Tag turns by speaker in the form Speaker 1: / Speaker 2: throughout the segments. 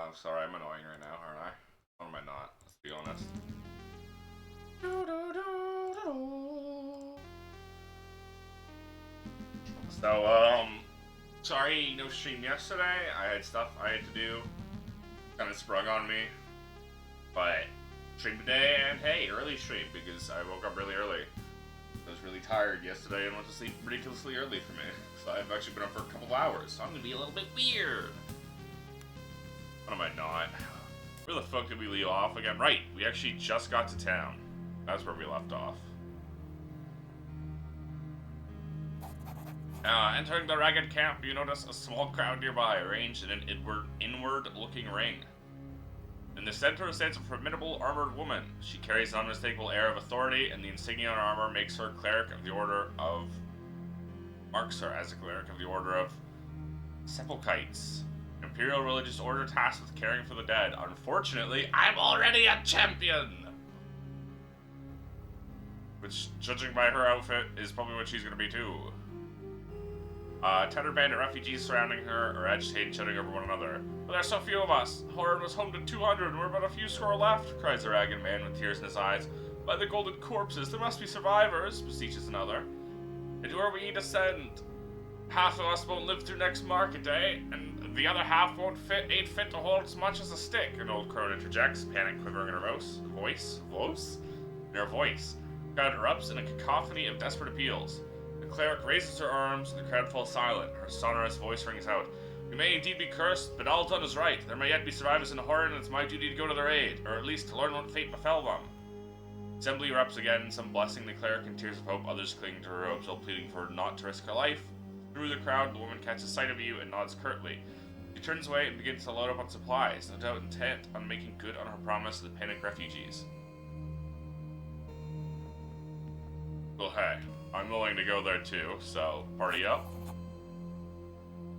Speaker 1: I'm sorry, I'm annoying right now, aren't I? Or am I not? Let's be honest. So, sorry, no stream yesterday. I had stuff I had to do. Kind of sprung on me. But, stream today, and hey, early stream, because I woke up really early. I was really tired yesterday and went to sleep ridiculously early for me. So I've actually been up for a couple of hours, so I'm gonna be a little bit weird. What am I not? Where the fuck did we leave off again? Right, we actually just got to town. That's where we left off. Entering the ragged camp, you notice a small crowd nearby, arranged in an inward-looking ring. In the center stands a formidable armored woman. She carries an unmistakable air of authority, and the insignia on her armor makes her marks her as a cleric of the Order of Sepulchites, an imperial religious order tasked with caring for the dead. Unfortunately, I'm already a champion! Which, judging by her outfit, is probably what she's gonna be too. Tattered bandit refugees surrounding her are agitated, shouting over one another. But there's so few of us. Horan was home to 200, and we're but a few score left, cries a ragged man with tears in his eyes. By the golden corpses, there must be survivors, beseeches another. And where we descend? Half of us won't live through next market day, and the other half ain't fit to hold as much as a stick, an old crone interjects, panic quivering in her voice. In her voice. The crowd erupts in a cacophony of desperate appeals. The cleric raises her arms, and the crowd falls silent. Her sonorous voice rings out. We may indeed be cursed, but all done is right. There may yet be survivors in Horan, and it's my duty to go to their aid, or at least to learn what fate befell them. Assembly erupts again, some blessing the cleric in tears of hope, others clinging to her robes while pleading for her not to risk her life. Through the crowd, the woman catches sight of you and nods curtly. She turns away and begins to load up on supplies, no doubt intent on making good on her promise to the panicked refugees. Well, hey, I'm willing to go there too, so party up.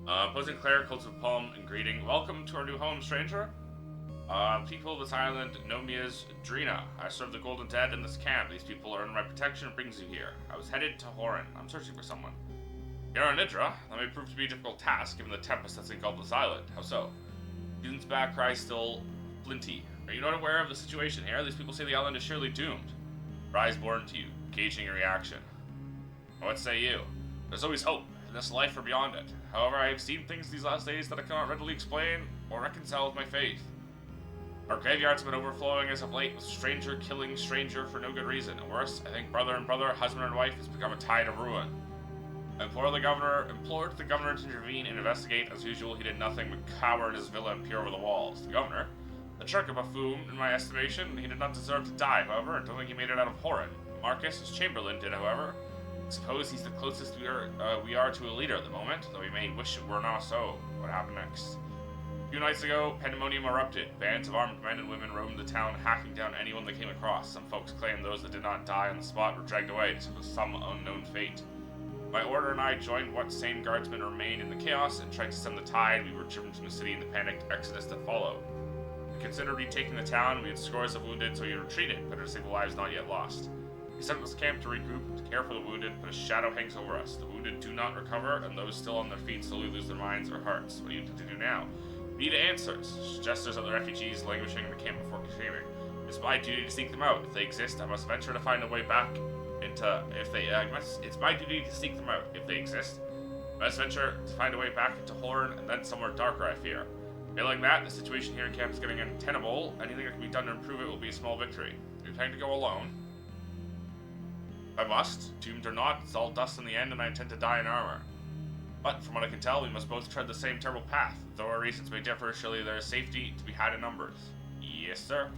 Speaker 1: Opposing cleric holds a palm in greeting. Welcome to our new home, stranger. People of this island know me as Drina. I serve the Golden Dead in this camp. These people are under my protection and brings you here. I was headed to Horan. I'm searching for someone. You're on Nidra. That may prove to be a difficult task given the tempest that's engulfed this island. How so? June's back cry still flinty. Are you not aware of the situation here? These people say the island is surely doomed. Rise born to you, gauging your reaction. What say you? There's always hope, in this life or beyond it. However, I have seen things these last days that I cannot readily explain or reconcile with my faith. Our graveyards have been overflowing as of late, with stranger killing stranger for no good reason. And worse, I think brother and brother, husband and wife has become a tide of ruin. I implored the governor to intervene and investigate. As usual, he did nothing but cower in his villa and peer over the walls. The governor, a jerk, a buffoon, in my estimation, he did not deserve to die, however. I don't think he made it out of Horan. Marcus, his chamberlain, did, however. I suppose he's the closest we are to a leader at the moment, though we may wish it were not so. What happened next? A few nights ago, pandemonium erupted. Bands of armed men and women roamed the town, hacking down anyone they came across. Some folks claim those that did not die on the spot were dragged away to some unknown fate. My order and I joined what sane guardsmen remained in the chaos and tried to stem the tide. We were driven from the city in the panicked exodus that followed. We considered retaking the town. We had scores of wounded, so we retreated, better to save the lives not yet lost. We sent this camp to regroup and to care for the wounded, but a shadow hangs over us. The wounded do not recover, and those still on their feet slowly lose their minds or hearts. What do you intend to do now? We need answers. Gestures of the refugees languishing in the camp before conceiving. It's my duty to seek them out. If they exist, I must venture to find a way back into. It's my duty to seek them out. If they exist, I must venture to find a way back into Horan and then somewhere darker, I fear. Failing that, the situation here in camp is getting untenable. Anything that can be done to improve it will be a small victory. You're planning to go alone? I must. Doomed or not, it's all dust in the end, and I intend to die in armor. But, from what I can tell, we must both tread the same terrible path. Though our reasons may differ, surely there is safety to be had in numbers. Yes, sir.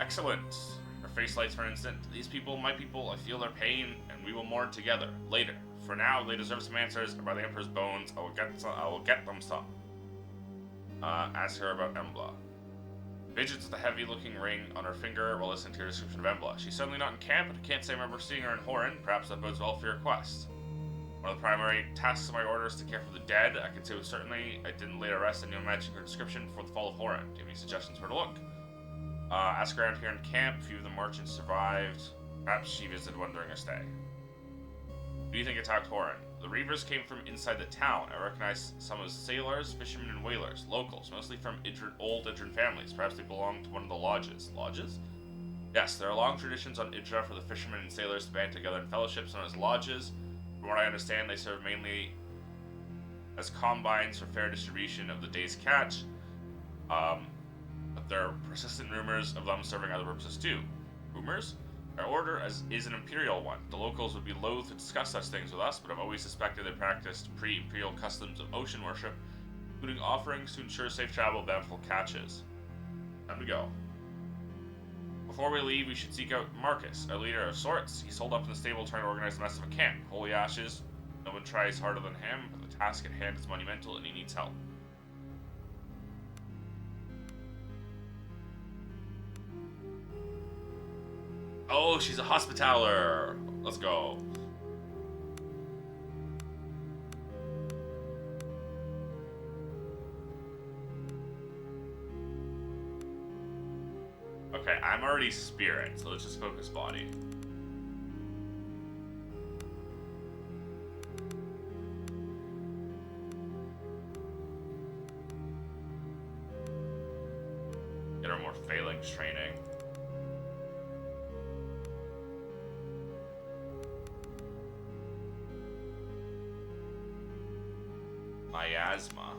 Speaker 1: Excellent. Her face lights for an instant. These people, my people, I feel their pain, and we will mourn together. Later. For now, they deserve some answers, and by the Emperor's bones, I will get them some. Ask her about Embla. Fidgets with a heavy-looking ring on her finger while listening to your description of Embla. She's certainly not in camp, and I can't say I remember seeing her in Horan. Perhaps that bodes well for your quest. One of the primary tasks of my order is to care for the dead. I can say with certainty I didn't lay to rest any matching her description before the fall of Horan. Do you have any suggestions where to look? Ask around here in camp. A few of the merchants survived. Perhaps she visited one during her stay. Who do you think attacked Horan? The Reavers came from inside the town. I recognize some as sailors, fishermen, and whalers. Locals, mostly from old Idran families. Perhaps they belong to one of the lodges. Lodges? Yes, there are long traditions on Idra for the fishermen and sailors to band together in fellowships known as lodges. From what I understand, they serve mainly as combines for fair distribution of the day's catch. But there are persistent rumors of them serving other purposes too. Rumors? Our order is an imperial one. The locals would be loath to discuss such things with us, but I've always suspected they practiced pre-imperial customs of ocean worship, including offerings to ensure safe travel of bountiful catches. Time to go. Before we leave, we should seek out Marcus, a leader of sorts. He's holed up in the stable trying to organize the mess of a camp. Holy ashes. No one tries harder than him, but the task at hand is monumental and he needs help. Oh, she's a hospitaller. Let's go. Okay, I'm already spirit, so let's just focus body. Get her more phalanx training. Miasma.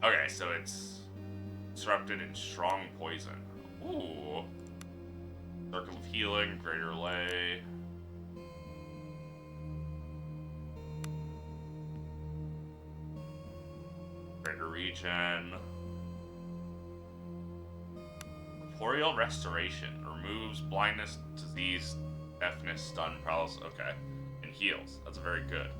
Speaker 1: Okay, so it's disrupted in strong poison. Ooh. Circle of healing, greater lay. Greater regen. Corporeal restoration removes blindness, disease, deafness, stun, paralysis. Okay. And heals. That's very good.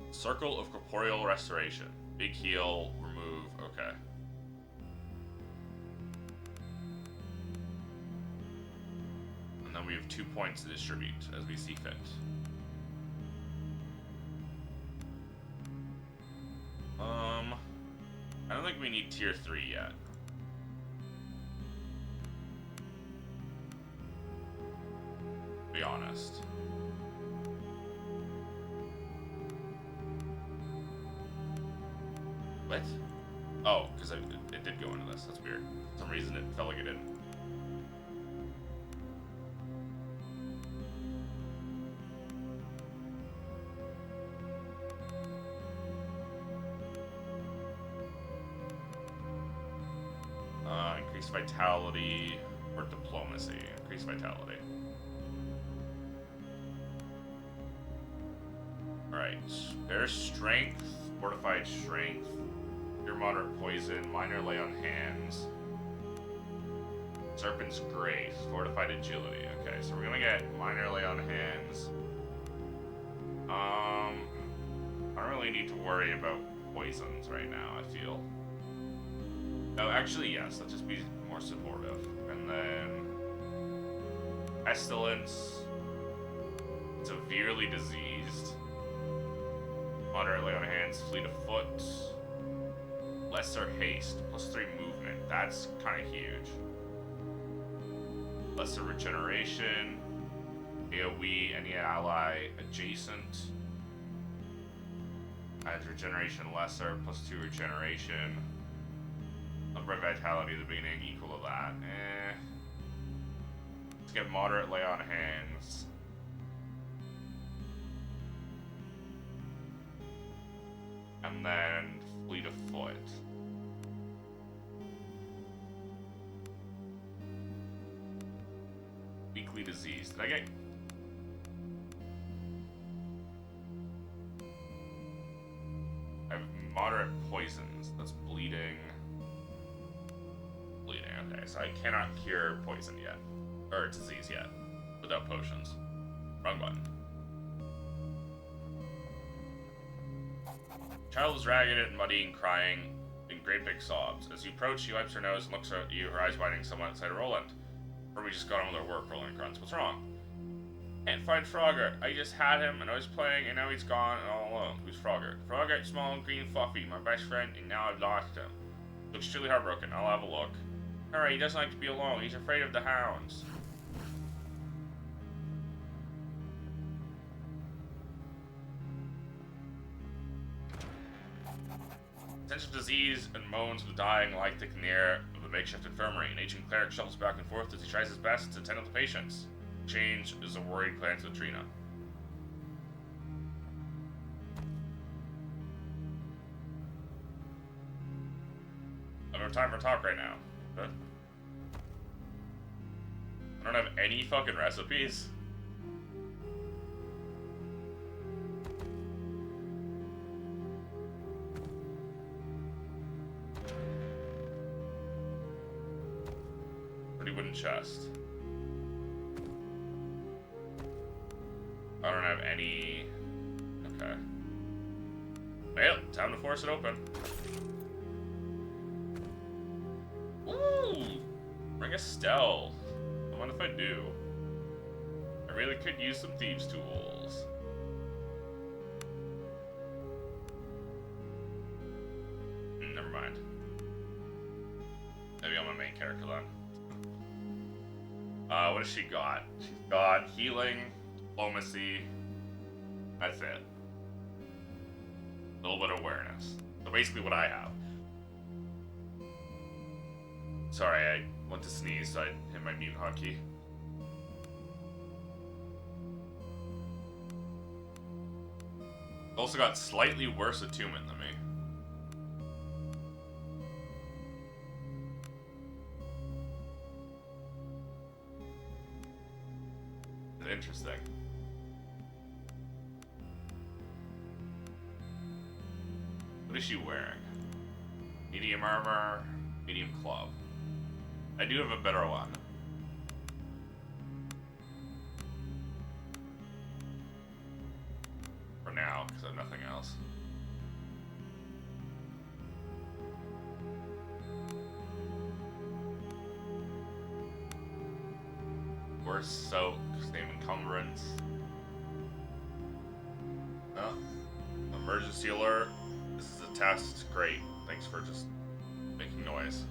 Speaker 1: Circle of corporeal restoration. Big heal, remove, okay. And then we have 2 points to distribute as we see fit. I don't think we need tier 3 yet. To be honest. What? Oh, because it did go into this. That's weird. For some reason it felt like it didn't. Increased vitality or diplomacy. Increased vitality. Alright. There's strength, fortified strength. Your moderate poison, minor lay on hands. Serpent's Grace, fortified agility. Okay, so we're gonna get minor lay on hands. I don't really need to worry about poisons right now, I feel. Oh, actually, yes, let's just be more supportive. And then Pestilence, severely diseased. Moderate lay on hands, fleet of foot. Lesser haste, +3 movement. That's kind of huge. Lesser regeneration. AoE, any ally adjacent. Adds regeneration lesser, +2 regeneration. Number of vitality at the beginning equal to that. Let's get moderate lay on hands. And then fleet of foot. Weakly diseased. Did I get... I have moderate poisons. That's bleeding. Bleeding, okay. So I cannot cure poison yet. Or disease yet. Without potions. Wrong button. Child is ragged and muddy and crying in great big sobs. As you approach, she wipes her nose and looks at you, her eyes widening somewhat inside Roland. Or we just got on with our work, Roland grunts. What's wrong? Can't find Frogger. I just had him and I was playing and now he's gone and all alone. Who's Frogger? Frogger, small and green fluffy, my best friend, and now I've lost him. Looks truly heartbroken. I'll have a look. Alright, he doesn't like to be alone. He's afraid of the hounds. Potential disease and moans of the dying lie thick in the air of the makeshift infirmary. An aging cleric shuffles back and forth as he tries his best to tend to the patients. Change is a worried glance at Trina. I don't have time for talk right now. But I don't have any fucking recipes. Pretty wooden chest. I don't have any... Okay. Well, time to force it open. Ooh! Bring a Skald. What if I do? I really could use some thieves' tools. Never mind. Maybe I'm a main character then. What has she got? She's got healing, diplomacy. That's it. A little bit of awareness. So basically what I have. Sorry, I went to sneeze, so I hit my mute hotkey. Also got slightly worse attunement than me. Interesting. What is she wearing? Medium armor, medium club. I do have a better one. For now, because I have nothing else. Worse soak, same encumbrance. Oh. Emergency alert. This is a test. Great. Thanks for just making noise.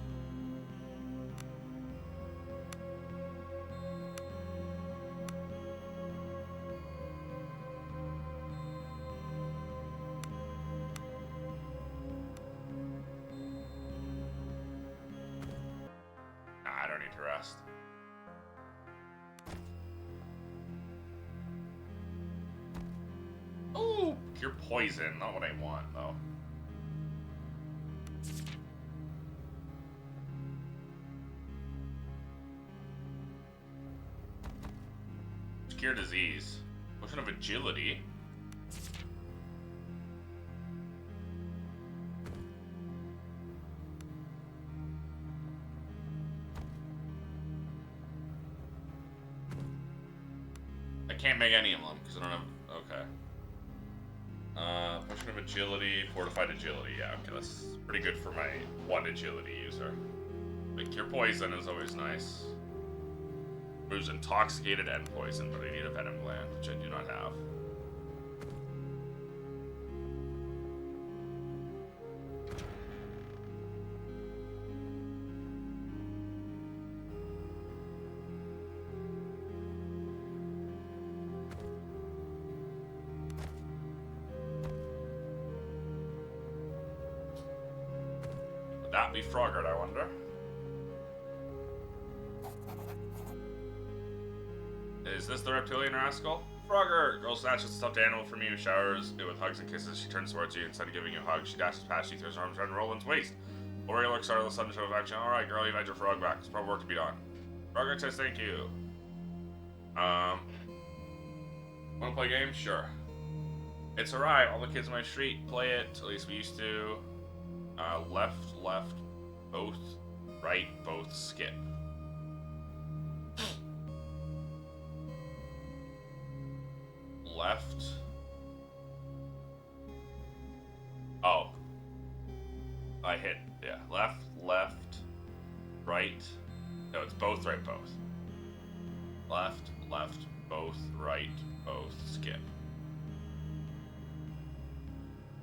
Speaker 1: Nah, I don't need to rest. Ooh, cure poison. Not what I want, though. Cure disease. Potion of agility. I can't make any of them because I don't have. Okay. Potion of agility, fortified agility. Yeah, okay, that's pretty good for my one agility user. But cure poison is always nice. Moves intoxicated and poison, but I need a venom gland, which I do not have. Would that be Frogart, I wonder? Is this the reptilian rascal? Frogger! Girl snatches a stuffed animal from you, showers it with hugs and kisses. She turns towards you. Instead of giving you a hug, she dashes past you, throws her arms around Roland's waist. Ori looks startled, the sudden show of action. Alright, girl, you've had your frog back. There's probably work to be done. Frogger says thank you. Wanna play a game? Sure. It's alright, all the kids on my street play it. At least we used to. Left, both. Right, both, skip. Left. Oh. I hit, yeah. Left, right. No, it's both, right, both. Left, both, right, both, skip.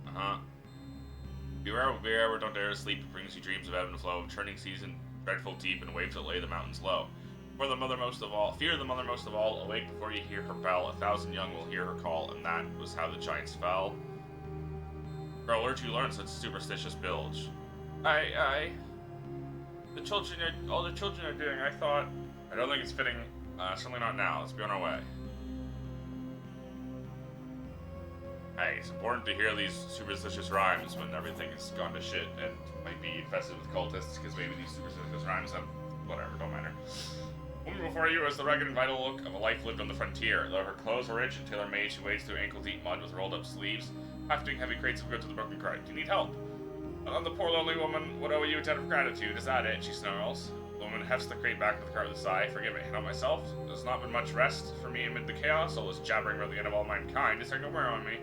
Speaker 1: Uh-huh. Beware, don't dare to sleep. It brings you dreams of ebb and flow, churning seas dreadful deep and waves that lay the mountains low. Fear the mother most of all, awake before you hear her bell, 1,000 young will hear her call, and that was how the giants fell. Girl, where'd you learn such superstitious bilge? All the children are doing, I thought. I don't think it's fitting, certainly not now, let's be on our way. Hey, it's important to hear these superstitious rhymes when everything has gone to shit and might be infested with cultists, because maybe these superstitious rhymes have, whatever, don't matter. Woman before you has the rugged and vital look of a life lived on the frontier. Though her clothes were rich and tailor-made, she wades through ankle-deep mud with rolled-up sleeves, hafting heavy crates of goods with a broken cart. Do you need help? And the poor lonely woman would owe you a debt of gratitude. Is that it? She snarls. The woman hefts the crate back with a cart with a sigh. Forgive me, not myself. There's not been much rest for me amid the chaos. All this jabbering about the end of all mankind is taking a wear on me.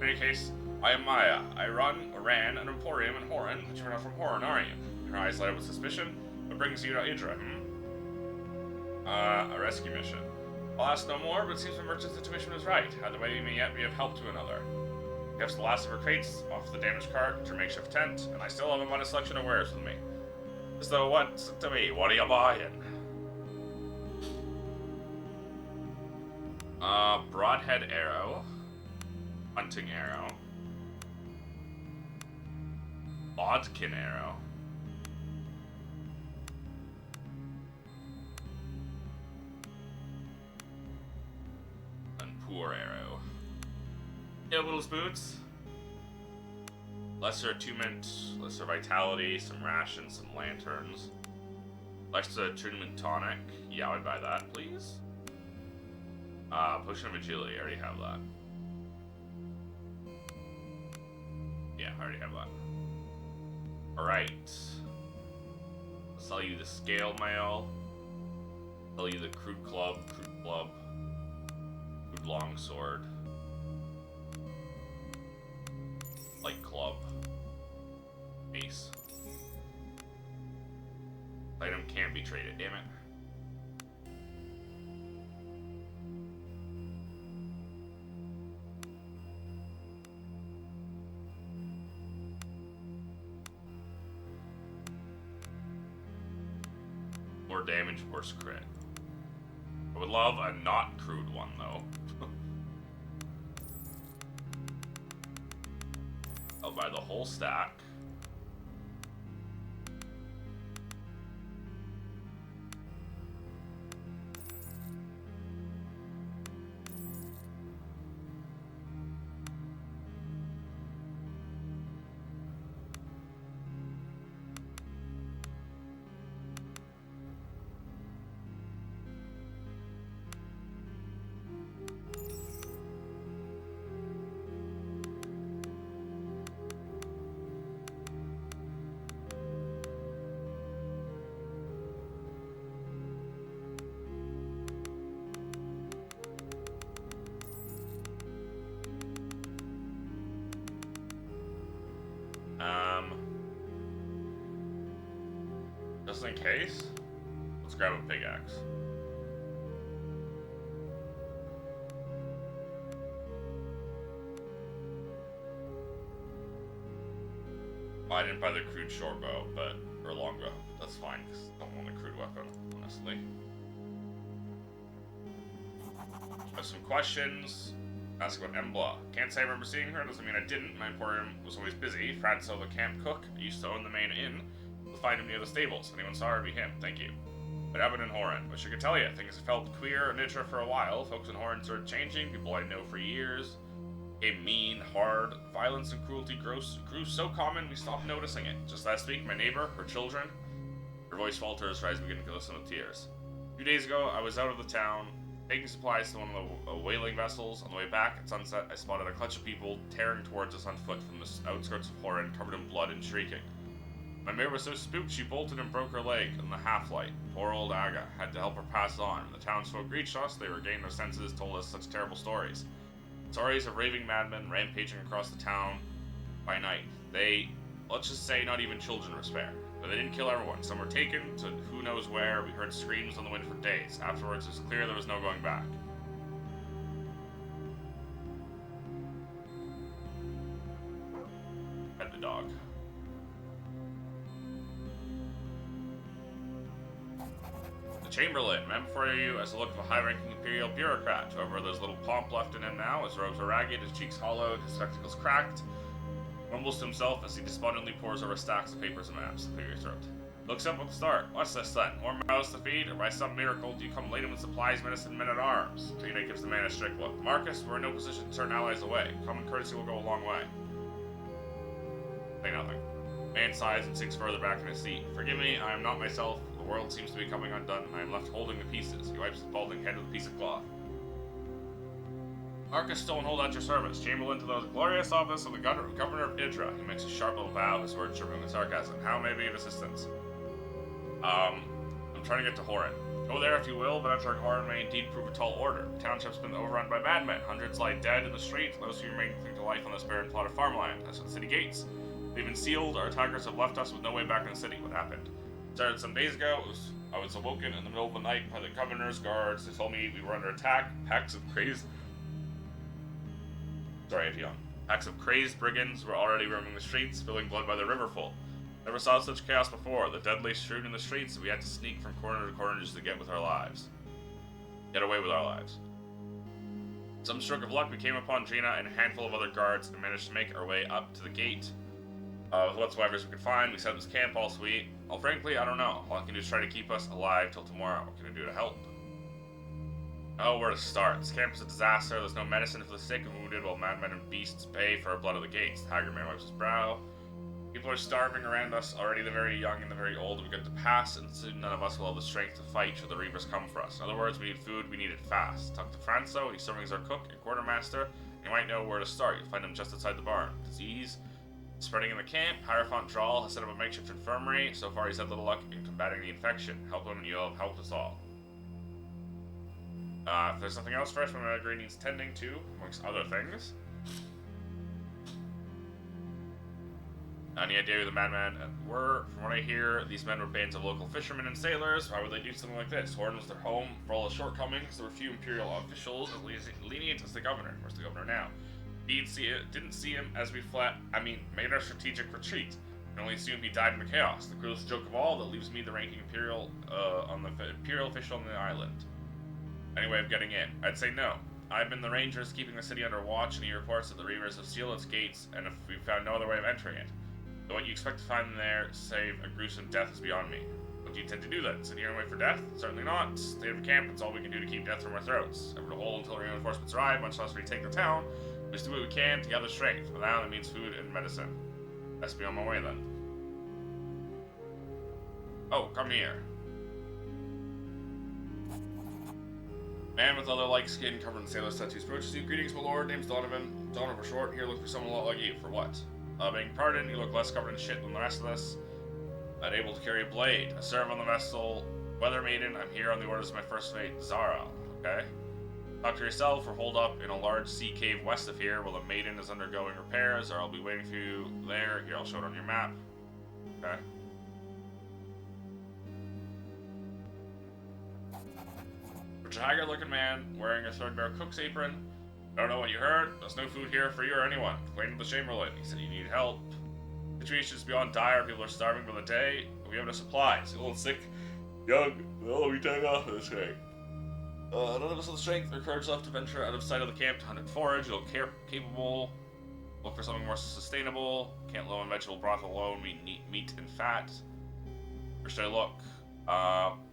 Speaker 1: In any case, I am Maya. I ran an emporium in Horan, but you're not from Horan, are you? Her eyes light up with suspicion. What brings you to Idra, a rescue mission. I'll ask no more, but it seems my merchant's intuition was right. Either way we yet be of help to another. He hefts the last of her crates off the damaged cart to her makeshift tent, and I still have a modest selection of wares with me. So what's to me? What are you buying? Broadhead arrow. Hunting arrow. Bodkin arrow. And poor arrow. Nobles boots. Lesser attunement, lesser vitality, some rations, some lanterns. Lesser attunement tonic. Yeah, I would buy that, please. Potion of agility, I already have that. Yeah, I already have that. Alright. I'll sell you the scale mail. Sell you the crude club, crude longsword. Light club. Ace. Item can't be traded, damn it. More damage, worse crit. I would love a not crude one, though. I'll buy the whole stack. Just in case, let's grab a pickaxe. I didn't buy the crude short bow, or longbow. That's fine, because I don't want a crude weapon, honestly. I have some questions. Ask about Embla. Can't say I remember seeing her, doesn't mean I didn't. My emporium was always busy. Franco, the camp cook, used to own the main inn. We'll find him near the stables. If anyone saw her, be him. Thank you. But I've been in Horan. Wish I could tell you. Things have felt queer and Nitra for a while. Folks in Horan started changing. People I know for years. Became mean, hard. Violence and cruelty grew so common we stopped noticing it. Just last week, my neighbor, her children. Her voice falters, her eyes begin to glisten with tears. A few days ago, I was out of the town, taking supplies to one of the whaling vessels. On the way back, at sunset, I spotted a clutch of people tearing towards us on foot from the outskirts of Horan, covered in blood and shrieking. My mare was so spooked she bolted and broke her leg in the half-light. Poor old Aga had to help her pass on. When the townsfolk reached us, they regained their senses, told us such terrible stories. Stories of raving madmen rampaging across the town by night. They, let's just say, not even children were spared. But they didn't kill everyone. Some were taken to who knows where. We heard screams on the wind for days. Afterwards, it was clear there was no going back. Pet the dog. Chamberlain, man before you has the look of a high-ranking imperial bureaucrat. However, there's little pomp left in him now. His robes are ragged, his cheeks hollowed, his spectacles cracked. Mumbles to himself as he despondently pores over stacks of papers and maps. Clear your throat. Looks up at the start. What's this then? More mouths to feed, or by some miracle do you come laden with supplies, medicine, men at arms? Trina gives the man a strict look. Marcus, we're in no position to turn allies away. Common courtesy will go a long way. Say nothing. Man sighs and sinks further back in his seat. Forgive me, I am not myself. The world seems to be coming undone, and I am left holding the pieces. He wipes his balding head with a piece of cloth. Marcus still and hold at your service. Chamberlain to the glorious office of the governor of Idra. He makes a sharp little bow, his words dripping with sarcasm. How may I be of assistance? I'm trying to get to Horan. Go there if you will, but entering Horan may indeed prove a tall order. The township's been overrun by madmen. Hundreds lie dead in the streets. Those who remain cling to life on this barren plot of farmland. As for the city gates, they've been sealed. Our attackers have left us with no way back in the city. What happened? It started some days ago. I was awoken in the middle of the night by the governor's guards. They told me we were under attack. Packs of crazed brigands were already roaming the streets, spilling blood by the riverful. Never saw such chaos before. The dead lay strewn in the streets, and we had to sneak from corner to corner just to get away with our lives. Some stroke of luck, we came upon Gina and a handful of other guards and managed to make our way up to the gate. With whatsoever we could find, we set up this camp all sweet. Well, frankly, I don't know. All I can do is try to keep us alive till tomorrow. What can I do to help? Oh, where to start? This camp is a disaster. There's no medicine for the sick and wounded, while madmen and beasts pay for our blood of the gates. The haggard man wipes his brow. People are starving around us. Already the very young and the very old have begun to pass, and soon none of us will have the strength to fight should the reavers come for us. In other words, we need food, we need it fast. Talk to Franco, he's serving as our cook and quartermaster. You might know where to start. You'll find him just outside the barn. Disease spreading in the camp. Hierophant Drawl has set up a makeshift infirmary. So far he's had little luck in combating the infection. Help him and you'll have helped us all. If there's something else fresh, my agree needs tending to, amongst other things. Any idea who the madmen were? From what I hear, these men were bands of local fishermen and sailors. Why would they do something like this? Horan was their home. For all the shortcomings, there were few imperial officials as lenient as the governor. Where's the governor now? Didn't see him as we made our strategic retreat. Can only assume he died in the chaos. The cruelest joke of all, that leaves me the ranking imperial official on the island. Any way of getting in? I'd say no. I've been the rangers keeping the city under watch, and he reports that the reavers have sealed its gates, and if we've found no other way of entering it. So what you expect to find there, save a gruesome death, is beyond me. What do you intend to do then? Sit here and wait for death? Certainly not. Stay at the camp, it's all we can do to keep death from our throats. Ever to hold until reinforcements arrive, much less retake the town. We just do what we can to gather strength. For now, that means food and medicine. Best be on my way then. Oh, come here. Man with leather-like skin covered in sailor tattoos approaches you. Greetings, my lord. Name's Donovan. Donovan for short. Here, look for someone a lot like you. For what? Begging pardon, you look less covered in shit than the rest of us. Unable to carry a blade. I serve on the vessel Weather Maiden. I'm here on the orders of my first mate, Zara. Okay? Talk to yourself. We're holed up in a large sea cave west of here while the Maiden is undergoing repairs, or I'll be waiting for you there. Here, I'll show it on your map. Okay? A haggard-looking man wearing a threadbare cook's apron. I don't know what you heard. There's no food here for you or anyone. Complain to the Chamberlain. He said you need help. The situation is beyond dire. People are starving by the day. We have no supplies. Ill and sick, young. Well, we take off this way. None of us have the strength or courage left to venture out of sight of the camp to hunt and forage. You look capable. Look for something more sustainable. Can't live on vegetable broth alone. We need meat and fat. Where should I look?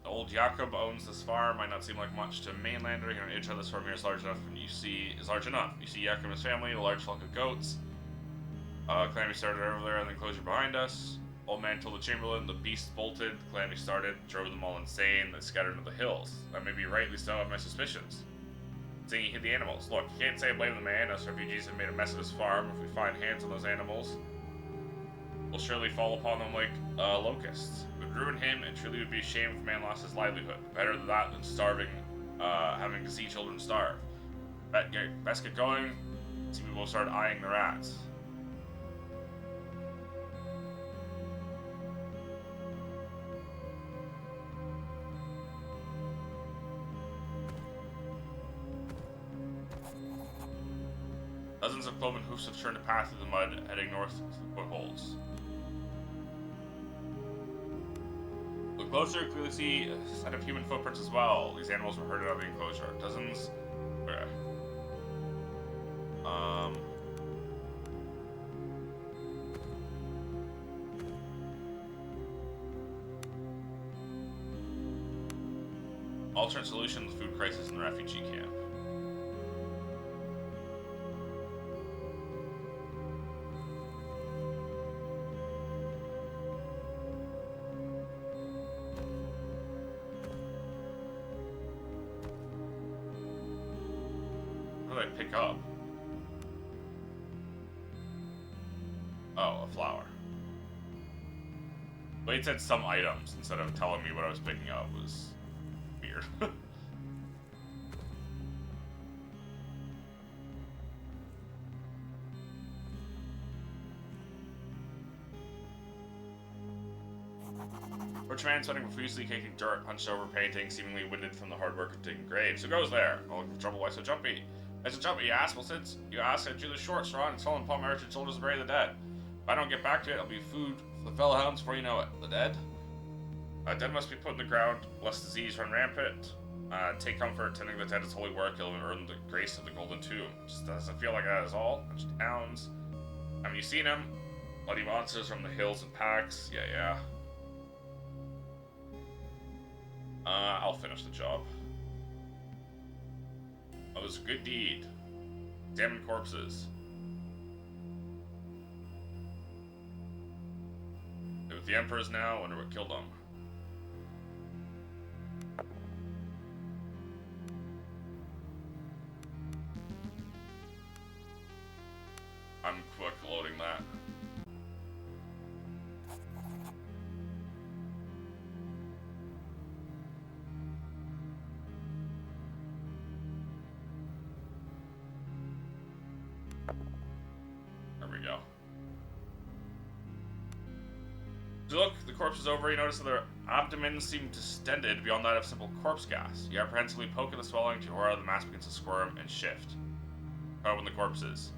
Speaker 1: Old Jakob owns this farm. Might not seem like much to a mainlander. Here in Idra, this farm here is large enough. You see Jakob and his family, a large flock of goats. Calamity started over there and the enclosure behind us. Old man told the Chamberlain the beasts bolted. Calamity started, drove them all insane. They scattered into the hills. That may be rightly so. I have my suspicions. Saying he hid the animals. Look, you can't say I blame the man. Us refugees have made a mess of his farm. If we find hands on those animals, we'll surely fall upon them like locusts. It would ruin him, and truly would be a shame if a man lost his livelihood. Better than that than starving, having to see children starve. Best get going. See, we will start eyeing the rats. Dozens of cloven hoofs have turned a path through the mud, heading north to the footholds. Look closer, clearly see a set of human footprints as well. These animals were herded out of the enclosure. Dozens. Okay. Alternate solution: the food crisis in the refugee camp. What did I pick up? Oh, a flower. But it said some items instead of telling me what I was picking up was weird. Rich man sweating profusely, kicking dirt, hunched over, painting, seemingly winded from the hard work of digging graves. Who goes there? Oh, looking for trouble, why so jumpy? Why so jumpy, you ask? Well, since you ask, I drew the short straw and stolen upon my wretched shoulders to bury the dead. If I don't get back to it, I'll be food for the fellow hounds before you know it. The dead? Dead must be put in the ground, lest disease run rampant. Take comfort, tending the dead is holy work, you'll earn the grace of the golden tomb. Just doesn't feel like that is all. Bunch of towns. Haven't you seen them? Bloody monsters from the hills and packs. Yeah. I'll finish the job. Oh, it was a good deed. Examine corpses. They're with the emperors now. Wonder what killed them. I'm quick loading that. There we go. So look, the corpse is over. You notice that their abdomens seem distended beyond that of simple corpse gas. You apprehensively poke at the swelling to aura, the mass begins to squirm and shift. Open the corpses.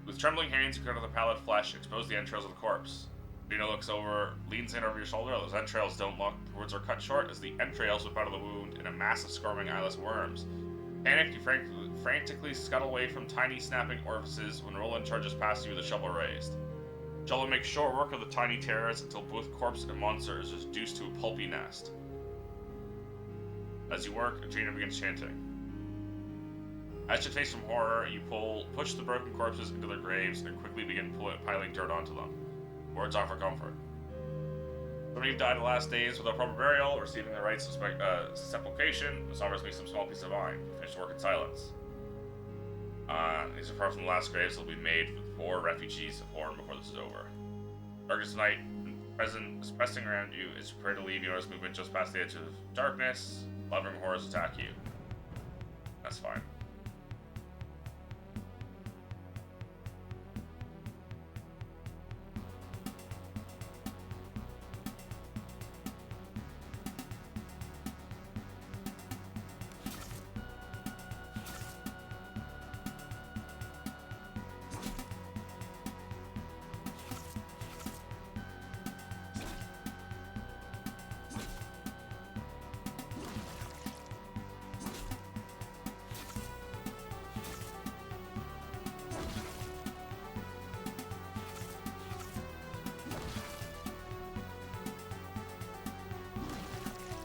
Speaker 1: With trembling hands, you cut out the pallid flesh, expose the entrails of the corpse. Dino looks over, leans in over your shoulder. Those entrails don't look. The words are cut short as the entrails whip out of the wound in a mass of squirming eyeless worms. Panicked, you frantically scuttle away from tiny snapping orifices when Roland charges past you with a shovel raised. Shovel makes short work of the tiny terrors until both corpse and monster is reduced to a pulpy nest. As you work, Adrena begins chanting. As you face from horror, you push the broken corpses into their graves and quickly begin piling dirt onto them. Words offer comfort. Some of you died the last days without proper burial, receiving the rites of sepulchration. This offers me some small piece of wine. You finish work in silence. These are far from the last graves that will be made with 4 refugees of Horn before this is over. Darkest night, present is pressing around you. As you prepare to leave, you notice movement just past the edge of darkness. Loving horrors attack you. That's fine.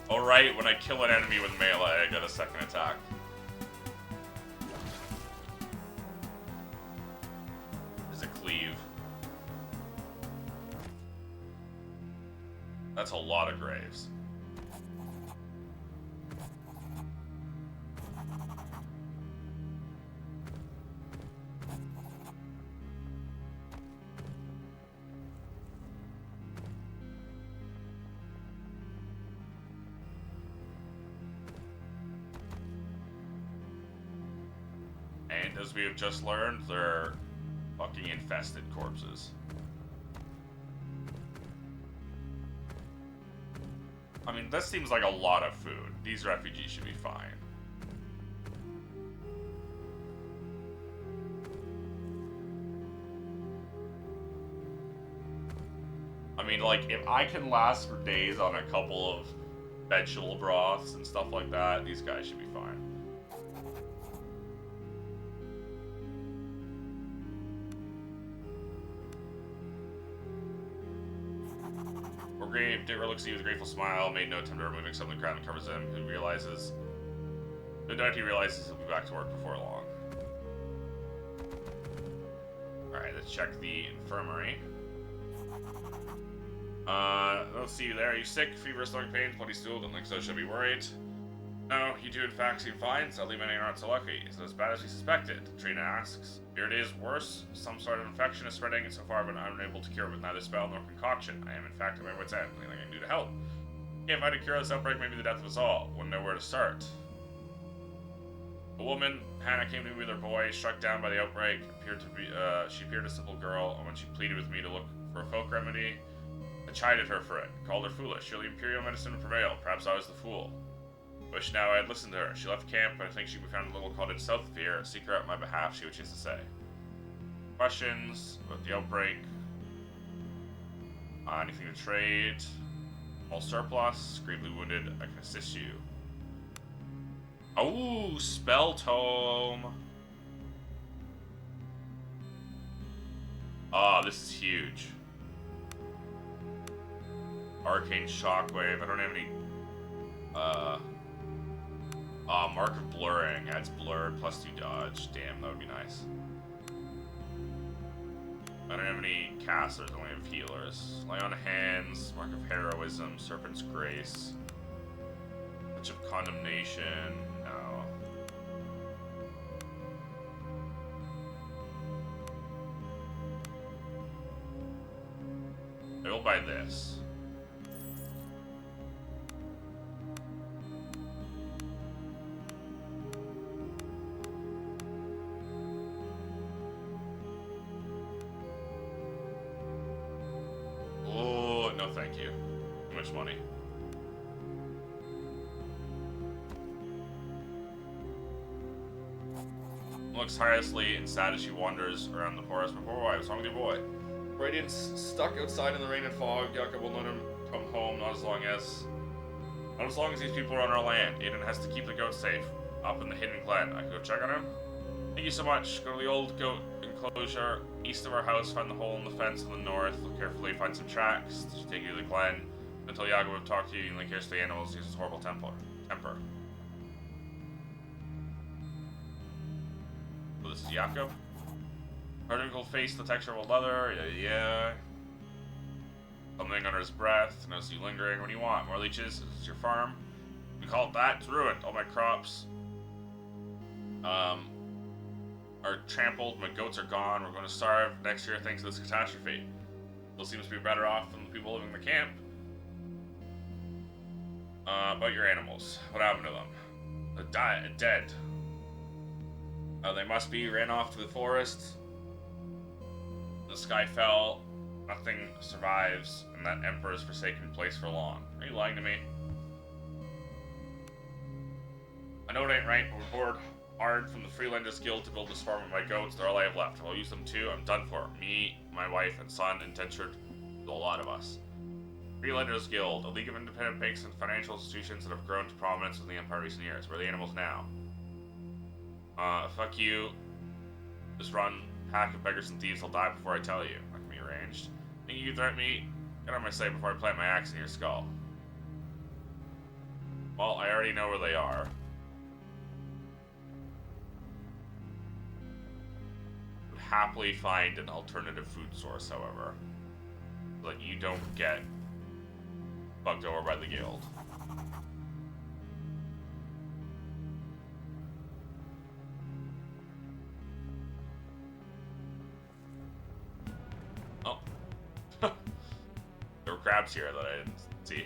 Speaker 1: Alright, when I kill an enemy with melee, I get a second attack. There's a cleave. That's a lot of graves. And as we have just learned, they're fucking infested corpses. I mean, this seems like a lot of food. These refugees should be fine. I mean, like, if I can last for days on a couple of vegetable broths and stuff like that, these guys should be fine. Digger looks at you with a grateful smile, made no attempt at removing some of the crown that covers him. He realizes he'll be back to work before long. Alright, let's check the infirmary. Let's see you there. Are you sick? Fever, stomach pains, bloody stool? Don't think so, should be worried. No, you do in fact seem fine. Sadly, many are not so lucky. Is it as bad as we suspected? Trina asks. Here it is, worse. Some sort of infection is spreading, and so far I've been unable to cure it with neither spell nor concoction. I am, in fact, at my wit's end. Anything I can do to help? Can't find a cure this outbreak, maybe the death of us all. Wouldn't know where to start. A woman, Hannah, came to me with her boy, struck down by the outbreak. She appeared a simple girl, and when she pleaded with me to look for a folk remedy, I chided her for it, called her foolish. Surely imperial medicine would prevail. Perhaps I was the fool. Wish now I had listened to her. She left camp, but I think she found a little cottage south of here. Seek her out on my behalf, see what she has to say. Questions about the outbreak? Anything to trade? All surplus? Gravely wounded? I can assist you. Oh, spell tome. This is huge. Arcane shockwave. I don't have any. Mark of blurring. Adds blurred plus 2 dodge. Damn, that would be nice. I don't have any casters, I only have healers. Lay on hands, mark of heroism, serpent's grace. Touch of condemnation, no. I will buy this. No, thank you. Too much money. Looks tirelessly and sad as she wanders around the forest. But poor boy, what's wrong with your boy? Radiant's stuck outside in the rain and fog. Jakob will let him come home, not as long as these people are on our land. Aiden has to keep the goat safe, up in the hidden glen. I can go check on him? Thank you so much. Go to the old goat enclosure east of our house, find the hole in the fence on the north, look carefully, find some tracks. Should take you to the glen. Until Yago will talk to you, and cares to the animals, use his horrible temper. So this is Jakob. Article face, the texture of leather, yeah. Something under his breath, notice you lingering. What do you want? More leeches? This is your farm. We call it that, it's ruined. All my crops are trampled, my goats are gone, we're going to starve next year thanks to this catastrophe. Still seems to be better off than the people living in the camp. About your animals. What happened to them? Dead. They must be ran off to the forest. The sky fell. Nothing survives in that Emperor's forsaken place for long. Are you lying to me? I know it ain't right, but we're bored hard from the Freelanders Guild to build this farm with my goats. They're all I have left. I'll use them too. I'm done for. Me, my wife, and son, indentured to a lot of us. Freelanders Guild, a league of independent banks and financial institutions that have grown to prominence in the Empire in recent years. Where are the animals now? Fuck you. Just run. Pack of beggars and thieves will die before I tell you. That can be arranged. Think you can threaten me? Get on my sight before I plant my axe in your skull. Well, I already know where they are. Would happily find an alternative food source, however, so that you don't get fucked over by the guild. Oh. There were crabs here that I didn't see.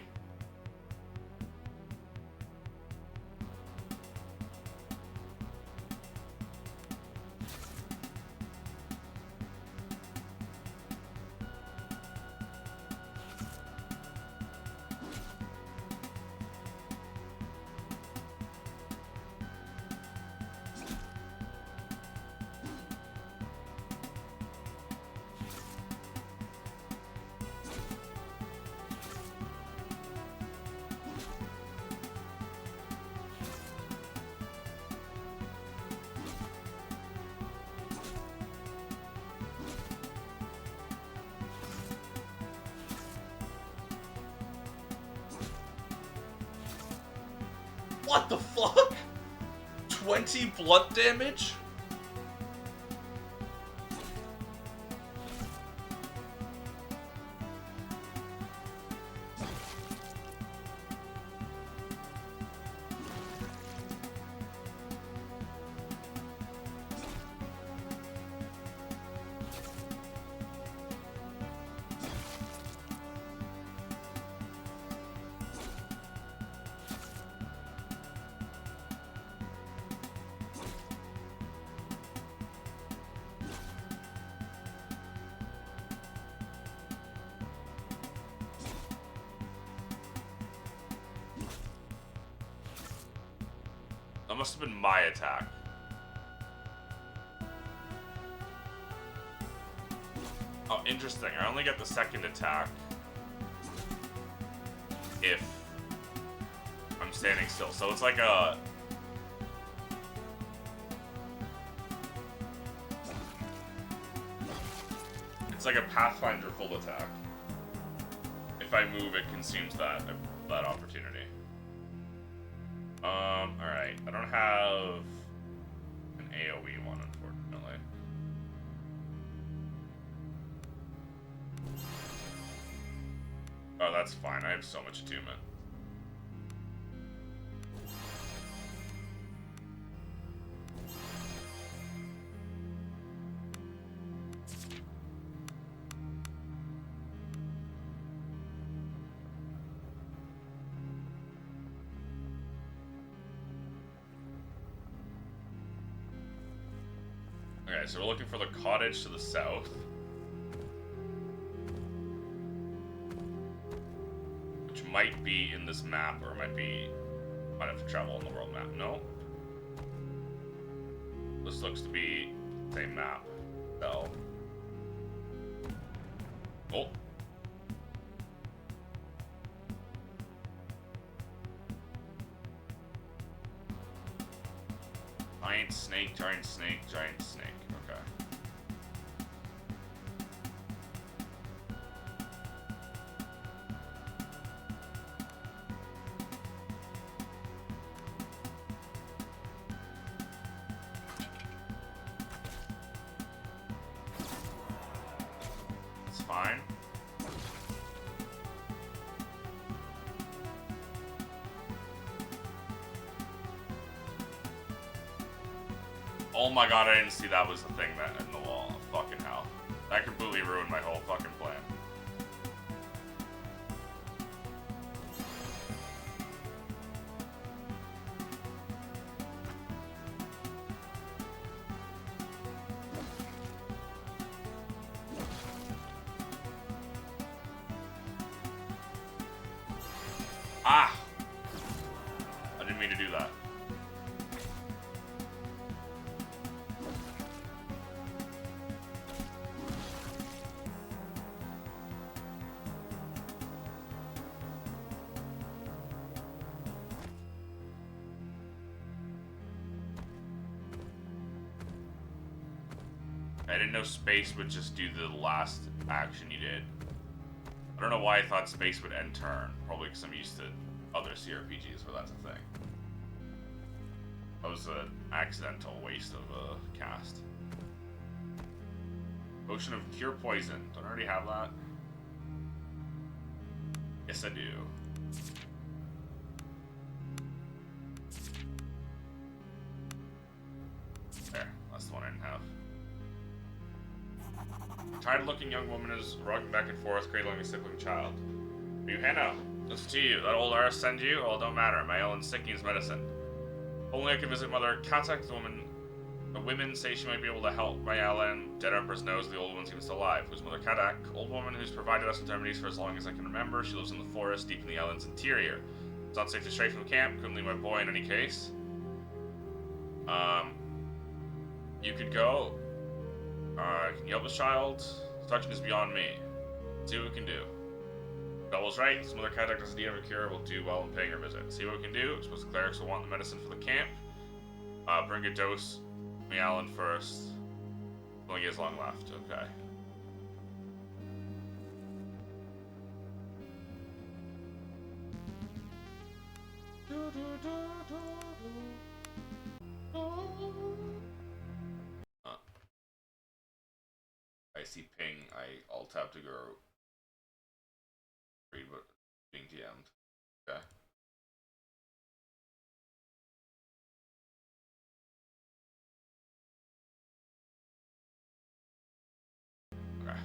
Speaker 1: What the fuck? 20 blunt damage? That must have been my attack. Oh, interesting. I only get the second attack if I'm standing still. So it's like a... It's like a Pathfinder full attack. If I move, it consumes that opportunity. Alright. I don't have an AoE one, unfortunately. Oh, that's fine. I have so much attunement. Okay, so we're looking for the cottage to the south. Which might be in this map, or might have to travel on the world map. No. This looks to be the same map. So. Oh. Giant snake, giant snake, giant snake. Okay. It's fine. Oh my god, I didn't see that was the thing that in the wall. Fucking hell. That completely ruined my whole fucking plan. Ah! I didn't mean to do that. I didn't know space would just do the last action you did. I don't know why I thought space would end turn. Probably because I'm used to other CRPGs where that's a thing. That was an accidental waste of a cast. Potion of Cure Poison. Don't I already have that? Yes, I do. There. That's the one I didn't have. A tired-looking young woman is rocking back and forth, cradling a sickling child. Are you Hannah? This is to you. That old Earth send you? Oh, it don't matter. My ill and sick needs medicine. Only I can visit Mother Katak, the women say she might be able to help my Alan. Dead Empress knows the old one seems still alive. Who's Mother Katak? Old woman who's provided us with remedies for as long as I can remember. She lives in the forest, deep in the island's interior. It's not safe to stray from the camp. Couldn't leave my boy in any case. You could go. Can you help this child? Touching is beyond me. See what we can do. Bella's right. This Mother Katak doesn't need a cure. Will do well in paying her visit. See what we can do. I suppose the clerics will want the medicine for the camp. Bring a dose. Me Alan first. Only has long left. Okay. see ping, I alt tab to go read what being DM'd. Okay. Okay.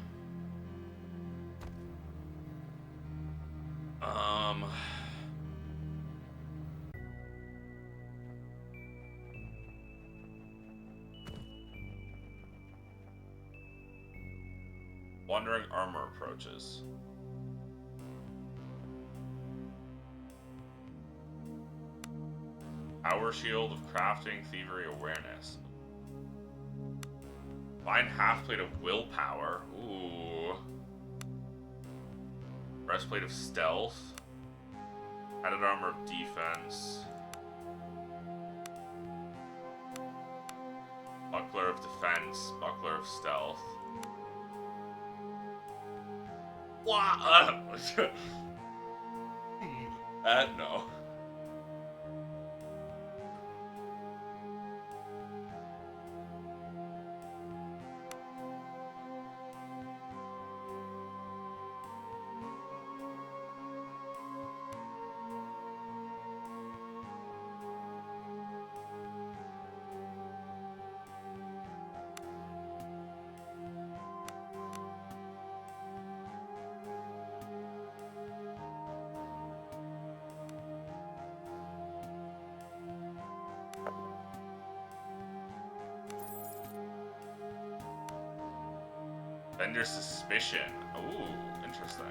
Speaker 1: Wandering armor approaches. Power shield of crafting, thievery, awareness. Find half plate of willpower. Ooh. Breastplate of stealth. Added armor of defense. Buckler of defense. Buckler of stealth. Wow. No. Vendor suspicion. Ooh, interesting.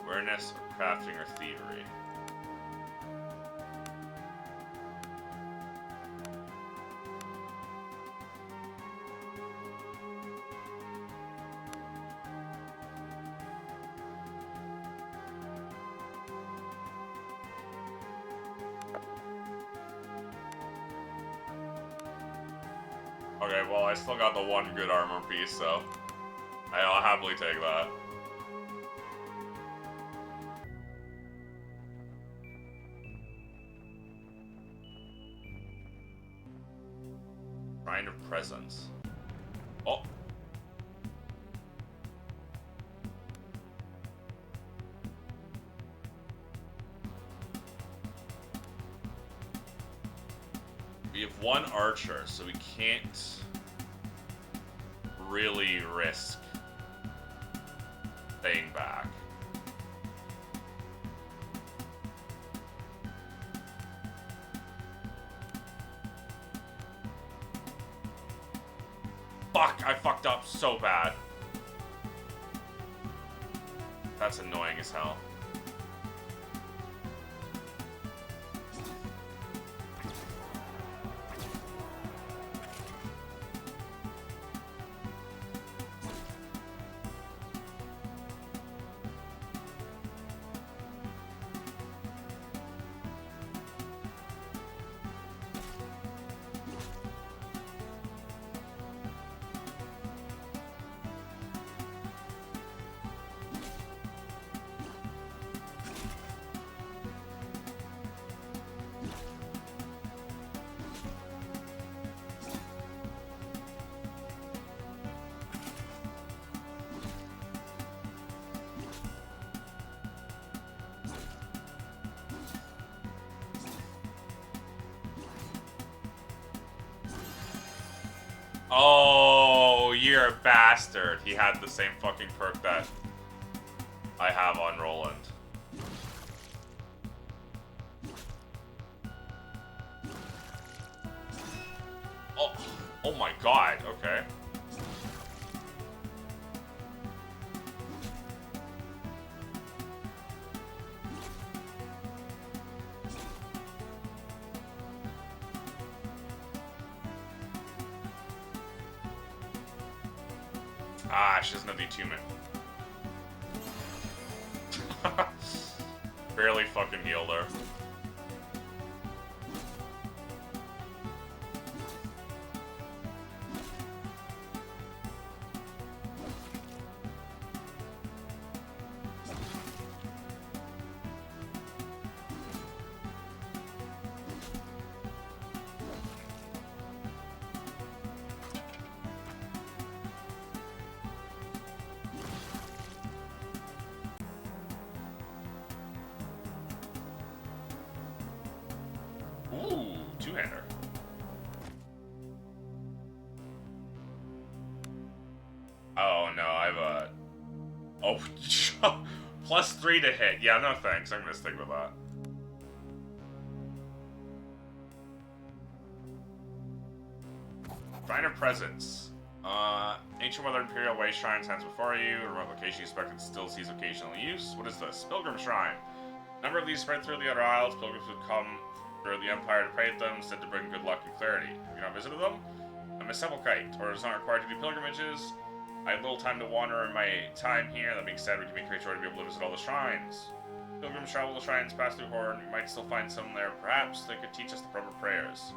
Speaker 1: Awareness, or crafting, or thievery. Okay, well, I still got the one good armor piece, so I'll happily take that. Shrine of Presence. Oh. We have one archer, so we can't really risk staying back. Fuck, I fucked up so bad. That's annoying as hell. Oh, you're a bastard. He had the same fucking perk that I have on Roland. Oh my god, okay. Ah, she doesn't have the attunement. Barely fucking healed her. two-hander. Oh no, I have a... Oh, +3 to hit. Yeah, no thanks. I'm gonna stick with that. Shrine of Presence. Ancient Weather Imperial Way Shrine stands before you. A remote location expected still sees occasional use. What is this? Pilgrim Shrine. A number of these spread through the Outer Isles. Pilgrims would come through the Empire to pray at them, said to bring good luck and clarity. Have you not visited them? I'm a Sepulchite, or is not required to do pilgrimages. I had little time to wander in my time here. That being said, we can make great sure to be able to visit all the shrines. Pilgrims travel the shrines, pass through Horn. You might still find some there. Perhaps they could teach us the proper prayers.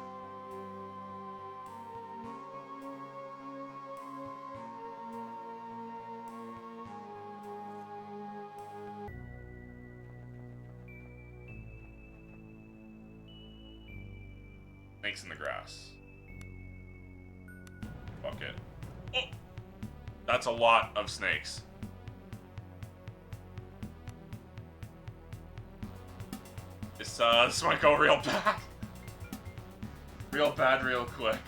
Speaker 1: Snakes in the grass. Fuck it. Oh! That's a lot of snakes. This might go real bad. Real bad, real quick.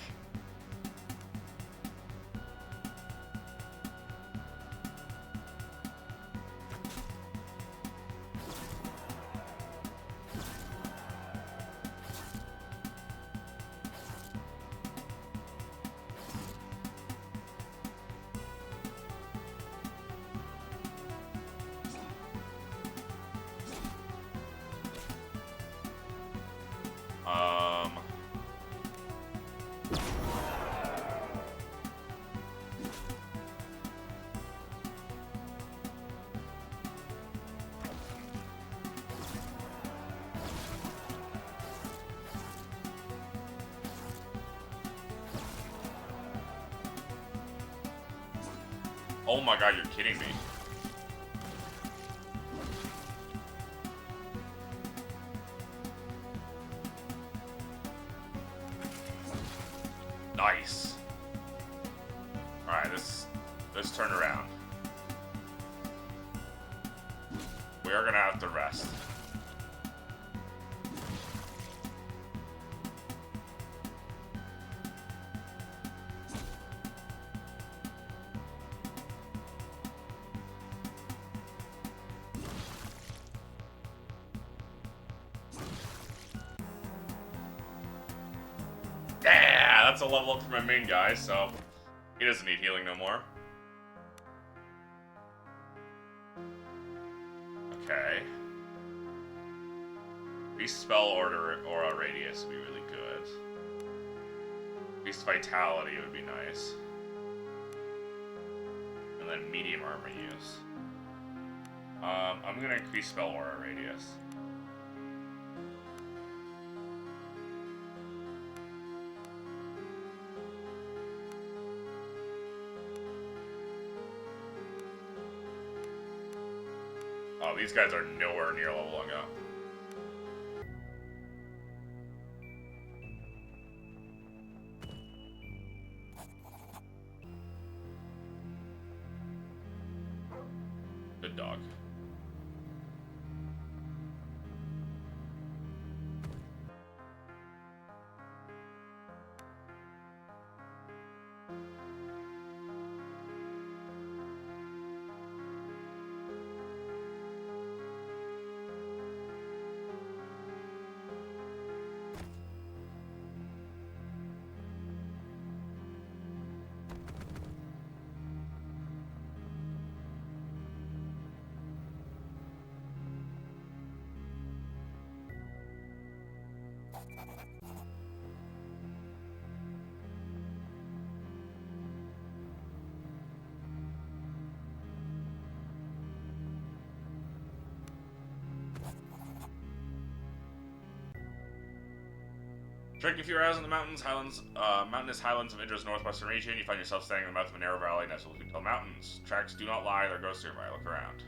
Speaker 1: Oh my god, you're kidding me. Nice. Alright, let's turn around. We are gonna have to rest. Yeah, that's a level up for my main guy, so he doesn't need healing no more. Okay. Beast spell order aura radius would be really good. Beast vitality would be nice. And then medium armor use. I'm gonna increase spell aura radius. Oh, these guys are nowhere near leveling up. Good dog. Drink a few hours in the mountainous highlands of Indra's northwestern region. You find yourself standing in the mouth of a narrow valley nestled between tall mountains. Tracks do not lie, they're ghosts nearby. Look around.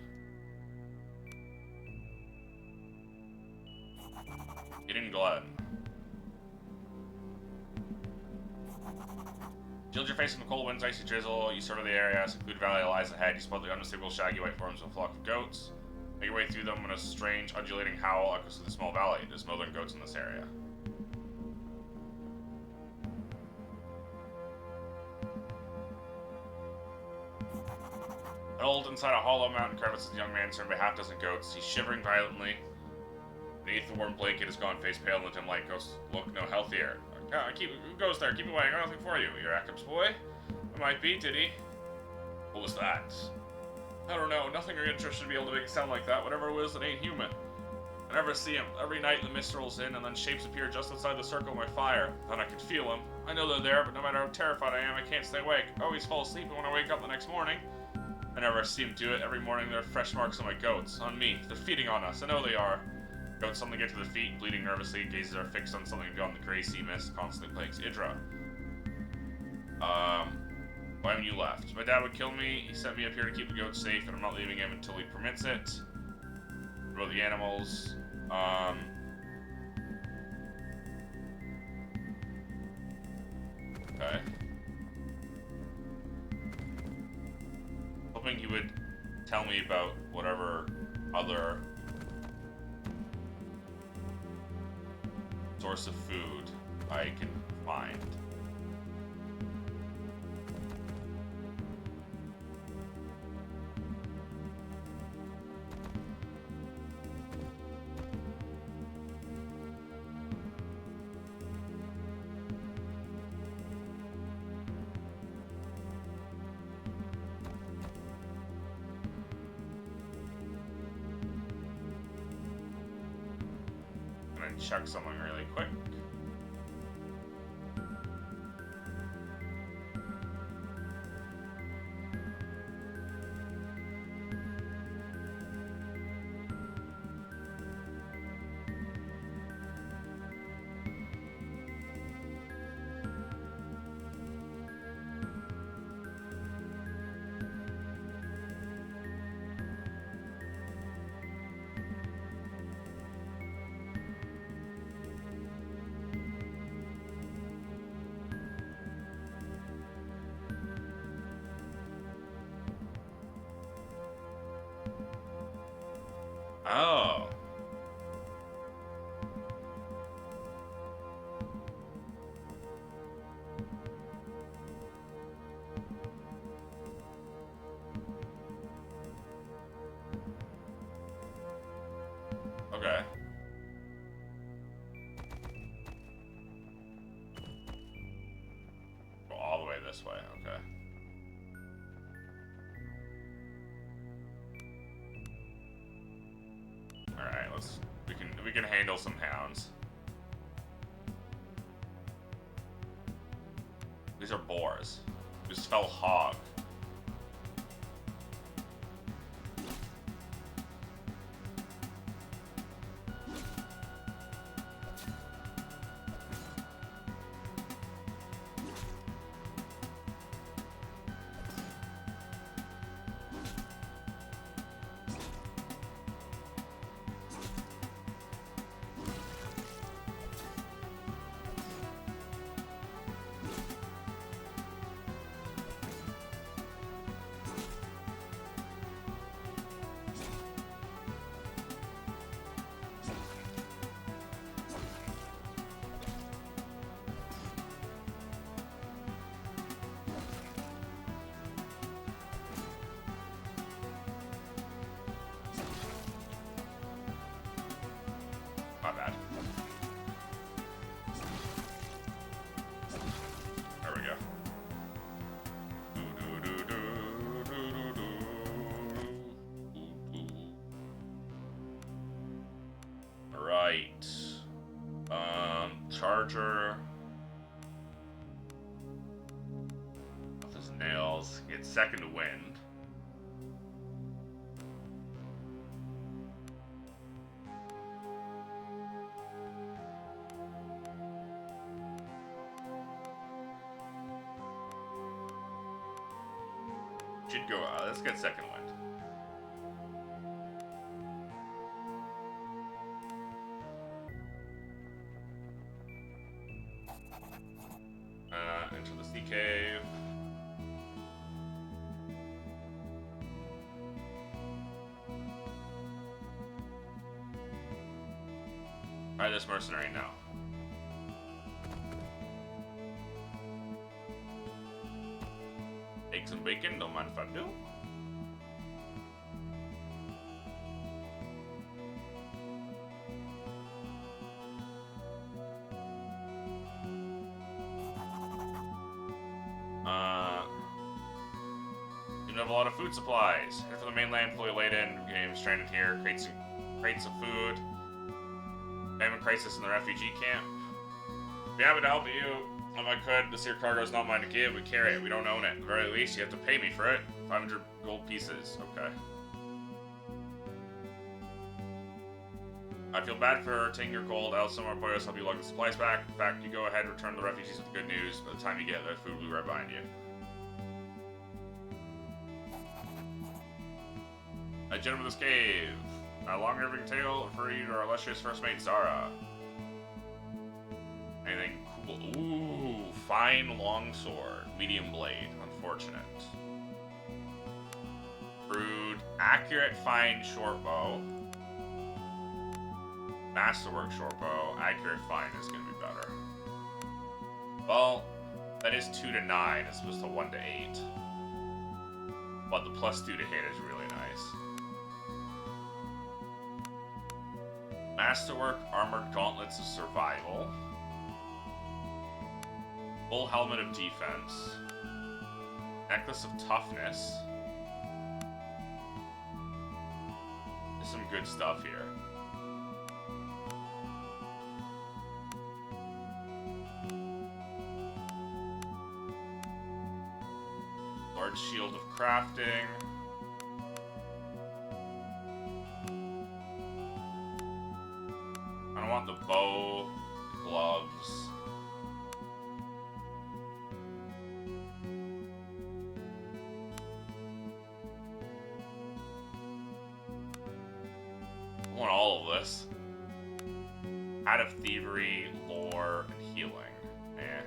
Speaker 1: Hidden Glen. Shield your face from the cold winds, icy drizzle. You survey the area. A secluded valley lies ahead. You spot the unmistakable shaggy white forms of a flock of goats. Make your way through them when a strange undulating howl echoes through the small valley. There's northern goats in this area. Held inside a hollow mountain crevice, the young man surrounded by half dozen goats. He's shivering violently. Beneath the warm blanket, his gaunt face pale and dim light goes look no healthier. Who goes there? Keep away. I got nothing for you. You're Akim's boy? I might be, did he? What was that? I don't know. Nothing or interest should be able to make it sound like that. Whatever it was, it ain't human. I never see him. Every night the mist rolls in, and then shapes appear just outside the circle of my fire. Then I can feel them. I know they're there, but no matter how terrified I am, I can't stay awake. I always fall asleep, and when I wake up the next morning, I never see him do it. Every morning there are fresh marks on my goats. On me. They're feeding on us. I know they are. Goats suddenly get to their feet, bleeding nervously. Gazes are fixed on something beyond the gray sea mist. Constantly plagues Idra. Why haven't you left? My dad would kill me. He sent me up here to keep the goats safe, and I'm not leaving him until he permits it. What about the animals? Okay. Hoping he would tell me about whatever other source of food I can find. Check something really quick. Oh. Okay. Go all the way this way, okay. Alright, we can handle some hounds. These are boars. Just fell hog. Not bad. There we go. Right. Charger. With his nails. Get second wind. Should go. Let's get second wind. Enter the sea cave. Try this mercenary now. Eggs and bacon, no man if I do. a lot of food supplies. Head for the mainland, fully laden. Game stranded here. Crates of food. Famine crisis in the refugee camp. Be happy to help you if I could. This here cargo is not mine to give. We carry it. We don't own it. At the very least, you have to pay me for it. 500 gold pieces. Okay. I feel bad for taking your gold. I'll somewhere boys help you lug the supplies back. In fact, you go ahead and return the refugees with the good news. By the time you get there, food will be right behind you. A gentleman of this cave. A long-living tale refer you to our illustrious first mate, Zara. Anything cool? Ooh, fine longsword. Medium blade. Unfortunate. Crude. Accurate fine short bow. Masterwork short bow. Accurate fine is going to be better. Well, that is 2 to 9 as opposed to 1 to 8. But the plus 2 to hit is really nice. Masterwork armored gauntlets of survival. Full helmet of defense. Necklace of toughness. There's some good stuff here. Large shield of crafting. I don't want the bow, the gloves. I want all of this. Out of thievery, lore, and healing. Eh.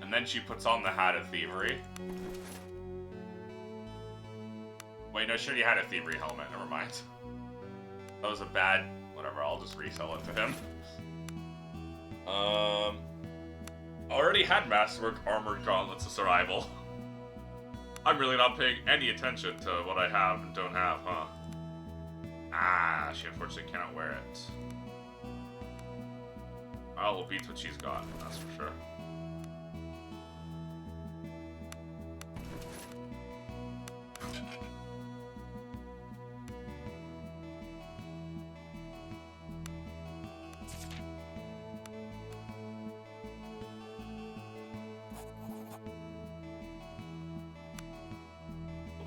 Speaker 1: And then she puts on the hat of thievery. Wait, no, she already had a thievery helmet. Never mind. That was a bad... Whatever, I'll just resell it to him. Already had Masterwork Armored Gauntlets of Survival. I'm really not paying any attention to what I have and don't have, huh? Ah, she unfortunately cannot wear it. Well, it beats what she's got, that's for sure.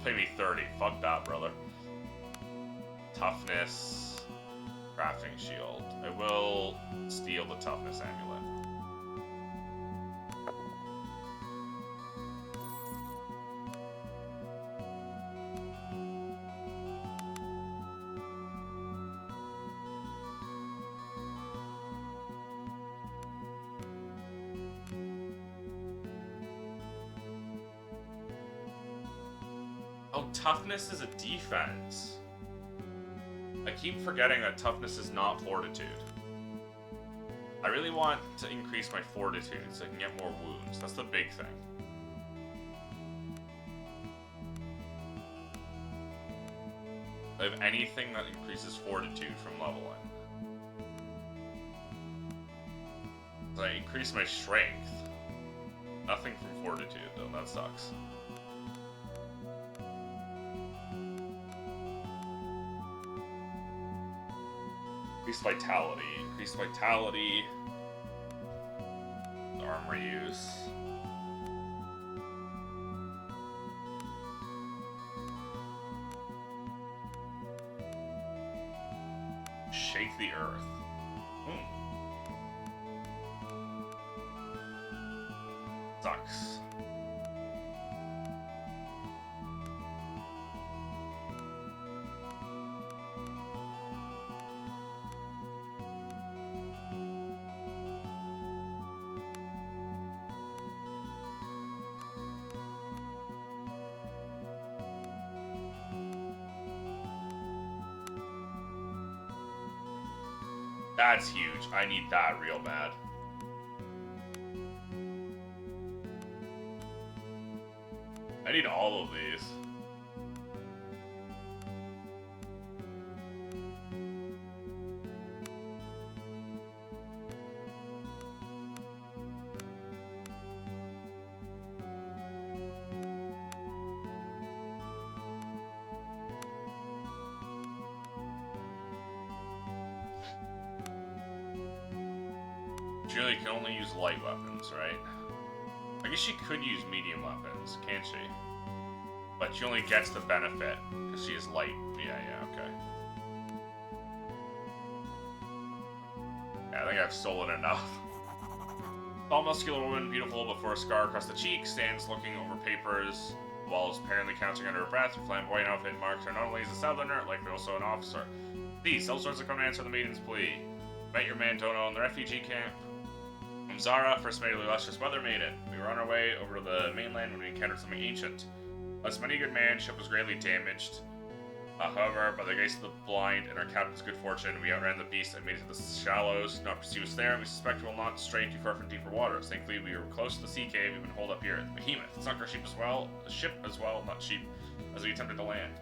Speaker 1: Pay me 30. Fuck that, brother. Toughness. Crafting shield. I will steal the toughness amulet. Oh, toughness is a defense. I keep forgetting that toughness is not fortitude. I really want to increase my fortitude so I can get more wounds. That's the big thing. I have anything that increases fortitude from leveling. So I increase my strength. Nothing from fortitude, though. That sucks. Increased vitality. Increased vitality. Armor use. Shake the earth. Sucks. That's huge. I need that real bad. I need all of these. She really can only use light weapons, right? I guess she could use medium weapons, can't she? But she only gets the benefit because she is light. Yeah, okay. Yeah, I think I've stolen enough. Tall, muscular woman, beautiful but for a scar across the cheek, stands looking over papers while apparently counting under her breath. Her flamboyant outfit marks her not only as a southerner, likely also an officer. These sellswords have come to answer the maiden's plea. Met your man Tono in the refugee camp. Zara, first made of the illustrious weather maiden. We were on our way over to the mainland when we encountered something ancient. Less many good man, ship was greatly damaged. However, by the grace of the blind and our captain's good fortune, we outran the beast and made it to the shallows. Do not pursue us there, and we suspect we will not stray too far from deeper waters. Thankfully, we were close to the sea cave. We've been holed up here. The behemoth sunk our ship as well, not sheep, as we attempted to land.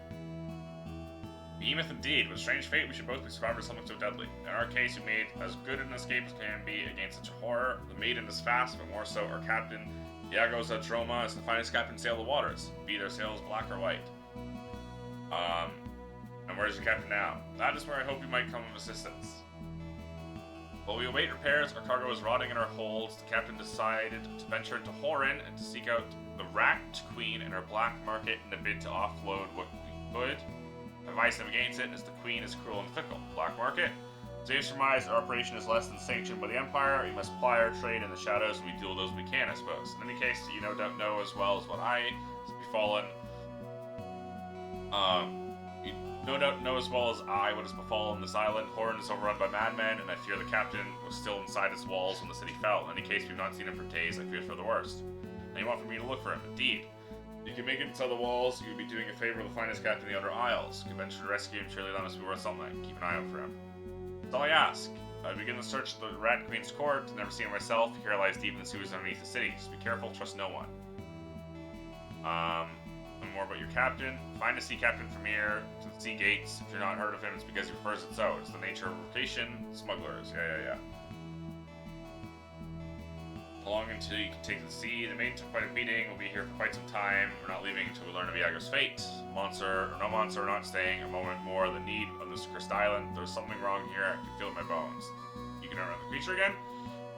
Speaker 1: Behemoth indeed. With a strange fate, we should both be survivors of something so deadly. In our case, we made as good an escape as can be against such a horror. The maiden is fast, but more so our captain, Iago Zadroma, is the finest captain to sail the waters, be their sails black or white. And where's your captain now? That is where I hope you might come of assistance. While we await repairs, our cargo is rotting in our holds. The captain decided to venture into Horin and to seek out the Rat Queen in her black market in a bid to offload what we could. Advice him against it, as the Queen is cruel and fickle. Black market? James surmised our operation is less than sanctioned by the Empire. We must ply our trade in the shadows, and we deal those we can, I suppose. In any case, you don't know as well as what I has befallen. You no doubt know as well as I what has befallen this island. Horin is overrun by madmen, and I fear the captain was still inside its walls when the city fell. In any case, we've not seen him for days. I fear for the worst. Now you want for me to look for him? Indeed. If you can make it inside the walls, you would be doing a favor to the finest captain in the Outer Isles. If you venture to rescue him, surely that must be worth something. Keep an eye out for him. That's all I ask. I begin the search of the Rat Queen's court. Never seen it myself. Here lies deep in the sewers underneath the city. Just be careful. Trust no one. More about your captain. Find a sea captain from here to the sea gates. If you're not heard of him, it's because he prefers it so. It's the nature of vocation. Smugglers. Yeah. Long until you can take to the sea. The maiden took quite a beating. We'll be here for quite some time. We're not leaving until we learn of Iago's fate. Monster or no monster, we're not staying a moment more. The need on this cursed island. There's something wrong here. I can feel it in my bones. You can outrun the creature again?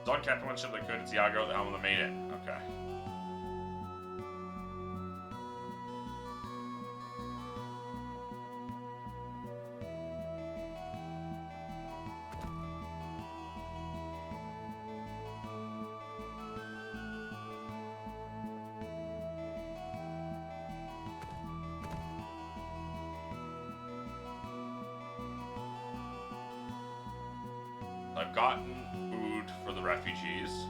Speaker 1: It's on Captain One ship that could. It's Iago, the helm of the maiden. Okay. I've gotten food for the refugees.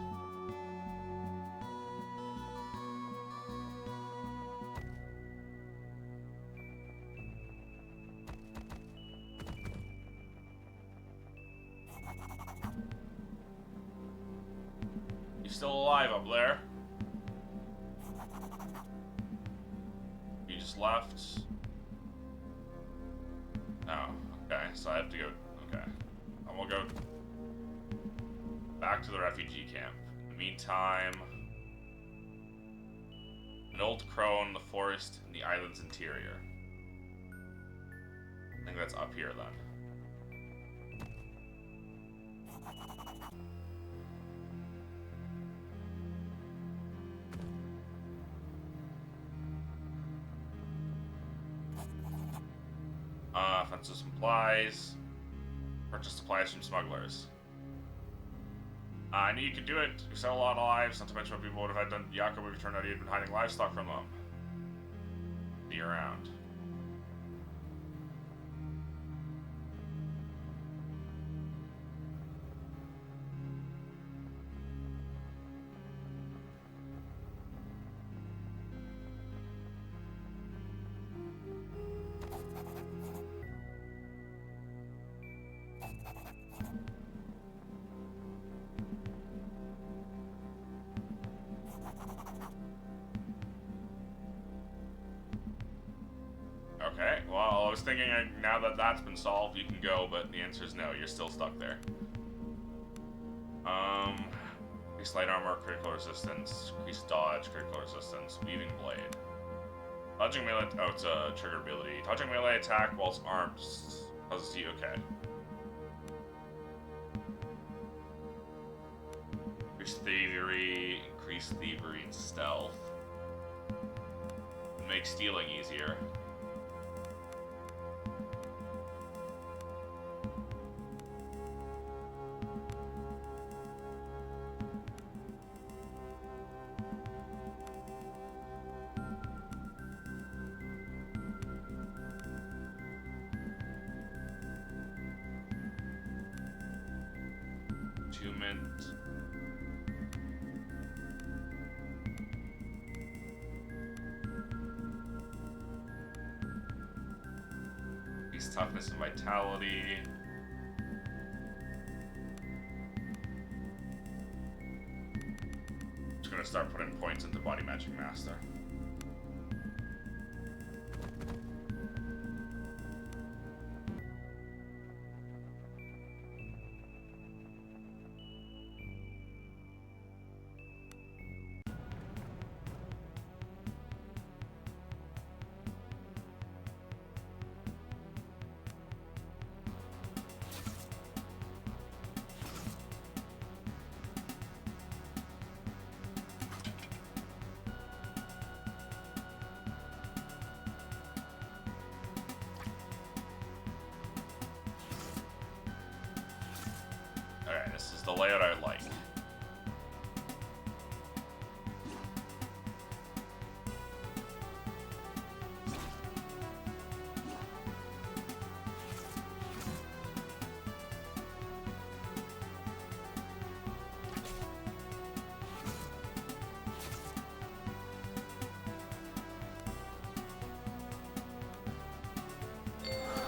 Speaker 1: You still alive up there? You just left? Oh, okay, so I have to go. Okay. And we'll go back to the refugee camp. In the meantime, an old crone, the forest, and the island's interior. I think that's up here then. Offensive supplies. Purchase supplies from smugglers. I knew you could do it. You sell a lot of lives, not to mention what people would have had done. Jakob would have turned out he had been hiding livestock from them. Be around. was thinking now that that's been solved, you can go, but the answer is no. You're still stuck there. Increase light armor, critical resistance, increase dodge, critical resistance, weaving blade. Dodging melee. Oh, it's a trigger ability. Dodging melee attack whilst armed causes you. Okay. Increase thievery and stealth. Make stealing easier. Attunement. Toughness and vitality. Just gonna start putting points into Body Magic Master. Alright, this is the layout I like.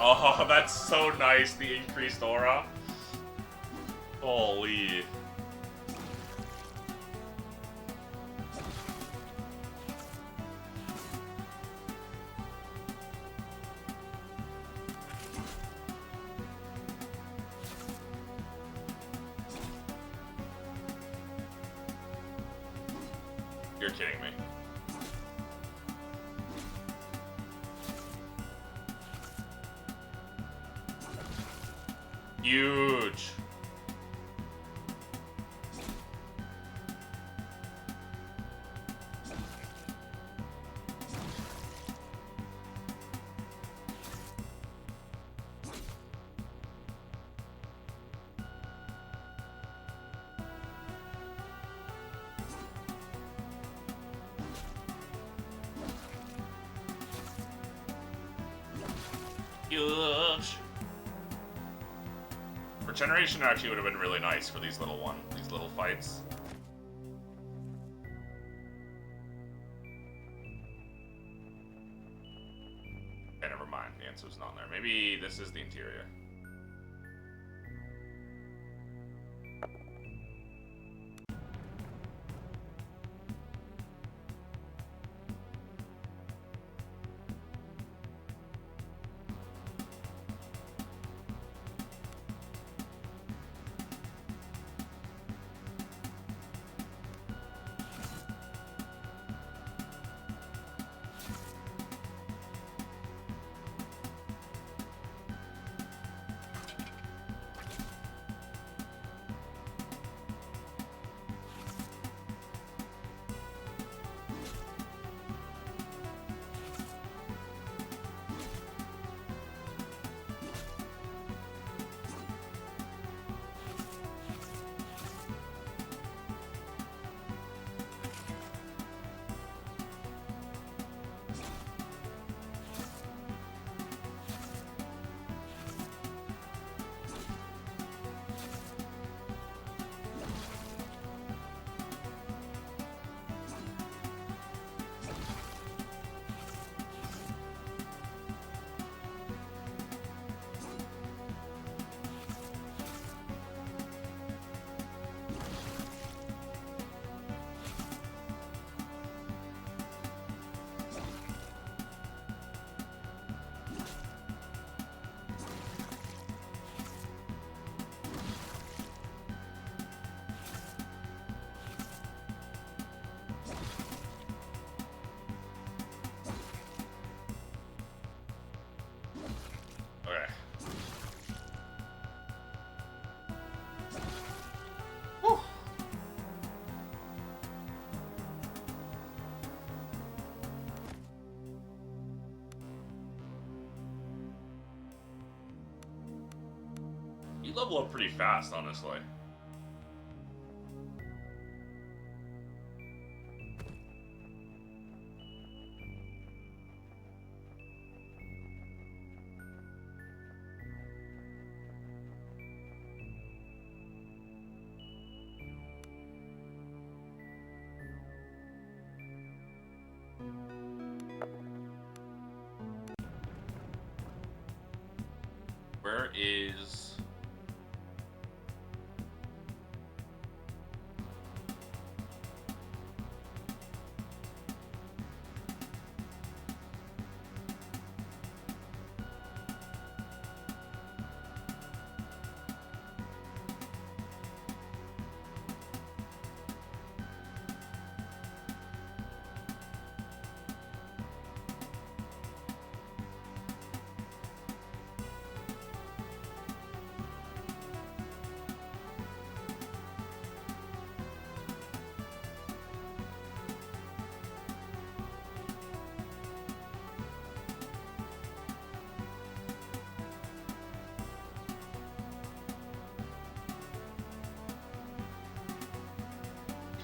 Speaker 1: Oh, that's so nice, the increased aura. Holy. You're kidding me. Huge. Huge. Regeneration actually would have been really nice for these little fights. Okay, never mind. The answer's not there. Maybe this is the interior. Okay. Whew. You level up pretty fast, honestly. Where is...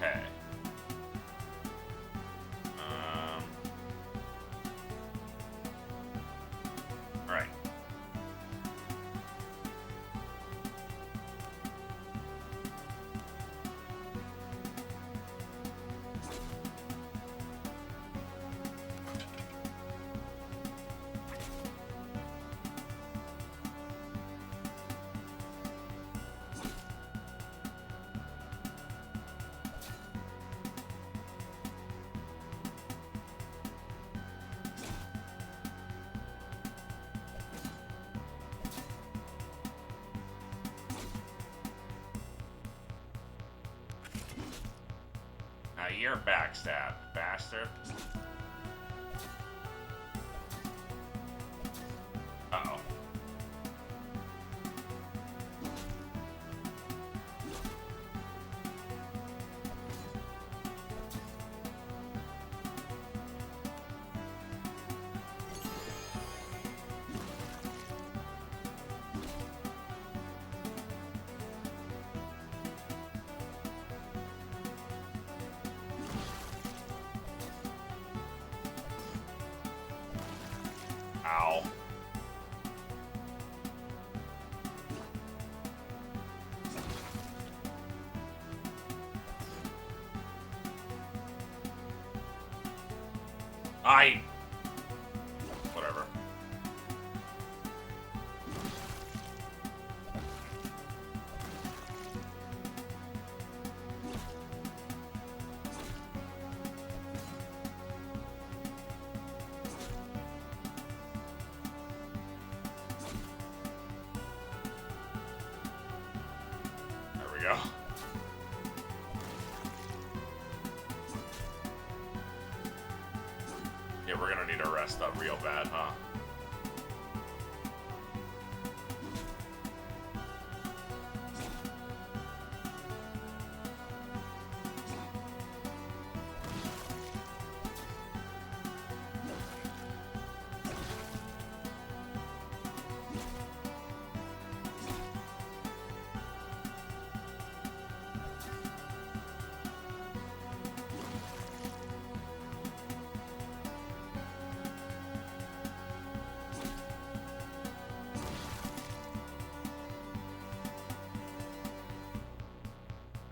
Speaker 1: Okay. Alright. Now you're backstab, bastard. Uh-oh. Ow. Whatever. There we go. Yeah, we're gonna need to rest up real bad, huh?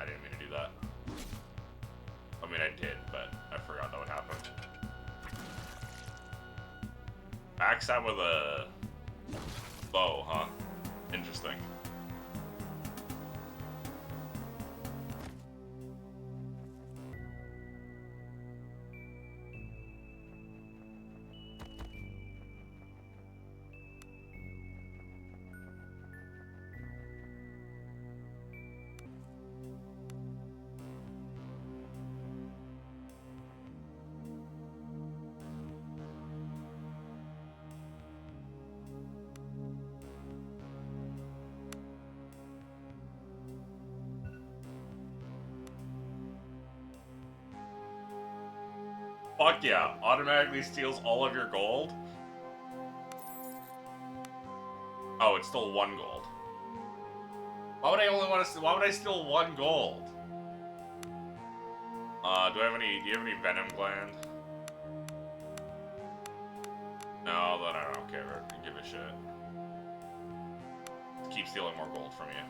Speaker 1: I didn't mean to do that. I mean, I did, but I forgot that would happen. Backstab with a bow, huh? Interesting. Fuck yeah. Automatically steals all of your gold? Oh, it's still 1 gold. Why would I only want to... Why would I steal 1 gold? Do you have any venom gland? No, then I don't care. Give a shit. Keep stealing more gold from you.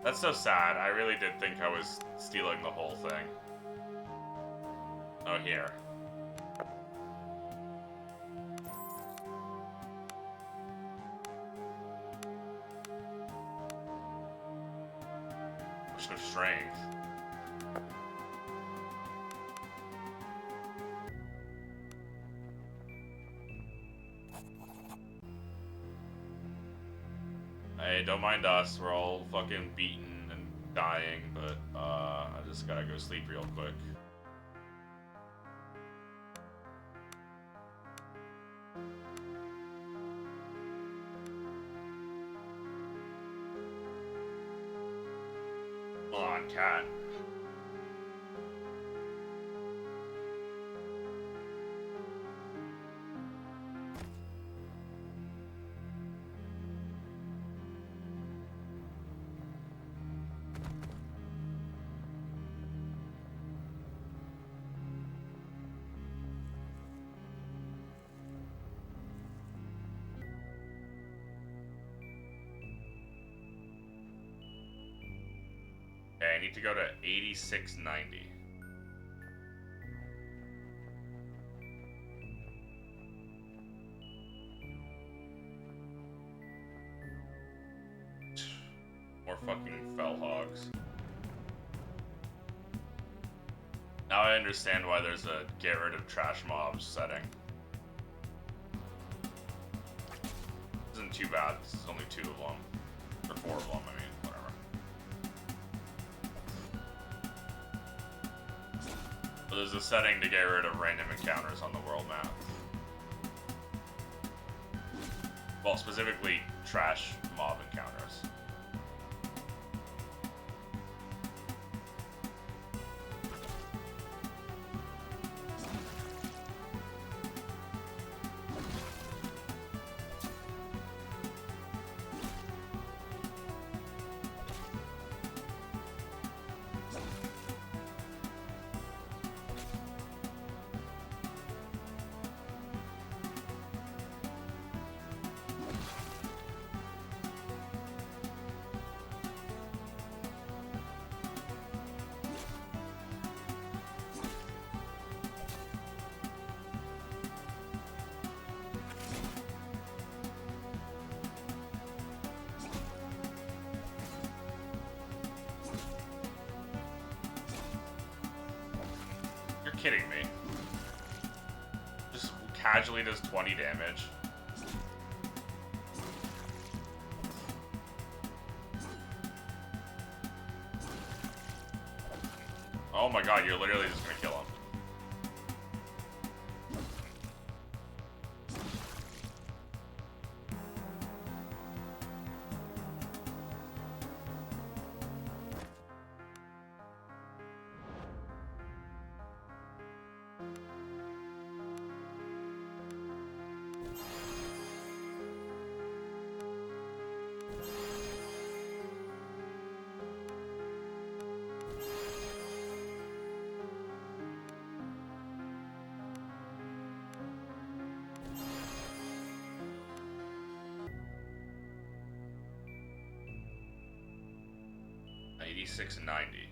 Speaker 1: That's so sad. I really did think I was stealing the whole thing. Oh, here. Potion of strength. Hey, don't mind us. We're all fucking beaten and dying, but I just gotta go sleep real quick. Come on, cat. Okay, I need to go to 8690. More fucking fell hogs. Now I understand why there's a get rid of trash mobs setting. Isn't too bad. This is only 2 of them. Or 4 of them, I mean, whatever. But there's a setting to get rid of random encounters on the world map. Well, specifically, trash mob encounters. Kidding me. Just casually does 20 damage. Oh my god, you're literally just gonna kill him. And 90.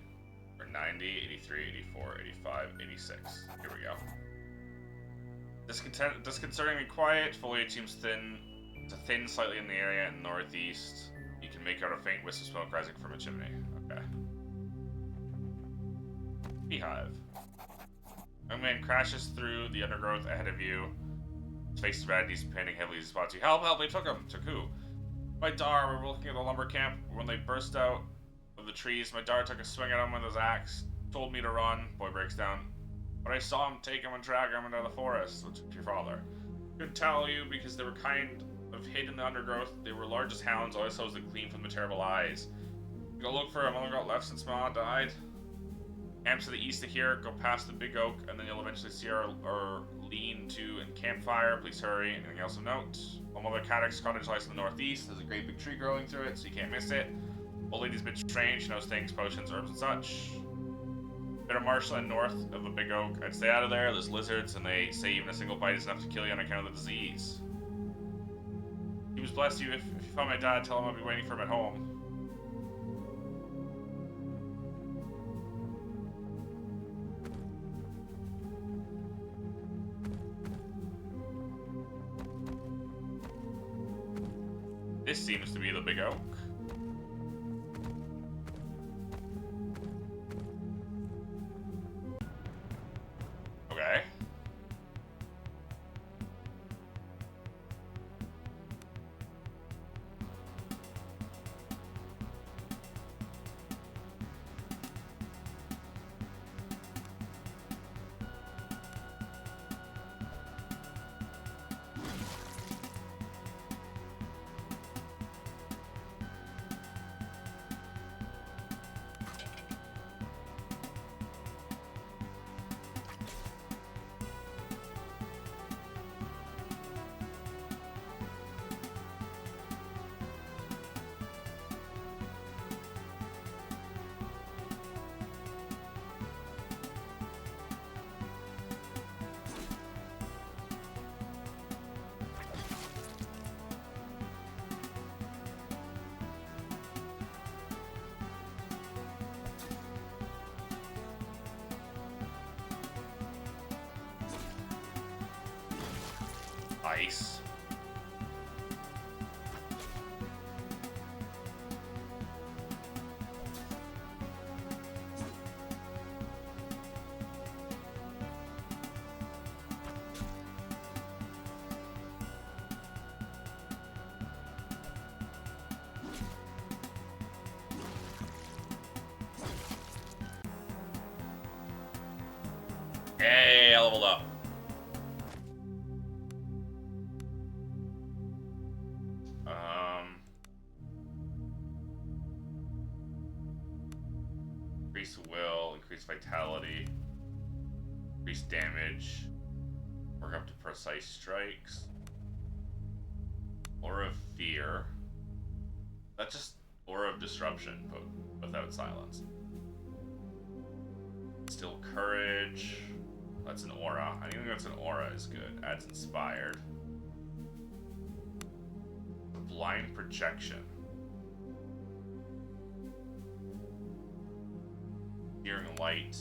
Speaker 1: Or 90, 83, 84, 85, 86. Here we go. Disconcertingly quiet. Foliage seems thin. It's a thin slightly in the area in the northeast. You can make out a faint wisp of smoke rising from a chimney. Okay. Beehive. Young man crashes through the undergrowth ahead of you. His face is red. He's panting heavily. He spots you. Help! Help! They took him. Took who? My Dar. We're looking at the lumber camp. When they burst out of the trees, my Dar took a swing at him with his axe. Told me to run. Boy breaks down. But I saw him take him and drag him into the forest, which is your father. Couldn't tell you because they were kind of hid in the undergrowth. They were large as hounds, always hosed and clean from the terrible eyes. Go look for him. Only got left since Ma died. Camps to the east of here. Go past the big oak, and then you'll eventually see our lean-to and campfire. Please hurry. Anything else of note? My mother Caddock's cottage lies in the northeast. There's a great big tree growing through it, so you can't miss it. Old lady's a bit strange. She knows things, potions, herbs, and such. Bit of marshland north of the big oak. I'd stay out of there. There's lizards, and they say even a single bite is enough to kill you on account of the disease. He was bless you. If you found my dad, tell him I'll be waiting for him at home. This seems to be the big oak. Okay. Ice. Hey, I leveled up. Increase will, increase vitality, increase damage, work up to precise strikes, aura of fear. That's just aura of disruption, but without silence. Still courage. That's an aura. Anything that's an aura is good. Adds inspired. Blind projection. Hearing light.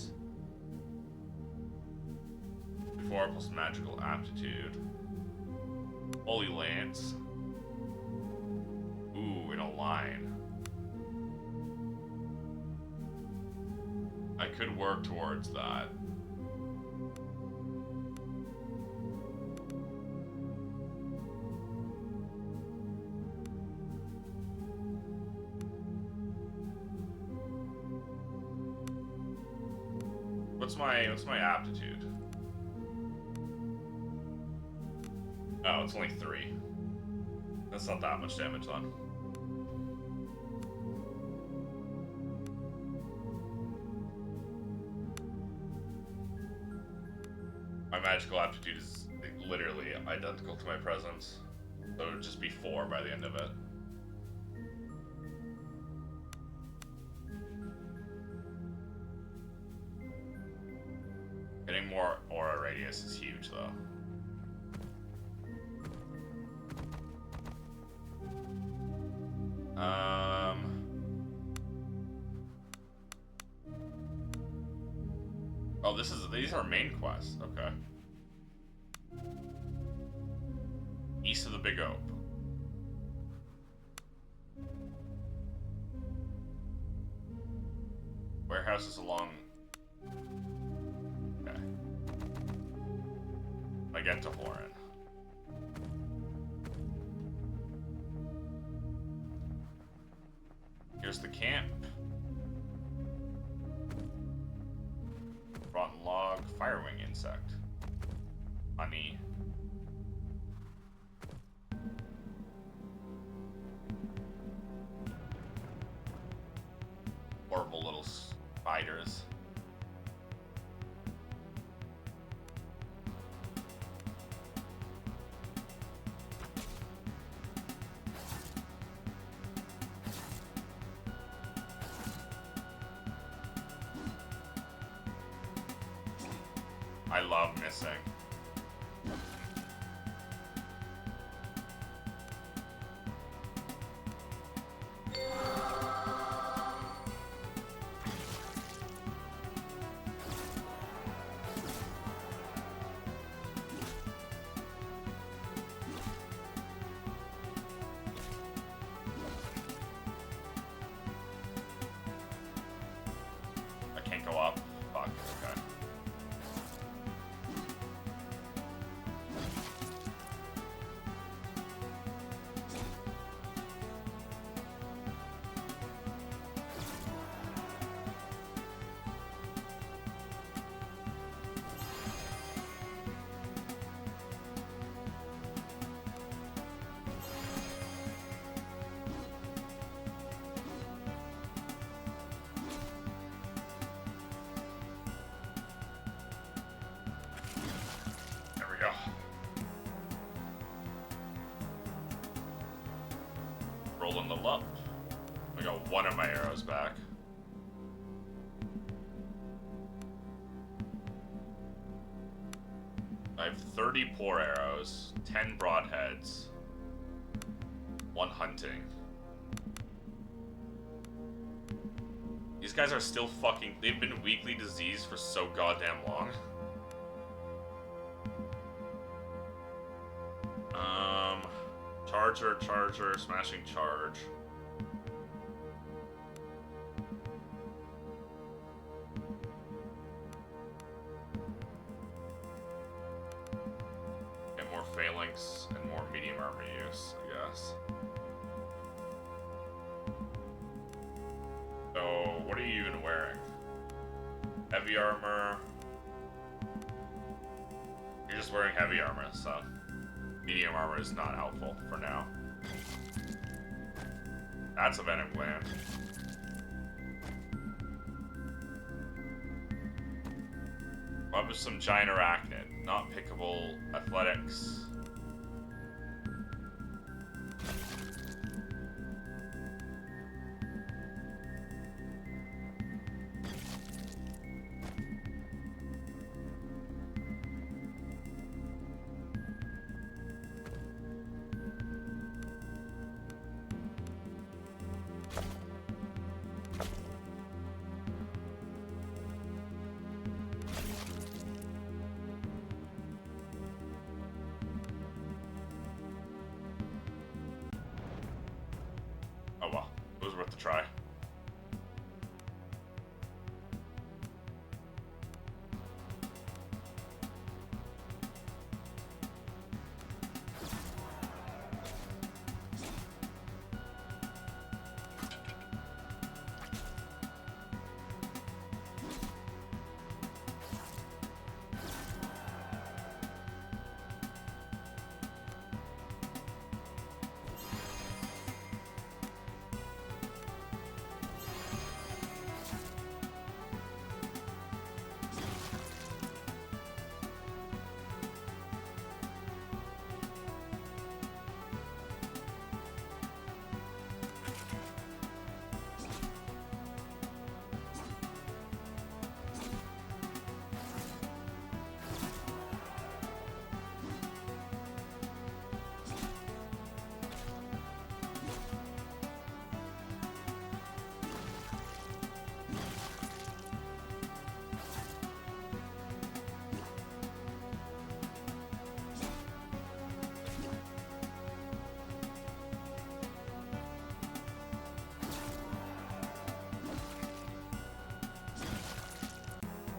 Speaker 1: 4 plus magical aptitude. Holy Lance. Ooh, in a line. I could work towards that. What's my aptitude? Oh, it's only 3. That's not that much damage on. My magical aptitude is literally identical to my presence, so it would just be 4 by the end of it. Getting more aura radius is huge, though. Oh, these are main quests. Okay. East of the Big Oak. Warehouses along. Okay. I get to Horan. Here's the camp. Rotten log. hedgehog firewing insect. Honey. Horrible little spiders. I love missing. I can't go up. Fuck. Okay. There we go. Rolling them up. I got one of my arrows back. I have 30 poor arrows, 10 broadheads, 1 hunting. These guys are still fucking... They've been weekly diseased for so goddamn long. Charger, smashing charge. Get more phalanx and more medium armor use, I guess. So, what are you even wearing? Heavy armor. You're just wearing heavy armor, so medium armor is not helpful for now. That's a venom gland. What was some giant arachnid? Not pickable. Athletics. Oh well, it was worth a try.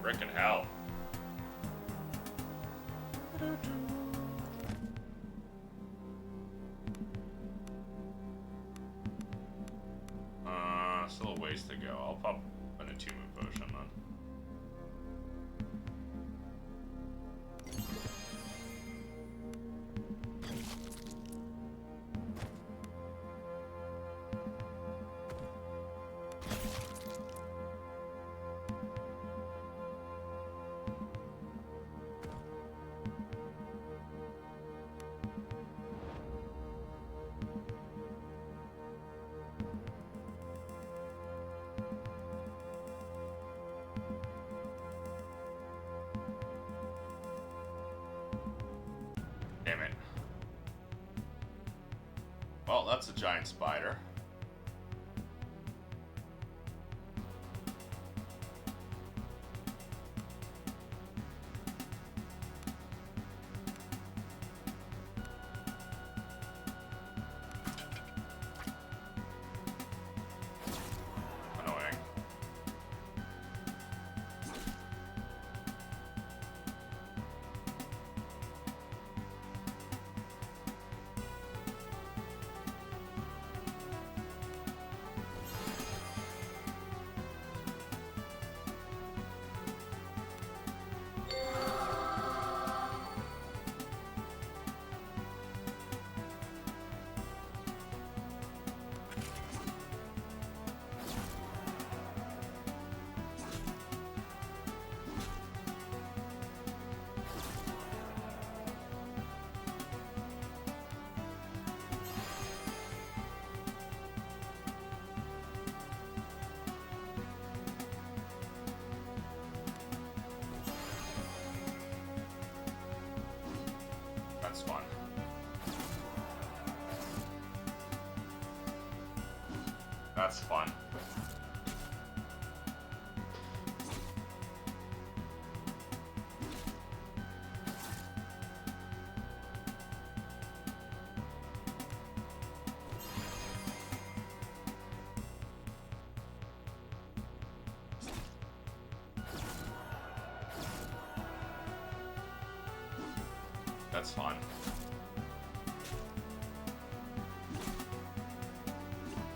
Speaker 1: Frickin' hell. Still a ways to go. I'll pop an attunement potion then. Well, that's a giant spider. Annoying. That's fun. That's fun. That's fun.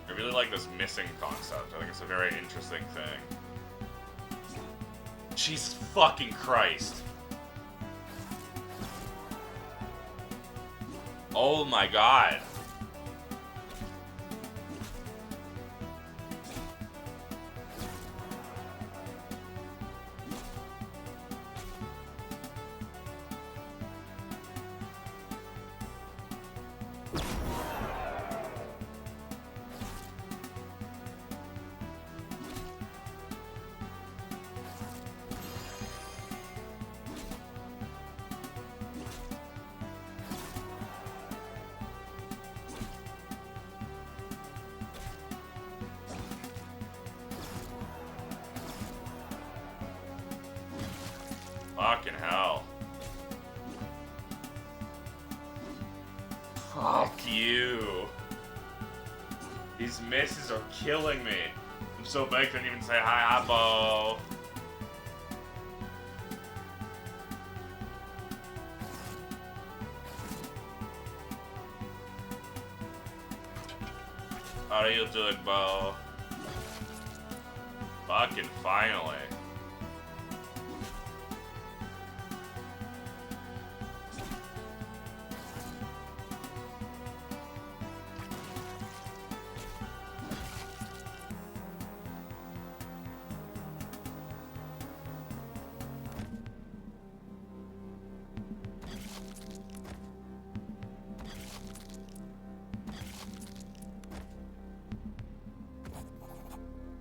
Speaker 1: I really like this missing concept. I think it's a very interesting thing. Jesus fucking Christ. Oh my god. Fucking hell. Fuck you. These misses are killing me. I'm so big I couldn't even say hi, Appo. How are you doing, Bo? Fucking finally.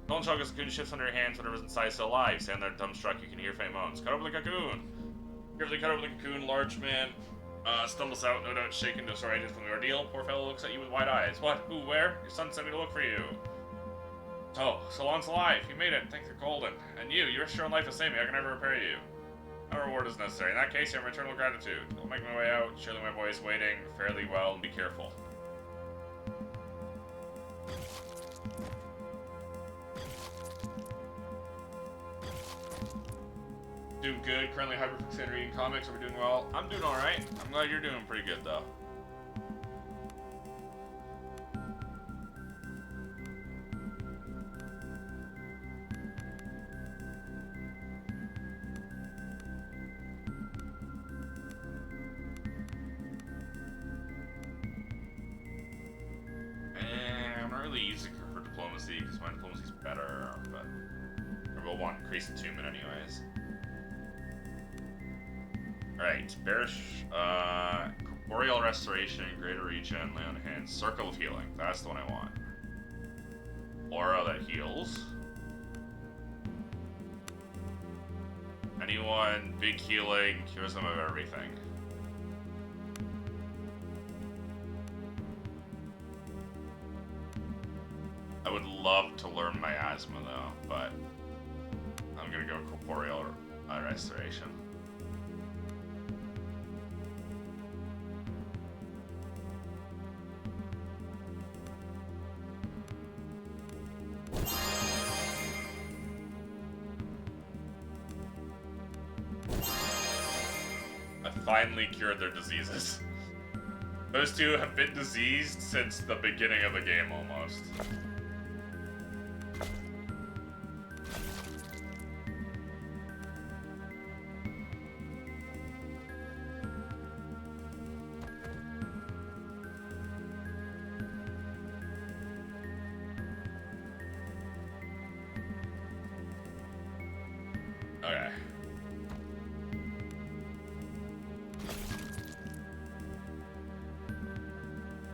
Speaker 1: Don't choke as cocoon shifts under your hands, whatever's inside still alive. Stand there dumbstruck, you can hear faint moans. Cut open the cocoon! Carefully cut open the cocoon, large man stumbles out, no doubt shaken, disoriented from the ordeal. Poor fellow looks at you with wide eyes. What? Who? Where? Your son sent me to look for you. Oh, Salon's alive. You made it. Thanks for Golden. And you, your sure life has saved me. I can never repay you. No reward is necessary. In that case, you have eternal gratitude. I'll make my way out. Surely my boy is waiting. Fairly well, and be careful. Doing good. Currently hyperfixated reading comics. Are we doing well? I'm doing alright. I'm glad you're doing pretty good, though. I'm not really using her for diplomacy, because my diplomacy's better, but I will want increased attunement anyways. Alright, Bearish, Corporeal Restoration, Greater Regen, Lay on Hands, Circle of Healing, that's the one I want. Aura that heals. Anyone, big healing, cures them of everything. I would love to learn miasma though, but I'm gonna go corporeal restoration. I finally cured their diseases. Those two have been diseased since the beginning of the game, almost. Okay.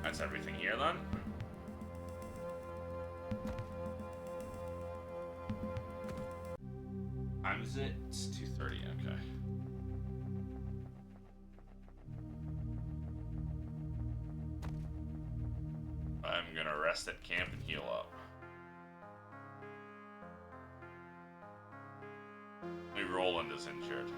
Speaker 1: That's everything here, then? Time is it? It's 2:30, okay. I'm gonna rest at camp and heal up. Roland is injured.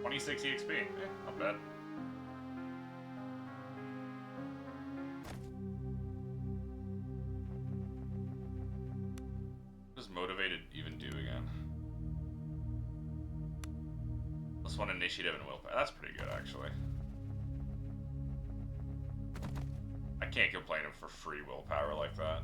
Speaker 1: $26 EXP. Not bad. What does motivated even do again? +1 initiative and willpower. That's pretty good, actually. I can't complain for free willpower like that.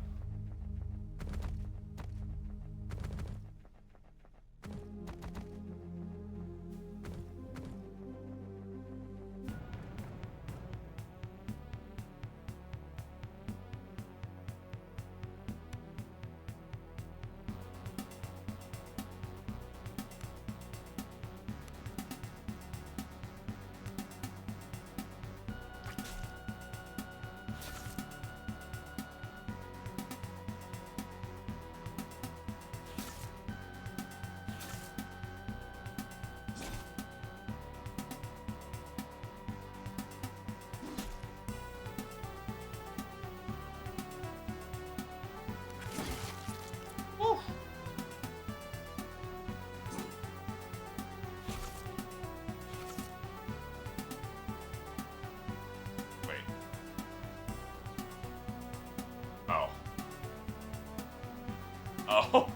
Speaker 1: Oh.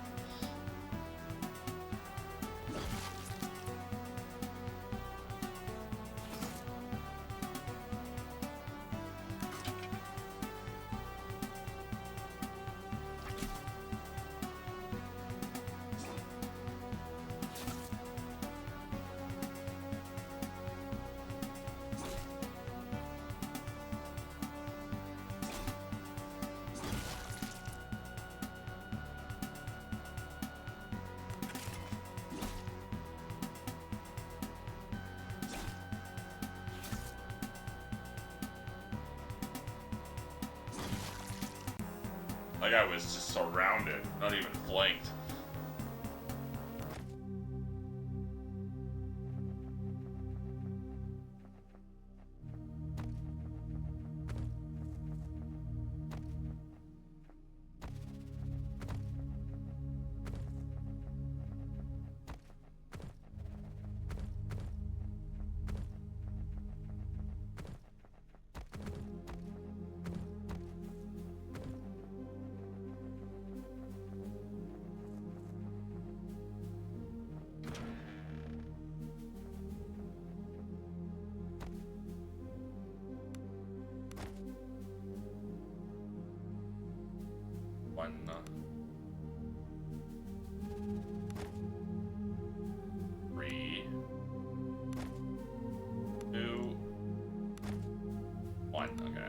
Speaker 1: Like I was just surrounded, not even flanked. One. 3, 2, 1. Okay.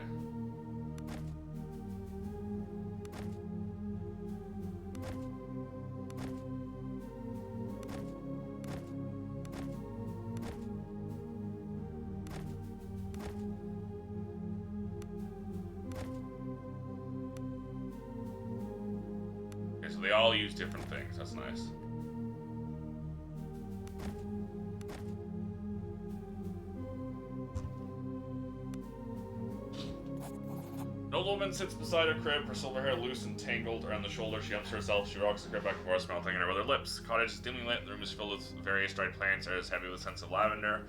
Speaker 1: Okay, so they all use different things. That's nice. old woman sits beside her crib, her silver hair loose and tangled around the shoulder. She humps to herself. She rocks the crib back and forth, smelling her with her lips. The cottage is dimly lit. The room is filled with various dried plants. Air is heavy with a sense of lavender,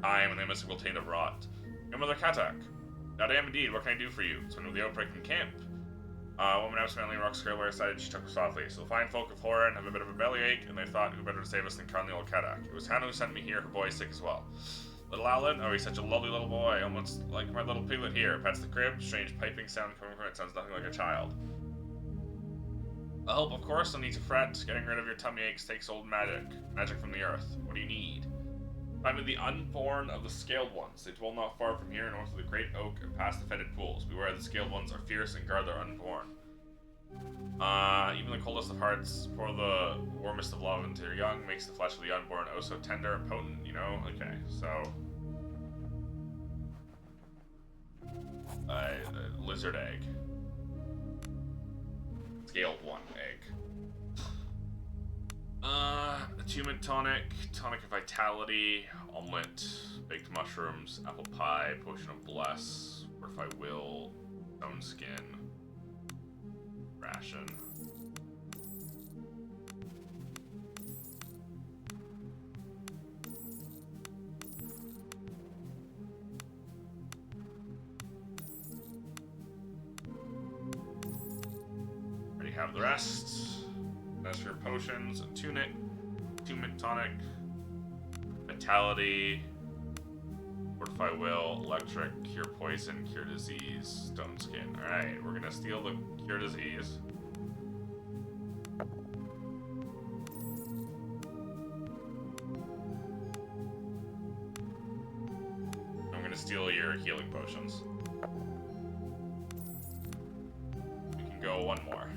Speaker 1: thyme, and the mystical taint of rot. Your mother Katak. That I am indeed. What can I do for you? It's one of the outbreak in camp. A woman absently rocks the crib by her side. She chuckles softly. So the fine folk of Horan have a bit of a bellyache, and they thought who better to save us than kindly old Katak. It was Hannah who sent me here. Her boy is sick as well. Little Alan, oh, he's such a lovely little boy, almost like my little piglet here. Pats the crib, strange piping sound coming from it, sounds nothing like a child. A help, of course, no need to fret. Getting rid of your tummy aches takes old magic from the earth. What do you need? I'm with the unborn of the Scaled ones. They dwell not far from here, north of the great oak and past the fetid pools. Beware, the Scaled ones are fierce and guard their unborn. Even the coldest of hearts, pour the warmest of love into your young, makes the flesh of the unborn oh so tender and potent, you know? Okay, so... lizard egg. Scaled one egg. Attunement tonic, tonic of vitality, omelet, baked mushrooms, apple pie, potion of bless, fortify will, stone skin, ration. Already have the rest. That's your potions, attunement tonic, vitality, fortify will, electric, cure poison, cure disease, stone skin. Alright, we're gonna steal the cure disease. I'm gonna steal your healing potions. We can go one more.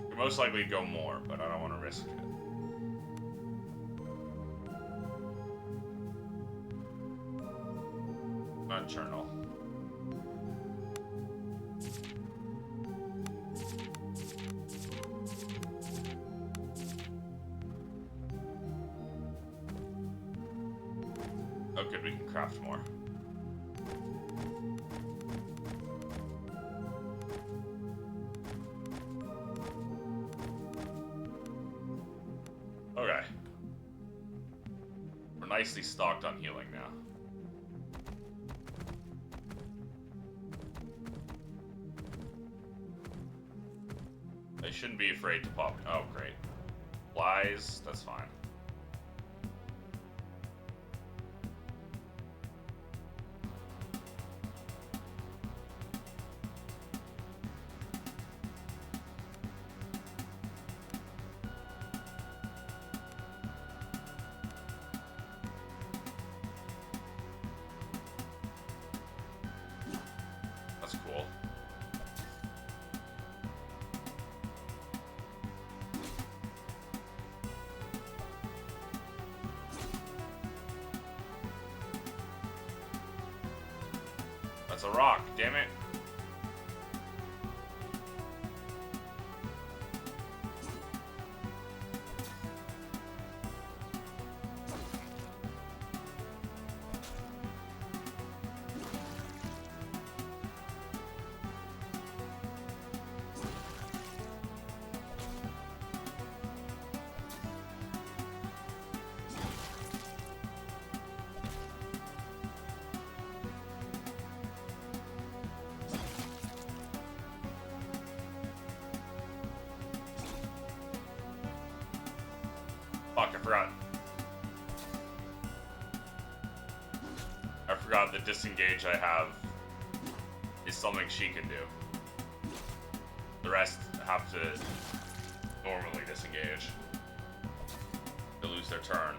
Speaker 1: We'll most likely go more, but I don't want to risk it. Journal. Oh good, we can craft more. Okay. We're nicely stocked on healing now. They shouldn't be afraid to pop. Oh, great. Flies, that's fine. That's cool. That's a rock, damn it. Fuck, I forgot the disengage I have is something she can do. The rest have to normally disengage. They lose their turn.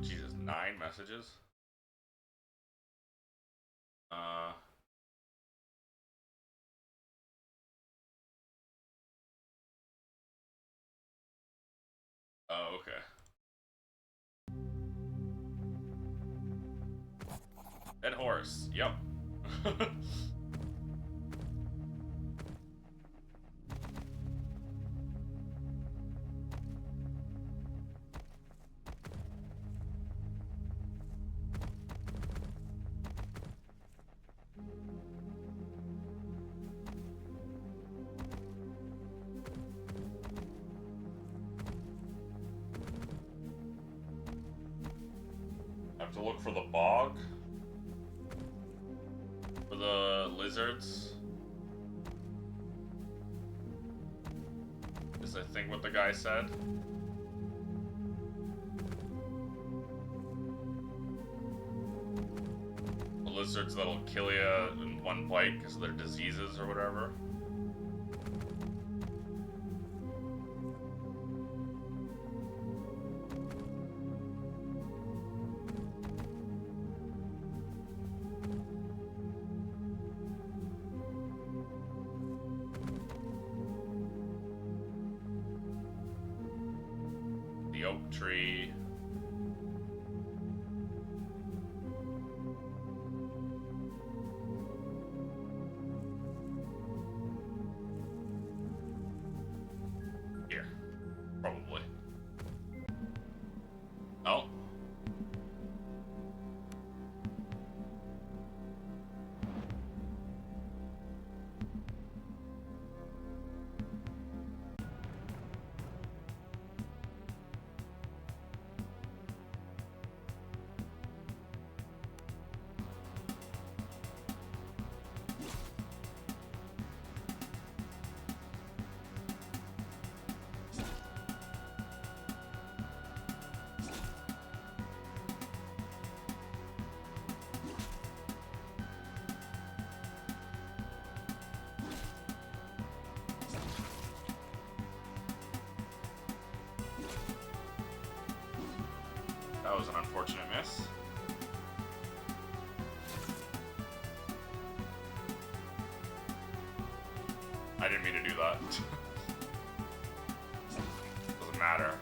Speaker 1: Jesus, 9 messages? Oh, okay. Dead horse, yep. have to look for the bog. For the lizards. Is I think what the guy said. The lizards that'll kill you in one bite because of their diseases or whatever. The oak tree. Here. Probably. Oh. That was an unfortunate miss. I didn't mean to do that. Doesn't matter.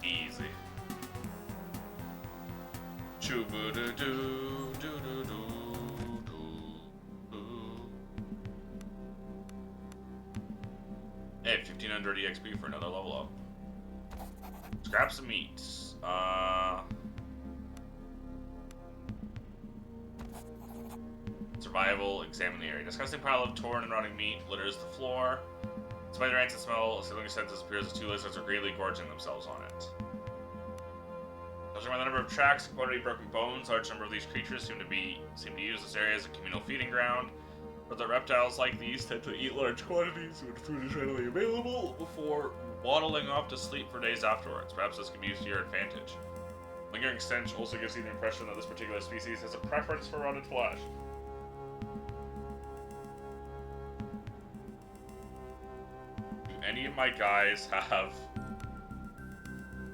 Speaker 1: Easy. Hey, 1500 EXP for another level up. Scrap some meat. Survival, examine the area. Disgusting pile of torn and rotting meat litters the floor. Despite the rancid smell, a sickening sense appears as two lizards are greedily gorging themselves on it. Judging by the number of tracks and quantity of broken bones, a large number of these creatures seem to use this area as a communal feeding ground. But the reptiles like these tend to eat large quantities when food is readily available before waddling off to sleep for days afterwards. Perhaps this can be used to your advantage. Lingering stench also gives you the impression that this particular species has a preference for rotted flesh. Do any of my guys have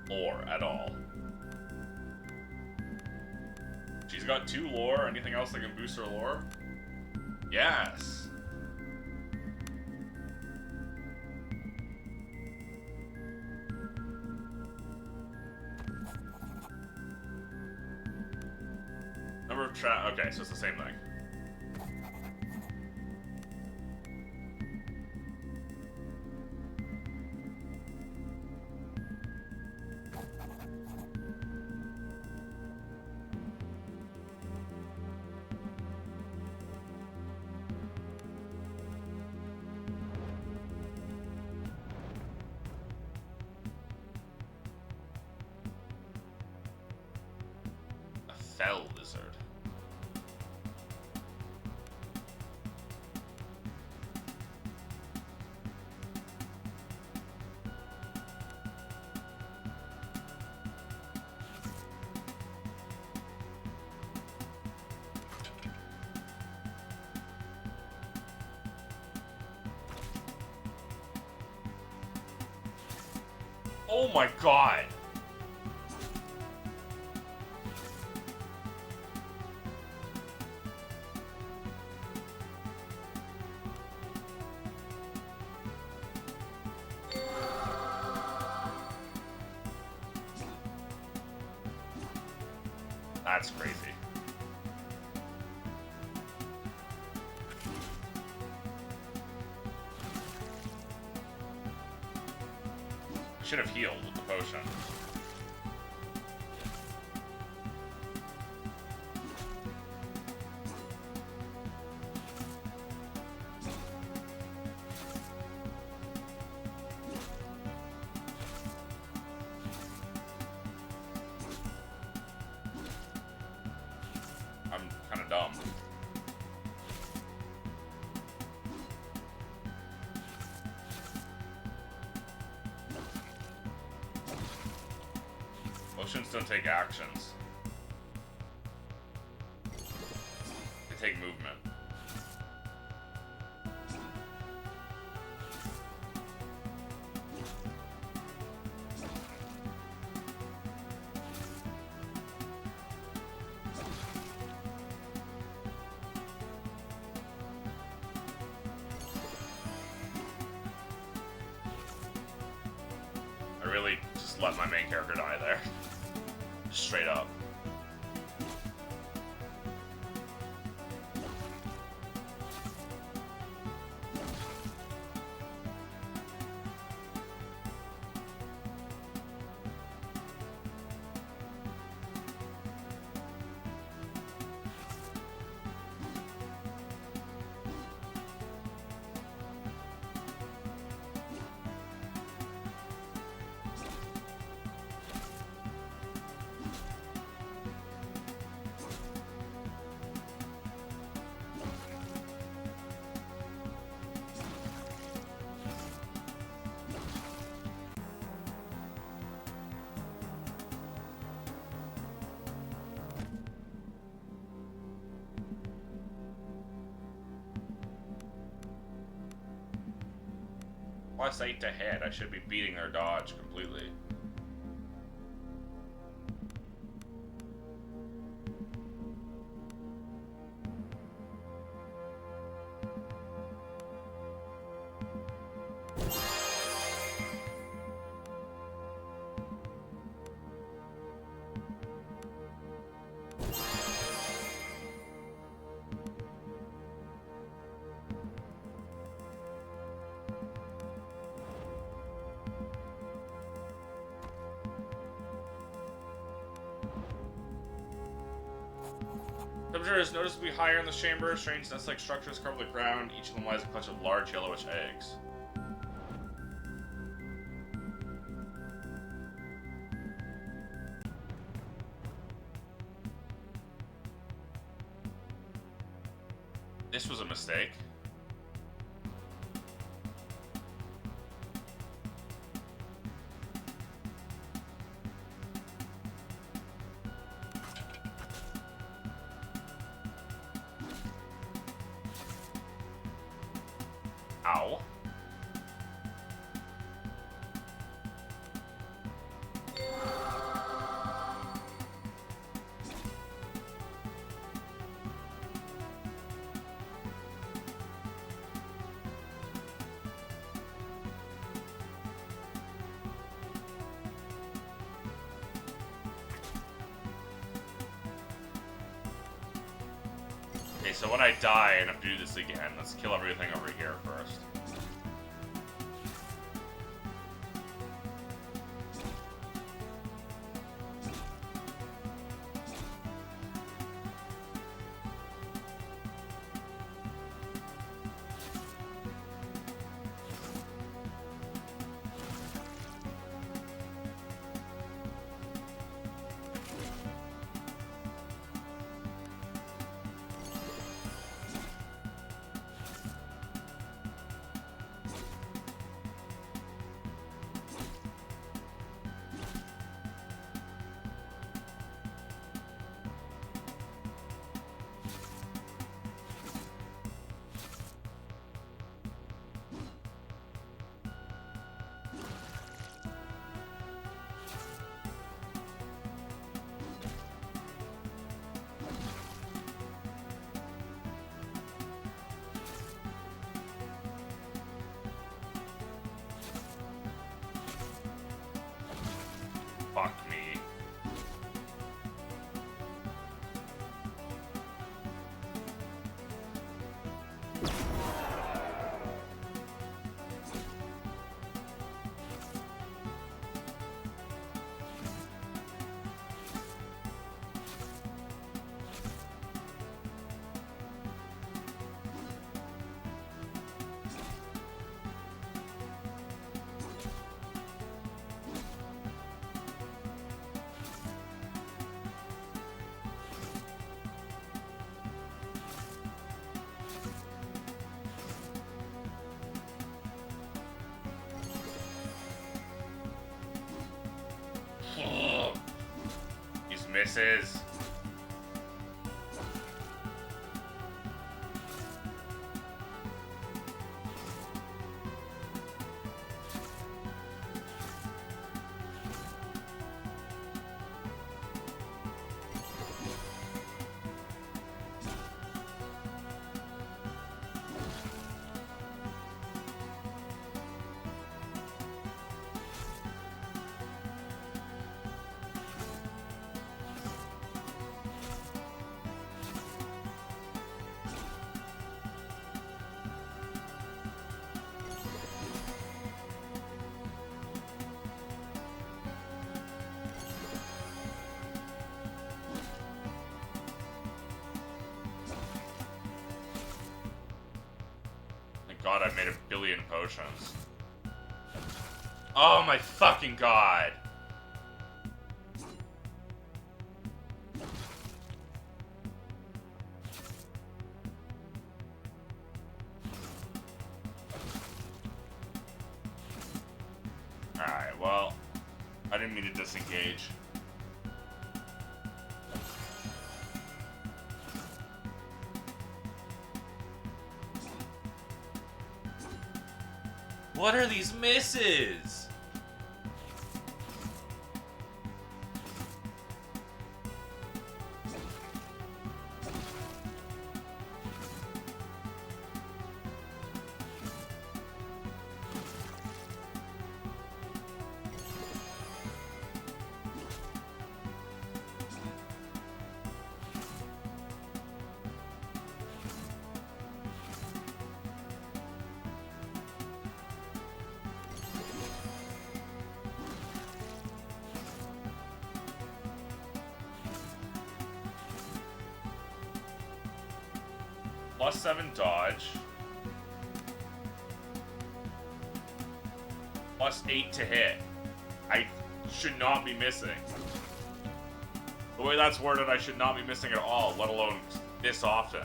Speaker 1: lore at all? She's got 2 lore. Anything else that can boost her lore? Yes. Number of okay, so it's the same thing. Fell lizard. Oh my god! That's crazy. Should have healed with the potion. Potions don't take actions. They take movement. I really just let my main character die there. Straight up. Plus 8 to hit. I should be beating their dodge completely. Temperature is noticeably higher in this chamber. Strange nest-like structures cover the ground. Each of them lies a clutch of large yellowish eggs. This was a mistake. Ow. Okay, so when I die and have to do this again, let's kill everything over here first. Misses. God, I've made 1 billion potions. Oh my fucking god! Alright, well, I didn't mean to disengage. What are these misses? +7 dodge. +8 to hit. I should not be missing. The way that's worded, I should not be missing at all, let alone this often.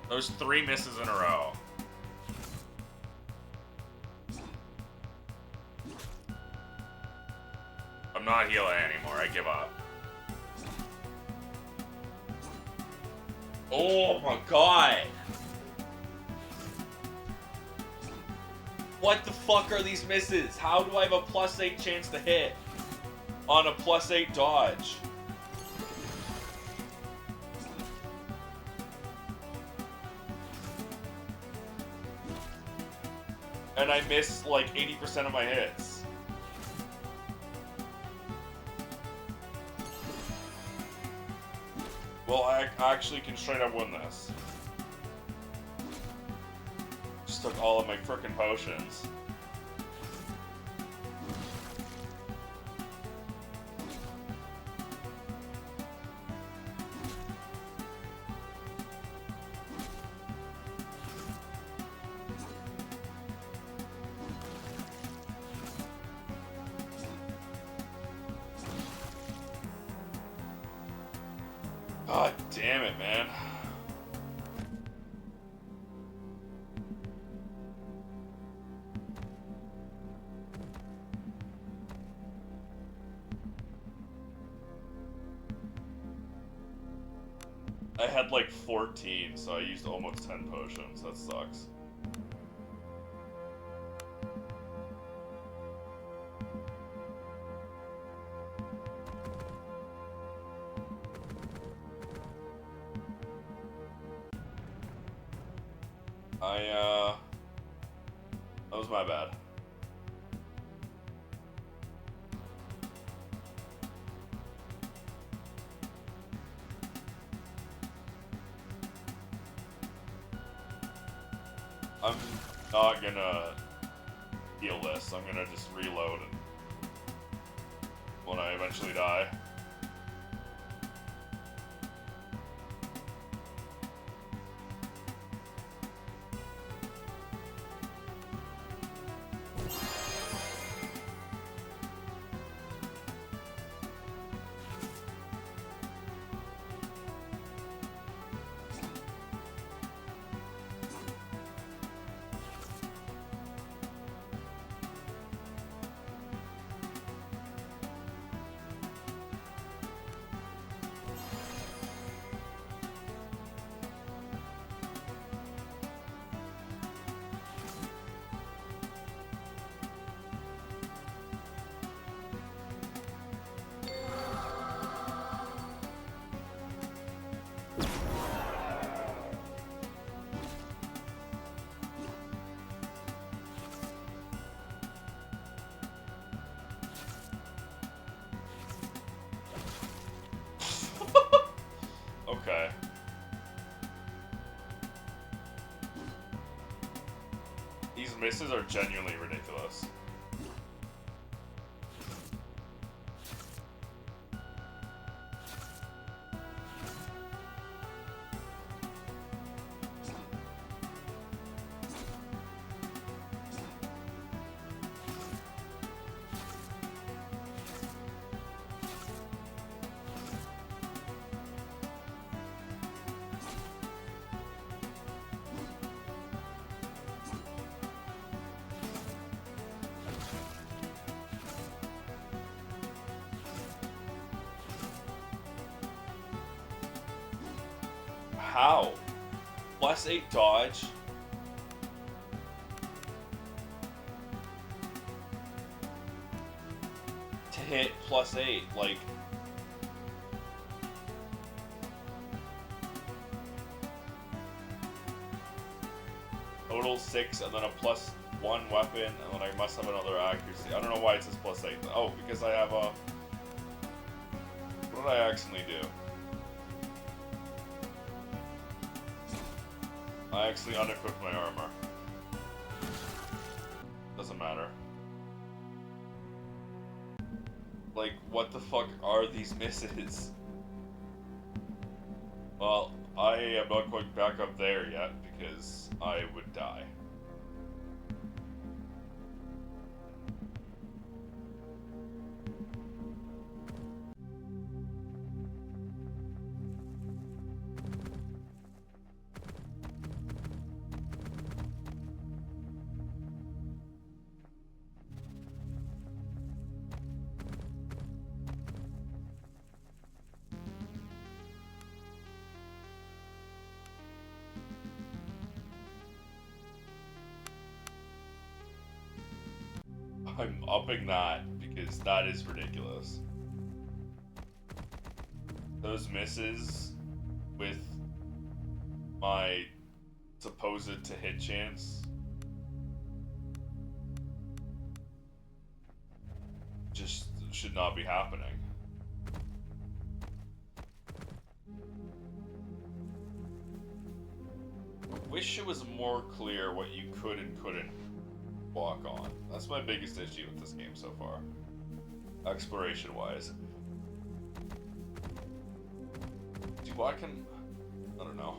Speaker 1: Those 3 misses in a row. I'm not healing anymore, I give up. Oh my god! What the fuck are these misses? How do I have a +8 chance to hit on a +8 dodge? And I miss like 80% of my hits. Well, I actually can straight up win this. Just took all of my frickin' potions. God damn it, man. I had like 14, so I used almost 10 potions. That sucks. That was my bad. I'm not gonna heal this. I'm gonna just reload it when I eventually die. misses are genuinely ridiculous. How? +8 dodge? To hit +8, like... Total 6, and then a +1 weapon, and then I must have another accuracy. I don't know why it says +8. Oh, because I have a... What did I accidentally do? I actually unequipped my armor. Doesn't matter. Like, what the fuck are these misses? Well, I am not going back up there yet because I would die. I'm upping that because that is ridiculous. Those misses with my supposed to hit chance just should not be happening. I wish it was more clear what you could and couldn't walk on. That's my biggest issue with this game so far. Exploration wise. Do I can... I don't know.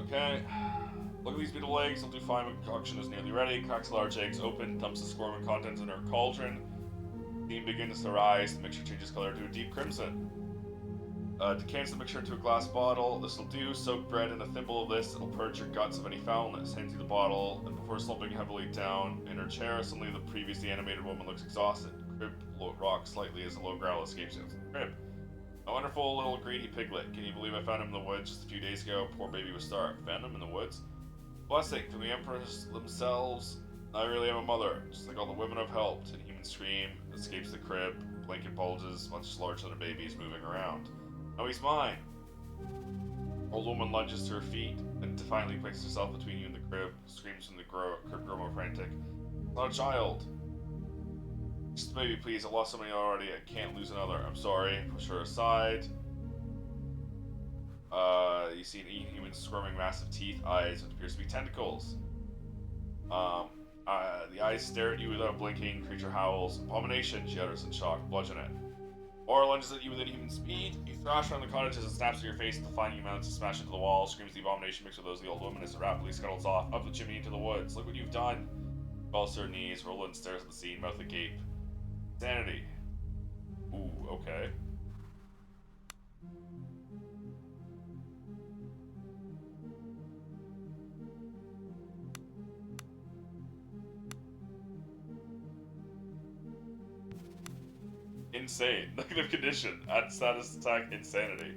Speaker 1: Okay. Look at these beautiful eggs. They'll do fine when concoction is nearly ready. Cracks large eggs open, dumps the squirming contents in her cauldron. Steam begins to rise. The mixture changes color to a deep crimson. Decants the mixture into a glass bottle. This will do. Soak bread in a thimble of this. It'll purge your guts of any foulness. Hands you the bottle, and before slumping heavily down in her chair, suddenly the previously animated woman looks exhausted. Crib rocks slightly as a low growl escapes out of the crib. A wonderful little greedy piglet. Can you believe I found him in the woods just a few days ago? Poor baby was starved. Found him in the woods? Blessing from the emperors themselves. I really am a mother, just like all the women I've helped. And human scream escapes the crib. Blanket bulges, much larger than a baby is moving around. Oh, he's mine. Old woman lunges to her feet and defiantly places herself between you and the crib. Screams from the crib grow more frantic. Not a child. Just maybe, please. I lost somebody already. I can't lose another. I'm sorry. Push her aside. You see an inhuman squirming massive teeth, eyes, which appears to be tentacles. The eyes stare at you without blinking. Creature howls. Abomination, she utters in shock. Bludgeon it. Or lunges at you with inhuman speed. You thrash around the cottage as it snaps in your face and defying you mounts to smash into the wall. Screams the abomination mixed with those of the old woman as it rapidly scuttles off up the chimney into the woods. Look what you've done. Falls to her knees. Roland stares at the scene, mouth agape. Insanity. Ooh, okay. Insane. Negative condition. Add status attack insanity.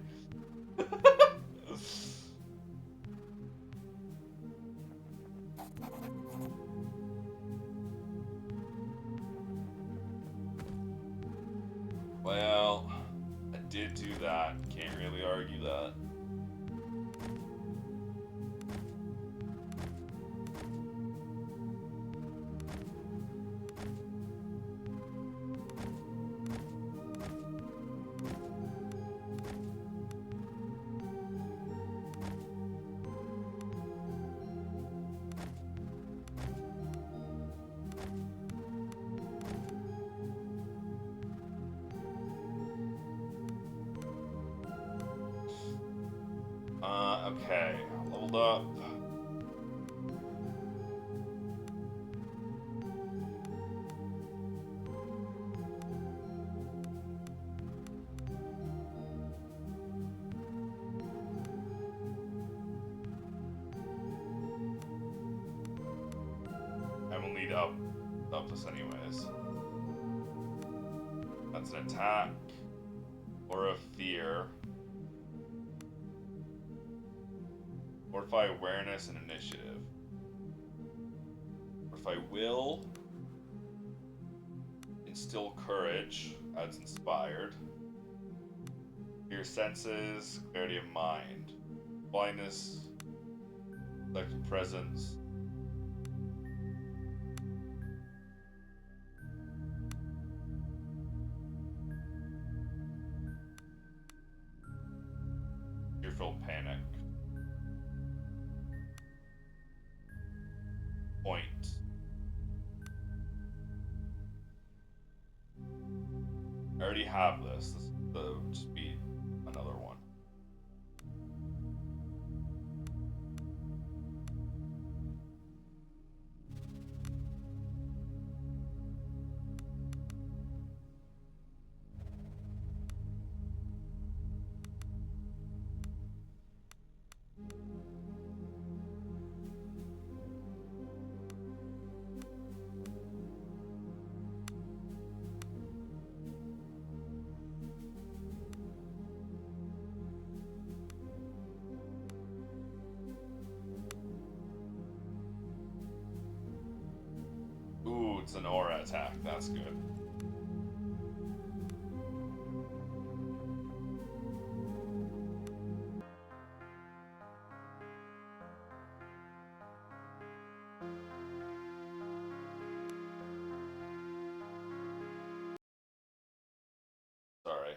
Speaker 2: argue that. Okay, leveled up. I will need up this anyways. That's an attack or a fear. Fortify awareness and initiative. Fortify will. Instill courage. Adds inspired. Your senses, clarity of mind. Blindness. Collective presence. Fearful panic. Point. I already have this. This would just be another one. Ooh, it's an aura attack. That's good. Sorry.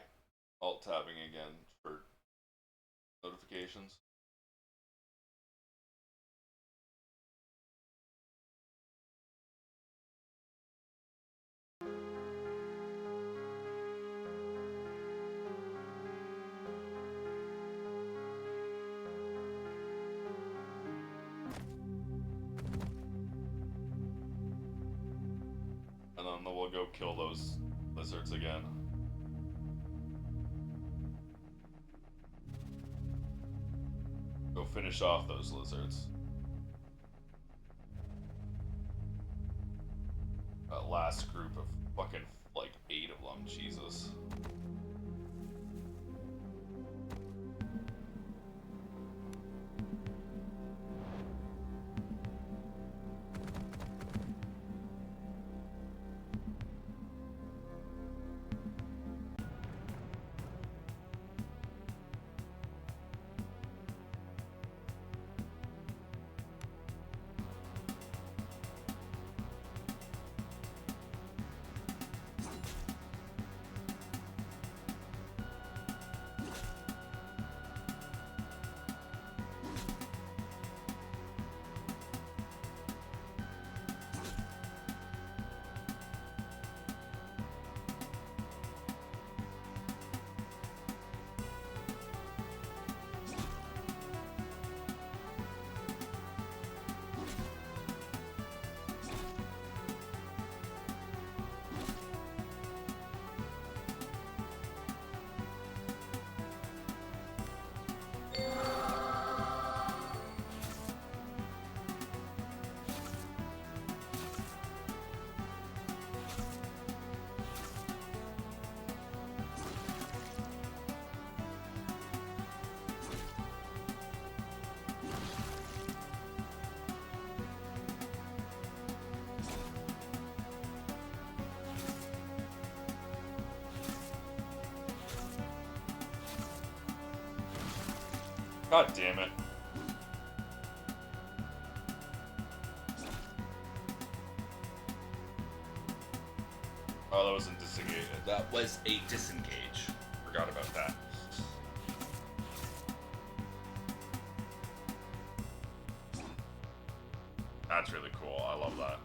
Speaker 2: Alt tabbing again for notifications. And then we'll go kill those lizards again. Go finish off those lizards. That last group of fucking like 8 of them, Jesus. God damn it. Oh, that wasn't disengage. That was a disengage. Forgot about that.
Speaker 1: That's really cool. I love that.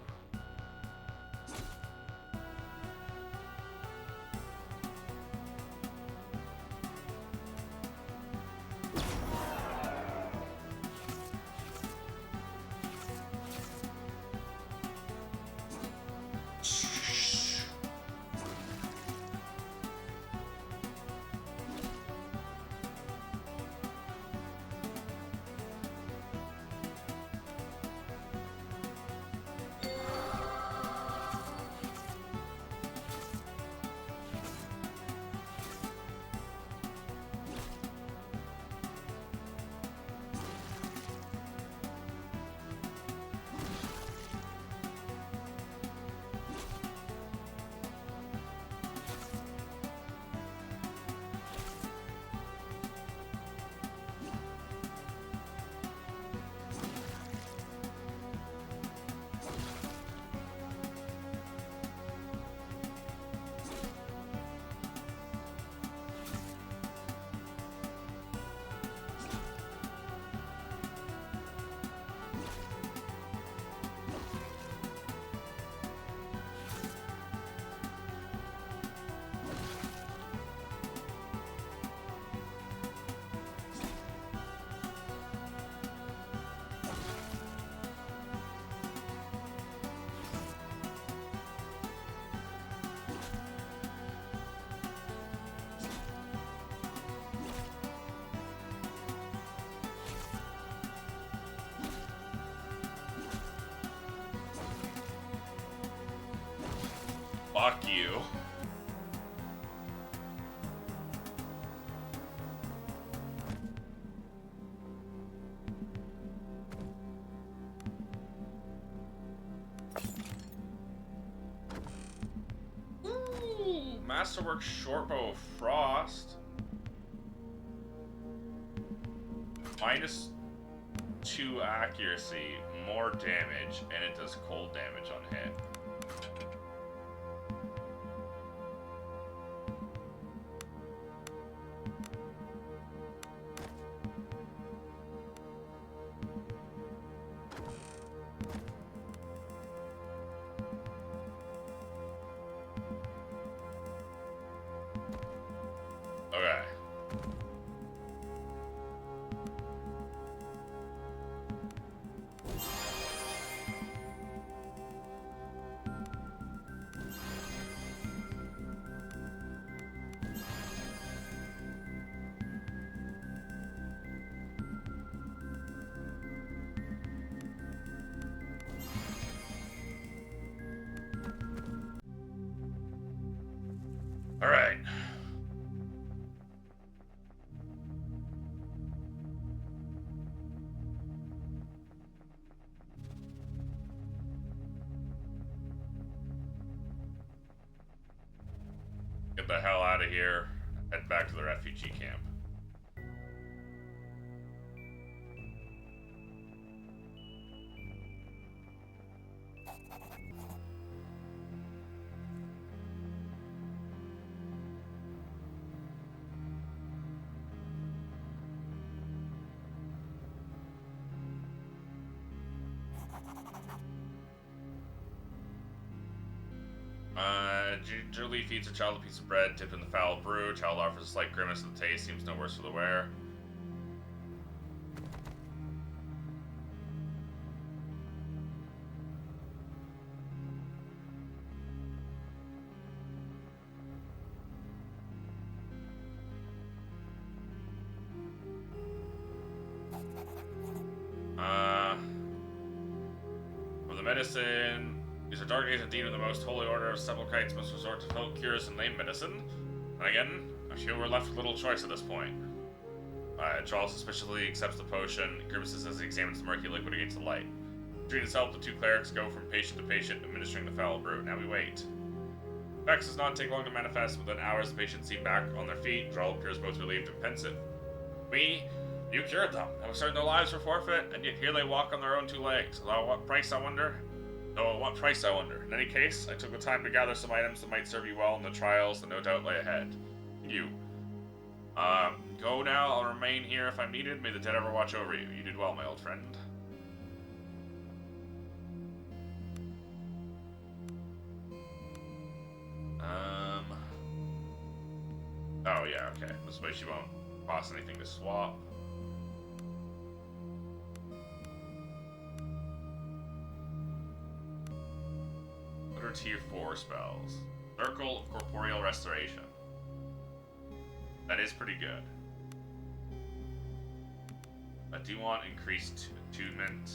Speaker 1: Fuck you. Ooh, Masterwork Shortbow of Frost. -2 accuracy, more damage, and it does cold damage on hit. Okay. All right. Get the hell out of here. Head back to the refugee camp. Gingerly feeds a child a piece of bread dipped in the foul brew. Child offers a slight grimace at the taste. Seems no worse for the wearer. For the medicine, these are dark days indeed, and the most holy order of sepulchites must resort to folk cures and lame medicine. And again, I feel we're left with little choice at this point. Charles suspiciously accepts the potion, grimaces as he examines the murky liquid against the light. Between his help, the two clerics go from patient to patient, administering the foul brew. Now we wait. Effects does not take long to manifest. Within hours, the patients seem back on their feet. Jarl appears both relieved and pensive. We You cured them. I was certain their lives were forfeit, and yet here they walk on their own two legs. Although what price, I wonder? Oh, what price, I wonder? In any case, I took the time to gather some items that might serve you well in the trials that no doubt lay ahead. You. Go now. I'll remain here if I'm needed. May the dead ever watch over you. You did well, my old friend. Oh, yeah, okay. This way she won't cost anything to swap. What are tier 4 spells? Circle of Corporeal Restoration. That is pretty good. I do want increased attunement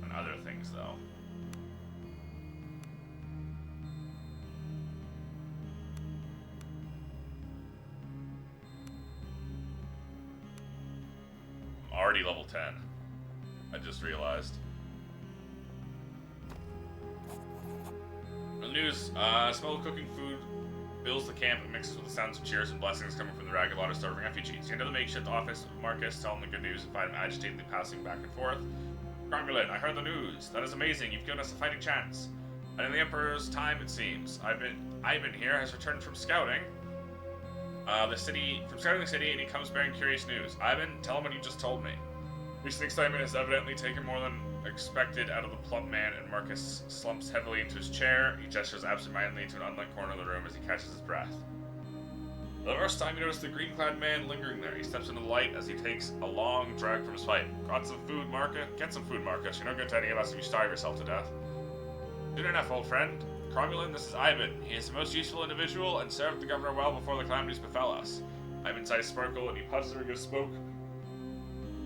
Speaker 1: and other things, though. I'm already level 10. I just realized. The news, smell of cooking food fills the camp and mixes with the sounds of cheers and blessings coming from the ragged lot of starving refugees. You enter the makeshift office of Marcus, tell him the good news, and find him agitatedly passing back and forth. Cromulent, I heard the news. That is amazing. You've given us a fighting chance. And in the Emperor's time, it seems. Ivan here has returned from scouting. From scouting the city, and he comes bearing curious news. Ivan, tell him what you just told me. Recent excitement has evidently taken more than expected out of the plump man, and Marcus slumps heavily into his chair. He gestures absentmindedly to an unlit corner of the room as he catches his breath. For the first time, you notice the green-clad man lingering there. He steps into the light as he takes a long drag from his pipe. Got some food, Marcus? Get some food, Marcus. You're no good to any of us if you starve yourself to death. Soon enough, old friend. Cromulent, this is Ivan. He is the most useful individual and served the governor well before the calamities befell us. Ivan's eyes sparkle and he puffs a ring of smoke.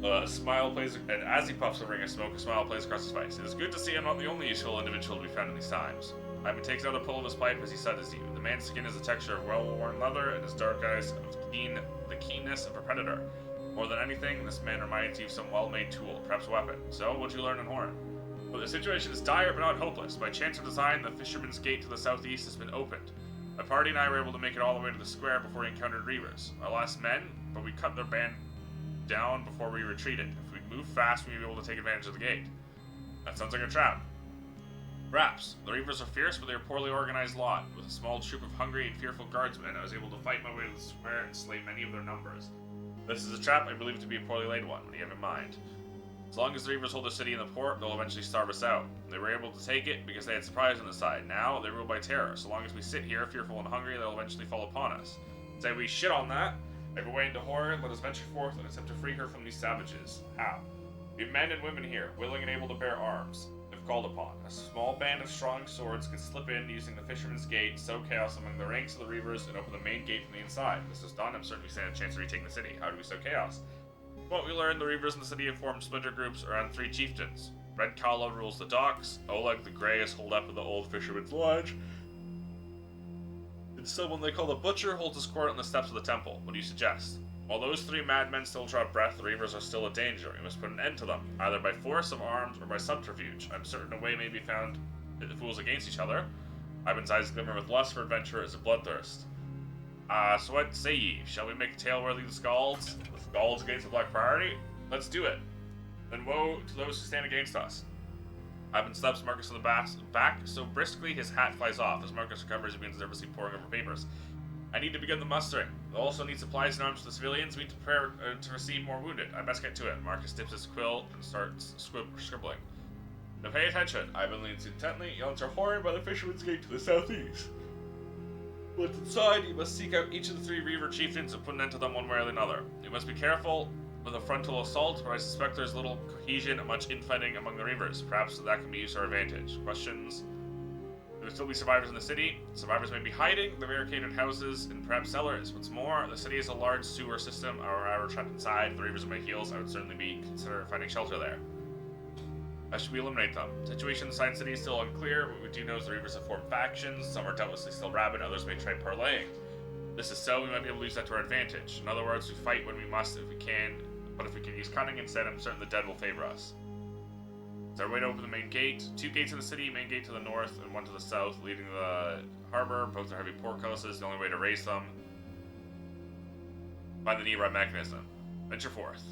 Speaker 1: And as he puffs a ring of smoke, a smile plays across his face. It is good to see I'm not the only useful individual to be found in these times. Ivan takes another pull of his pipe as he studies you. The man's skin is the texture of well-worn leather, and his dark eyes of the keenness of a predator. More than anything, this man reminds you of some well-made tool, perhaps a weapon. So, what'd you learn in Horn? Well, the situation is dire but not hopeless. By chance or design, the Fisherman's Gate to the southeast has been opened. My party and I were able to make it all the way to the square before we encountered Reavers. Our last men, but we cut their band down before we retreated. If we'd move fast, we'd be able to take advantage of the gate. That sounds like a trap. Perhaps. The Reavers are fierce, but they're a poorly organized lot. With a small troop of hungry and fearful guardsmen, I was able to fight my way to the square and slay many of their numbers. This is a trap I believe to be a poorly laid one. What do you have in mind? As long as the Reavers hold the city in the port, they'll eventually starve us out. They were able to take it because they had supplies on the side. Now, they rule by terror. So long as we sit here, fearful and hungry, they'll eventually fall upon us. Say we shit on that. Make our way into Horror, let us venture forth and attempt to free her from these savages. How? We have men and women here, willing and able to bear arms, if called upon. A small band of strong swords can slip in using the Fisherman's Gate, sow chaos among the ranks of the Reavers, and open the main gate from the inside. This is done, I'm certain we stand a chance of retaking the city. How do we sow chaos? What we learned, the Reavers in the city have formed splinter groups around 3 chieftains. Red Kala rules the docks, Oleg the Grey is holed up in the old Fisherman's Lodge, and someone they call the Butcher holds his court on the steps of the temple. What do you suggest? While those 3 madmen still draw breath, the Reavers are still a danger. We must put an end to them, either by force of arms or by subterfuge. I'm certain a way may be found if the fools against each other. Ivan's eyes glimmer with lust for adventure as a bloodthirst. So what say ye? Shall we make a tale worthy of the Skalds? The Skalds against the Black Priory? Let's do it. Then woe to those who stand against us. Ivan slaps Marcus on the back so briskly his hat flies off. As Marcus recovers, he begins nervously poring over papers. I need to begin the mustering. We'll also need supplies and arms for the civilians. We need to prepare to receive more wounded. I best get to it. Marcus dips his quill and starts scribbling. Now pay attention. Ivan leans intently. You'll enter Horror by the Fisherman's Gate to the southeast. Once inside, you must seek out each of the 3 Reaver chieftains and put an end to them one way or another. You must be careful with a frontal assault, but I suspect there's little cohesion and much infighting among the Reavers. Perhaps that can be used to our advantage. Questions? There will still be survivors in the city. Survivors may be hiding in the barricaded houses and perhaps cellars. What's more, the city is a large sewer system. Our trapped inside. If the Reavers are my heels, I would certainly consider finding shelter there. How should we eliminate them? The situation inside the city is still unclear. What we do know is the Reavers have formed factions. Some are doubtlessly still rabid, others may try parlaying. If this is so, we might be able to use that to our advantage. In other words, we fight when we must if we can, but if we can use cunning instead, I'm certain the dead will favor us. It's our way to open the main gate. 2 gates in the city, main gate to the north and 1 to the south, leading to the harbor. Both are heavy portcullises, the only way to raise them. Find the Nero mechanism. Venture forth.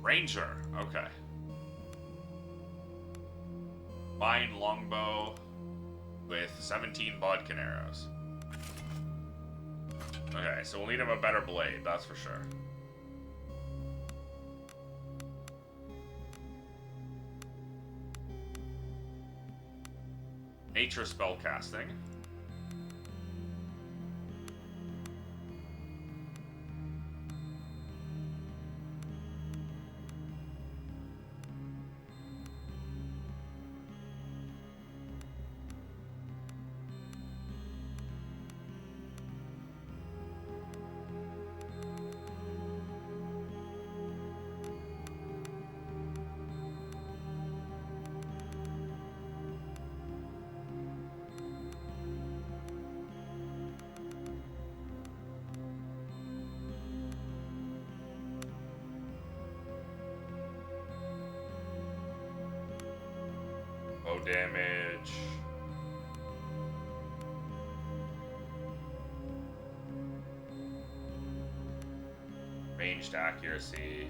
Speaker 1: Ranger. Okay. Fine longbow with 17 bodkin arrows. Okay, so we'll need him a better blade, that's for sure. Nature spell casting. Bow damage. Ranged accuracy.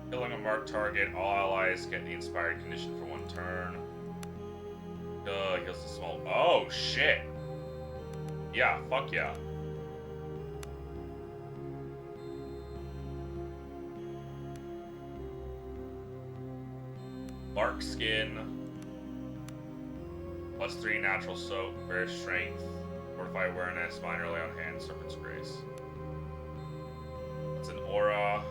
Speaker 1: Killing a marked target, all allies get the inspired condition for 1 turn. Heals the small. Oh shit! Yeah, fuck yeah. Bark skin. +3 natural soak, bear strength, fortify awareness, minor lay on hand, serpent's grace. It's an aura.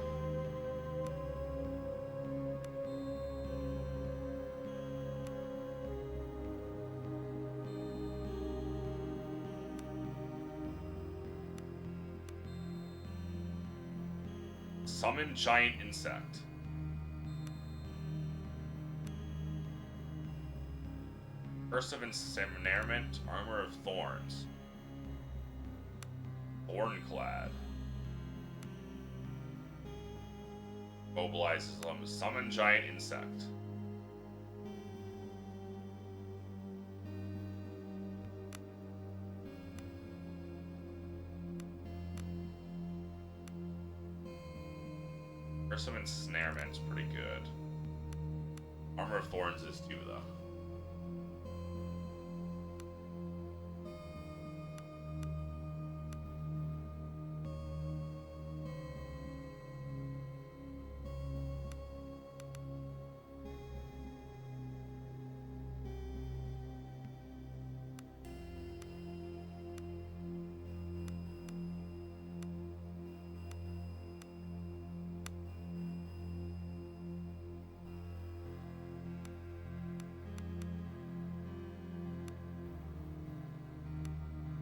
Speaker 1: Summon giant insect. Curse of ensnarement, armor of thorns. Thornclad. Mobilizes them. Summon giant insect. Curse of ensnarement's pretty good. Armor of thorns is too, though.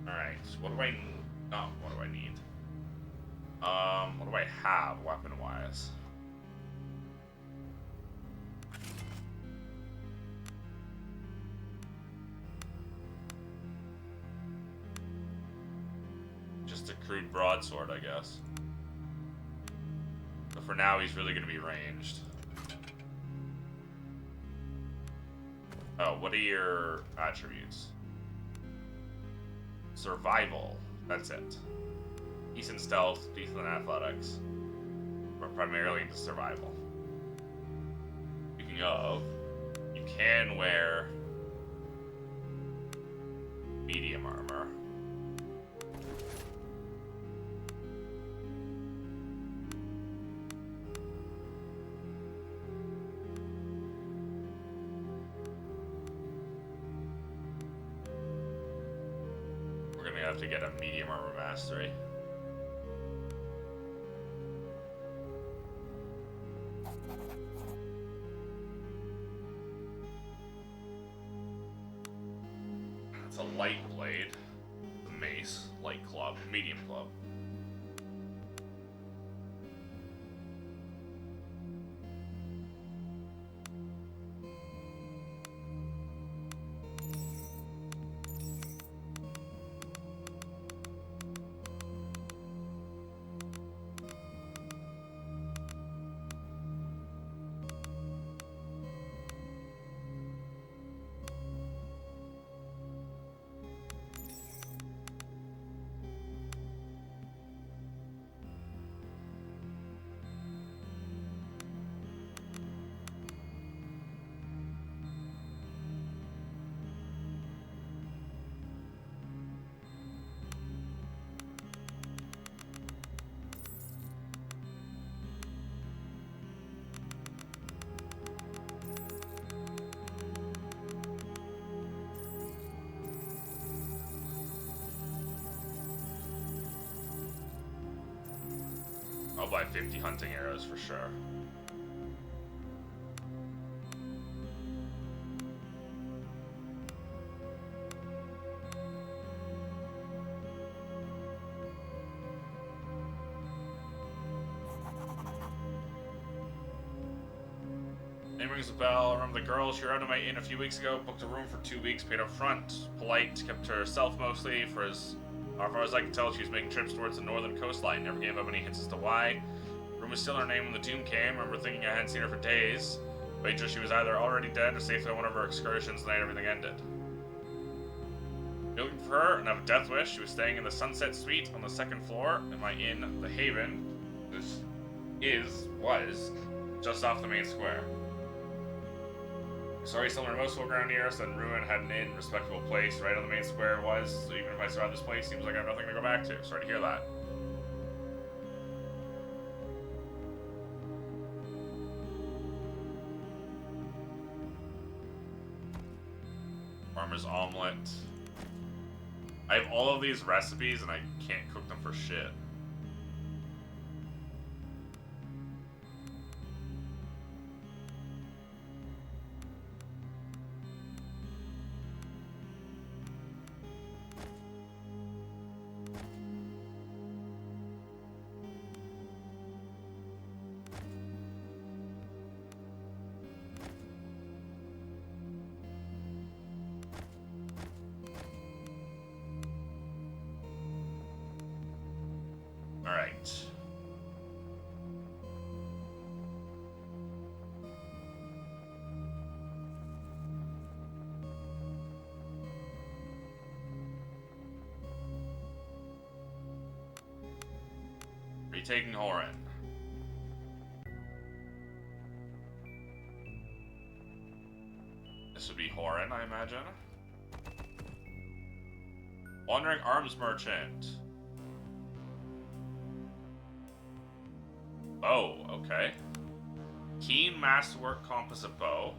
Speaker 1: Alright, what do I need? Oh, what do I need? What do I have weapon-wise? Just a crude broadsword, I guess. But for now, he's really gonna be ranged. Oh, what are your attributes? Survival. That's it. Decent stealth, decent athletics. But primarily into survival. Speaking of, you can wear medium armor. Have to get a medium armor mastery. It's a light blade, a mace, light club, medium club. I'll buy 50 hunting arrows for sure. Name rings a bell. I remember the girl. She arrived at my inn a few weeks ago. Booked a room for 2 weeks. Paid up front. Polite. Kept to herself mostly. For as far as I can tell, she was making trips towards the northern coastline. Never gave up any hints as to why. Room was still her name when the doom came. I remember thinking I hadn't seen her for days. Waitress, she was either already dead or safely on one of her excursions the night everything ended. Looking for her and have a death wish. She was staying in the Sunset Suite on the 2nd floor in my inn, the Haven. This was just off the main square. Sorry, similar to most folk around here, said Ruin had an inn, respectable place, right on the main square was, so even if I survive this place, seems like I have nothing to go back to. Sorry to hear that. Farmer's omelet. I have all of these recipes and I can't cook them for shit. Alright. Retaking Horan. This would be Horan, I imagine. Wandering Arms Merchant. Oh, okay. Keen Masterwork Composite Bow.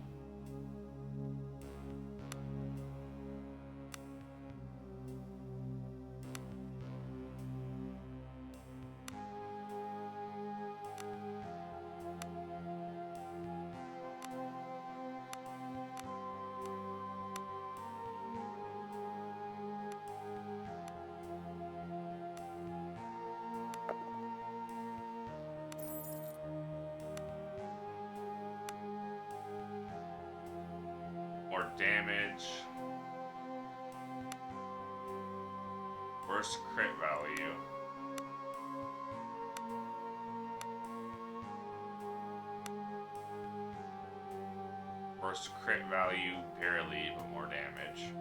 Speaker 1: More damage. Worse crit value. Worse crit value, barely, but more damage.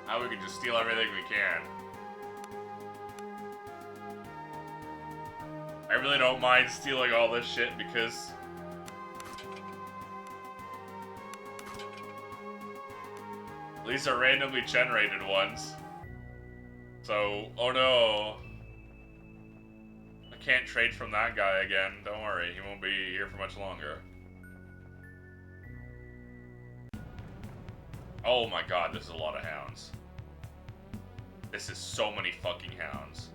Speaker 1: Now we can just steal everything we can. I really don't mind stealing all this shit because these are randomly generated ones. So, oh no. I can't trade from that guy again. Don't worry, he won't be here for much longer. Oh my god, this is a lot of hounds. This is so many fucking hounds.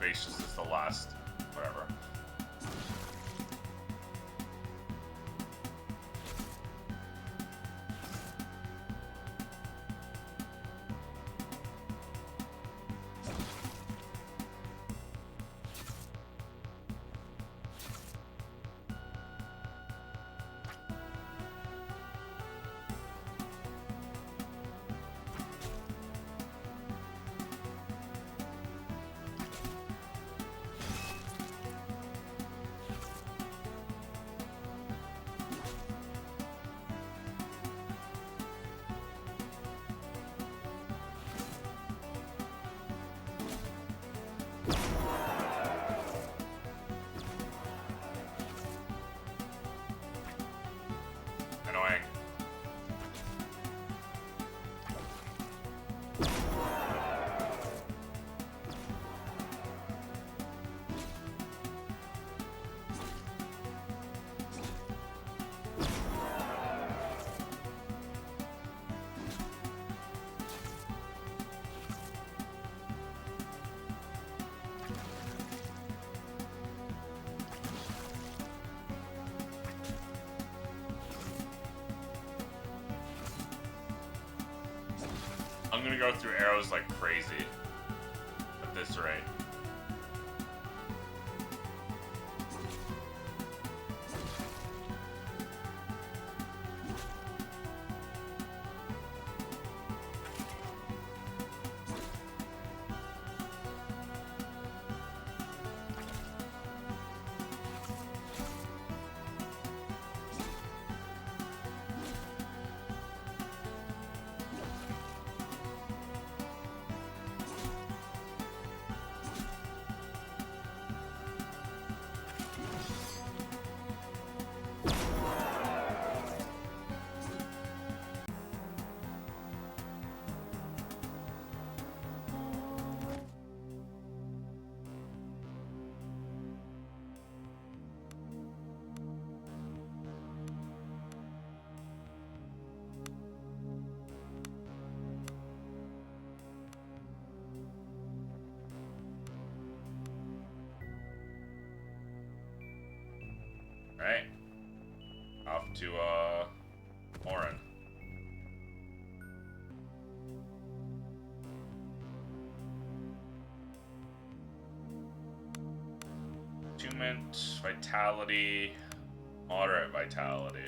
Speaker 1: gracious is the last. Whatever. Annoying. I'm gonna go through arrows like crazy at this rate. Right. Off to, Orin. Attunement, vitality, moderate vitality.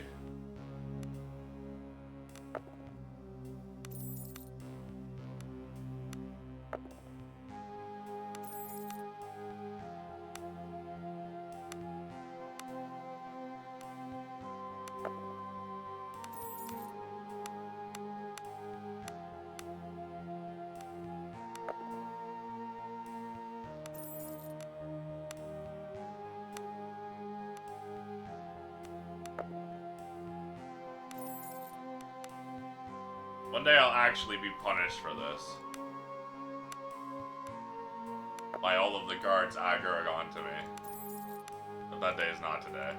Speaker 1: One day I'll actually be punished for this. By all of the guards aggroing onto me. But that day is not today.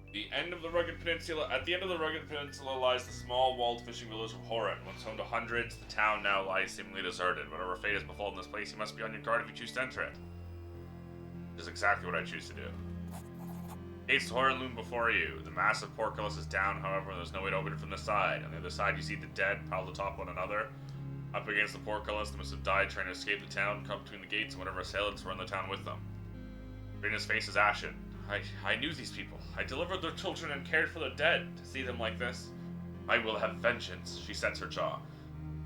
Speaker 1: At the end of the rugged peninsula lies the small walled fishing village of Horan. Once home to hundreds, the town now lies seemingly deserted. Whatever fate has befallen this place, you must be on your guard if you choose to enter it. This is exactly what I choose to do. Gates to Horan loom before you. The massive portcullis is down, however, and there's no way to open it from the side. On the other side, you see the dead piled atop one another. Up against the portcullis, they must have died trying to escape the town, caught between the gates and whatever assailants were in the town with them. Rina's face is ashen. I knew these people. I delivered their children and cared for the dead. To see them like this, I will have vengeance. She sets her jaw.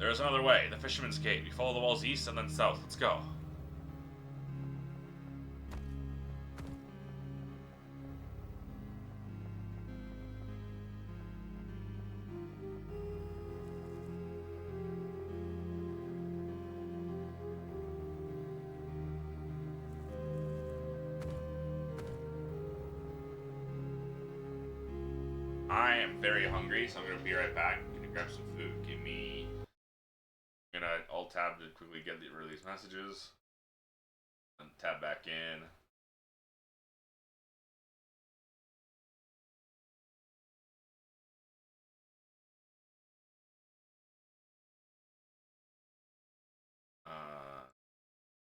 Speaker 1: There is another way, the Fisherman's Gate. We follow the walls east and then south. Let's go. I I am very hungry, so I'm gonna be right back. I'm gonna grab some food. Give me. I'm gonna alt tab to quickly get the release messages. And tab back in.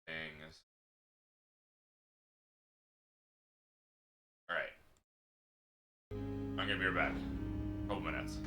Speaker 1: Things. Alright. I'm gonna be right back. Couple minutes.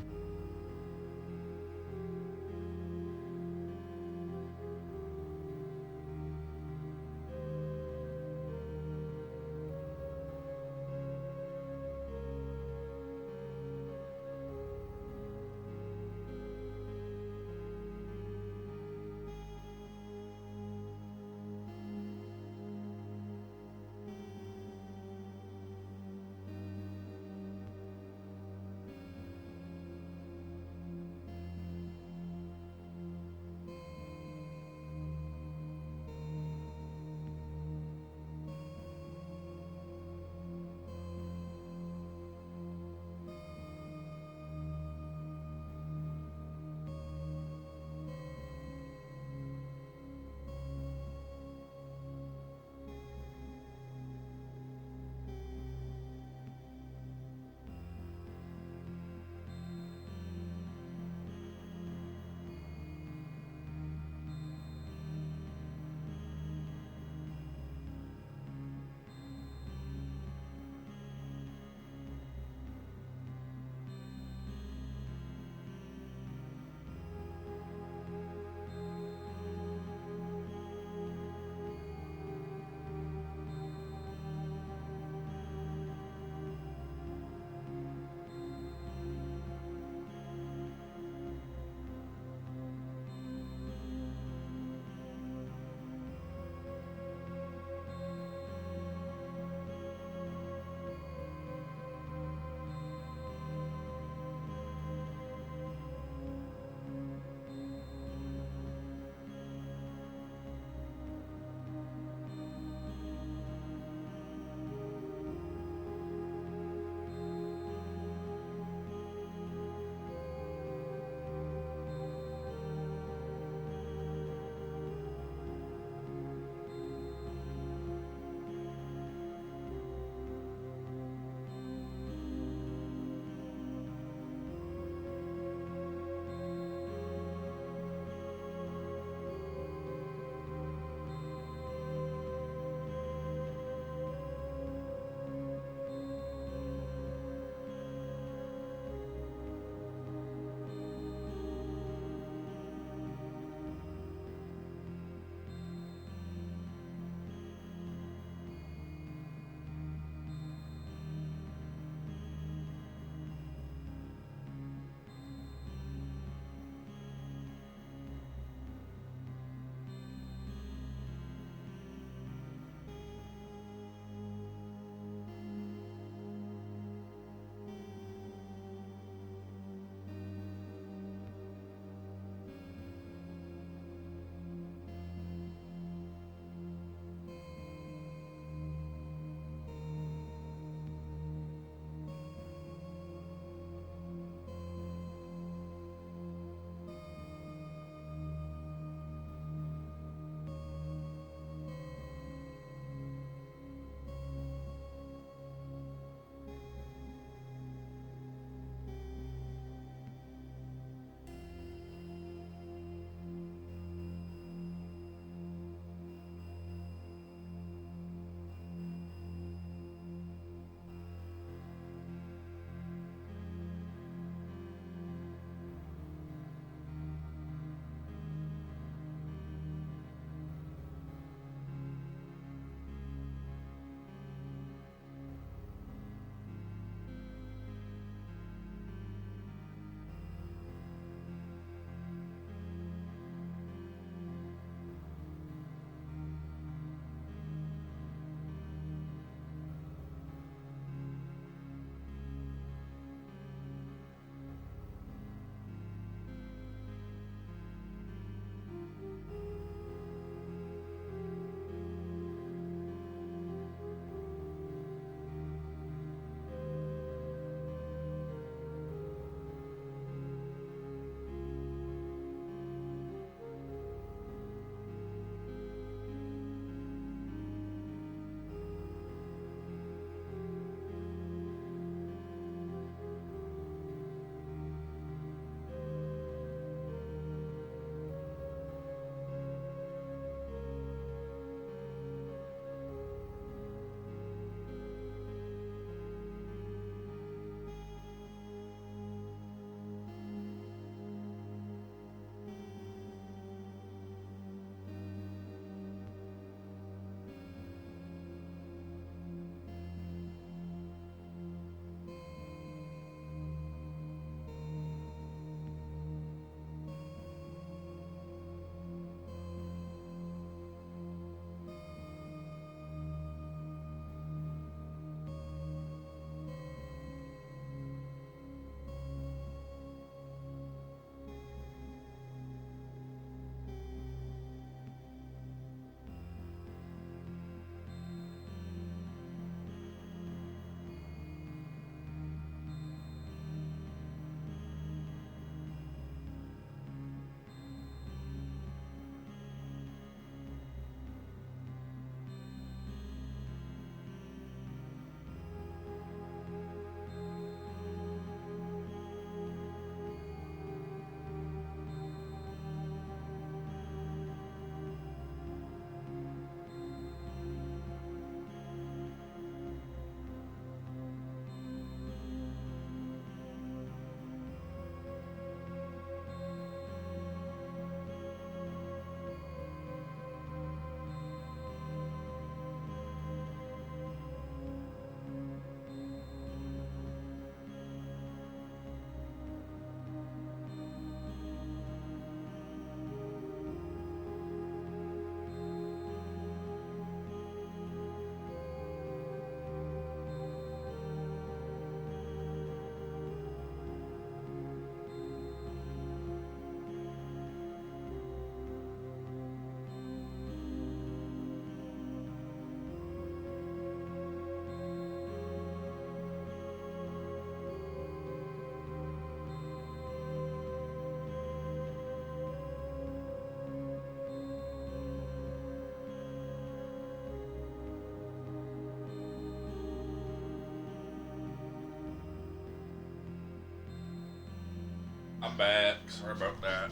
Speaker 1: I'm back. Sorry about that.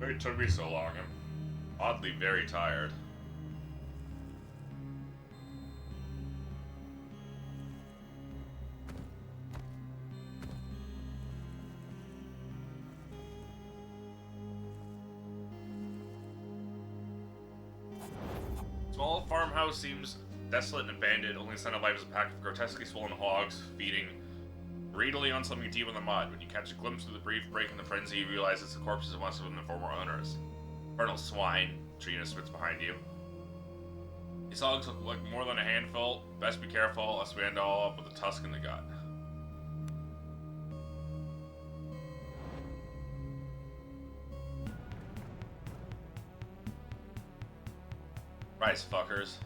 Speaker 1: It took me so long. I'm oddly very tired. Small farmhouse seems desolate and abandoned. Only sign of life is a pack of grotesquely swollen hogs feeding greedily on something deep in the mud. When you catch a glimpse of the brief break in the frenzy, you realize it's the corpses of one of the former owners. Infernal swine, Trina spits behind you. These hogs look like more than a handful. Best be careful, else we end all up with a tusk in the gut. Rise, fuckers.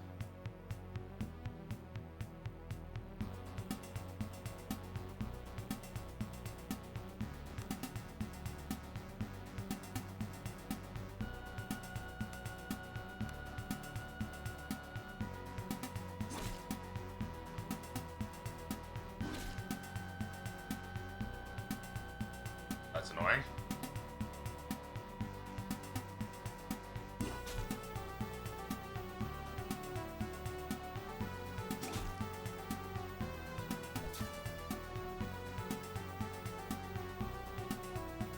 Speaker 1: That's annoying.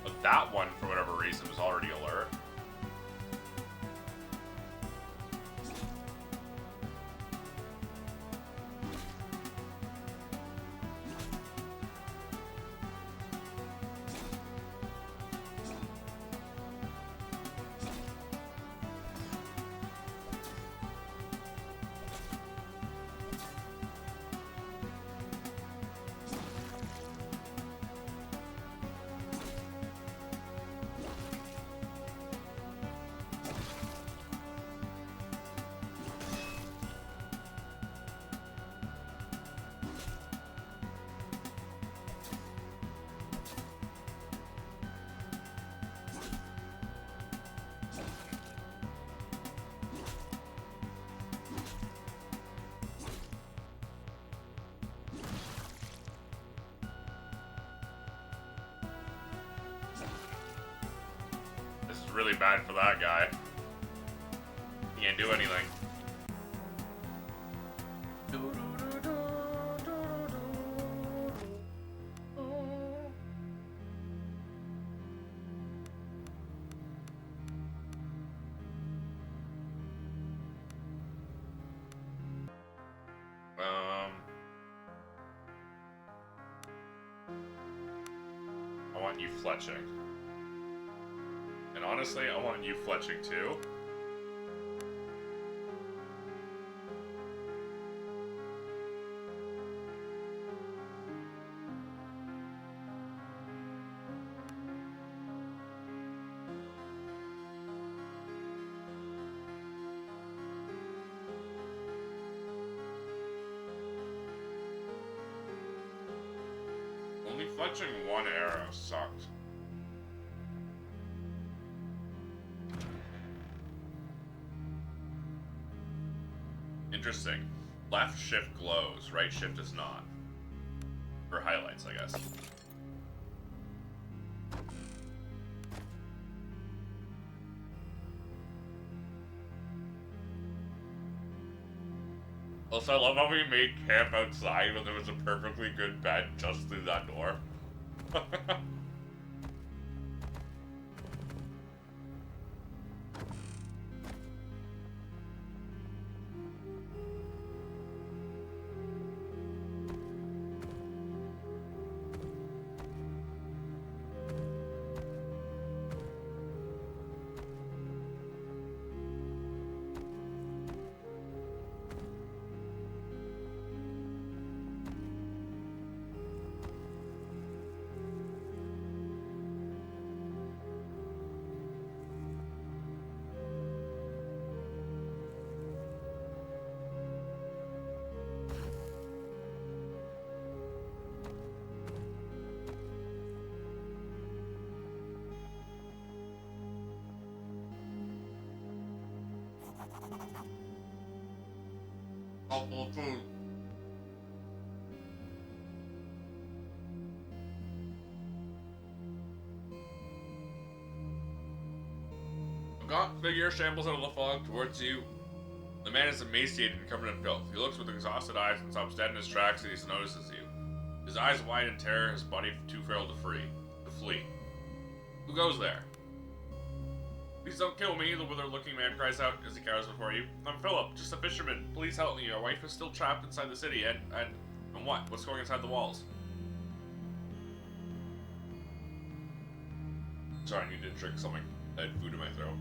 Speaker 1: But that one, for whatever reason, was already alert. This is really bad for that guy. He can't do anything. I want you fletching. And honestly, I want you fletching too. Only fletching one arrow sucked. Interesting. Left shift glows, right shift does not. For highlights, I guess. Also, I love how we made camp outside when there was a perfectly good bed just through that door. Helpful food. gaunt figure shambles out of the fog towards you. The man is emaciated and covered in filth. He looks with exhausted eyes and stops dead in his tracks as he notices you. His eyes wide in terror, his body too frail to flee. Who goes there? Please don't kill me, the withered-looking man cries out as he cowers before you. I'm Philip, just a fisherman. Please help me. Our wife is still trapped inside the city, and what? What's going inside the walls? Sorry, I need to drink something. I had food in my throat.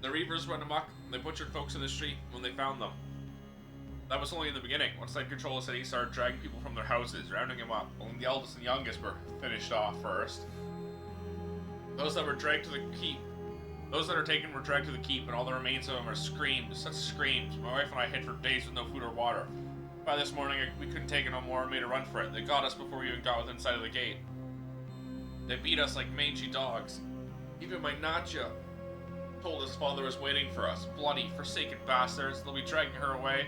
Speaker 1: The Reavers run amok. They butchered folks in the street when they found them. That was only in the beginning. Once they controlled the city, started dragging people from their houses, rounding them up. Only the eldest and youngest were finished off first. Those that were dragged to the keep. Those that are taken were dragged to the keep, and all the remains of them are screams. Such screams. My wife and I hid for days with no food or water. By this morning, we couldn't take it no more and made a run for it. They got us before we even got within sight of the gate. They beat us like mangy dogs. Even my Natya told his father was waiting for us. Bloody, forsaken bastards. They'll be dragging her away.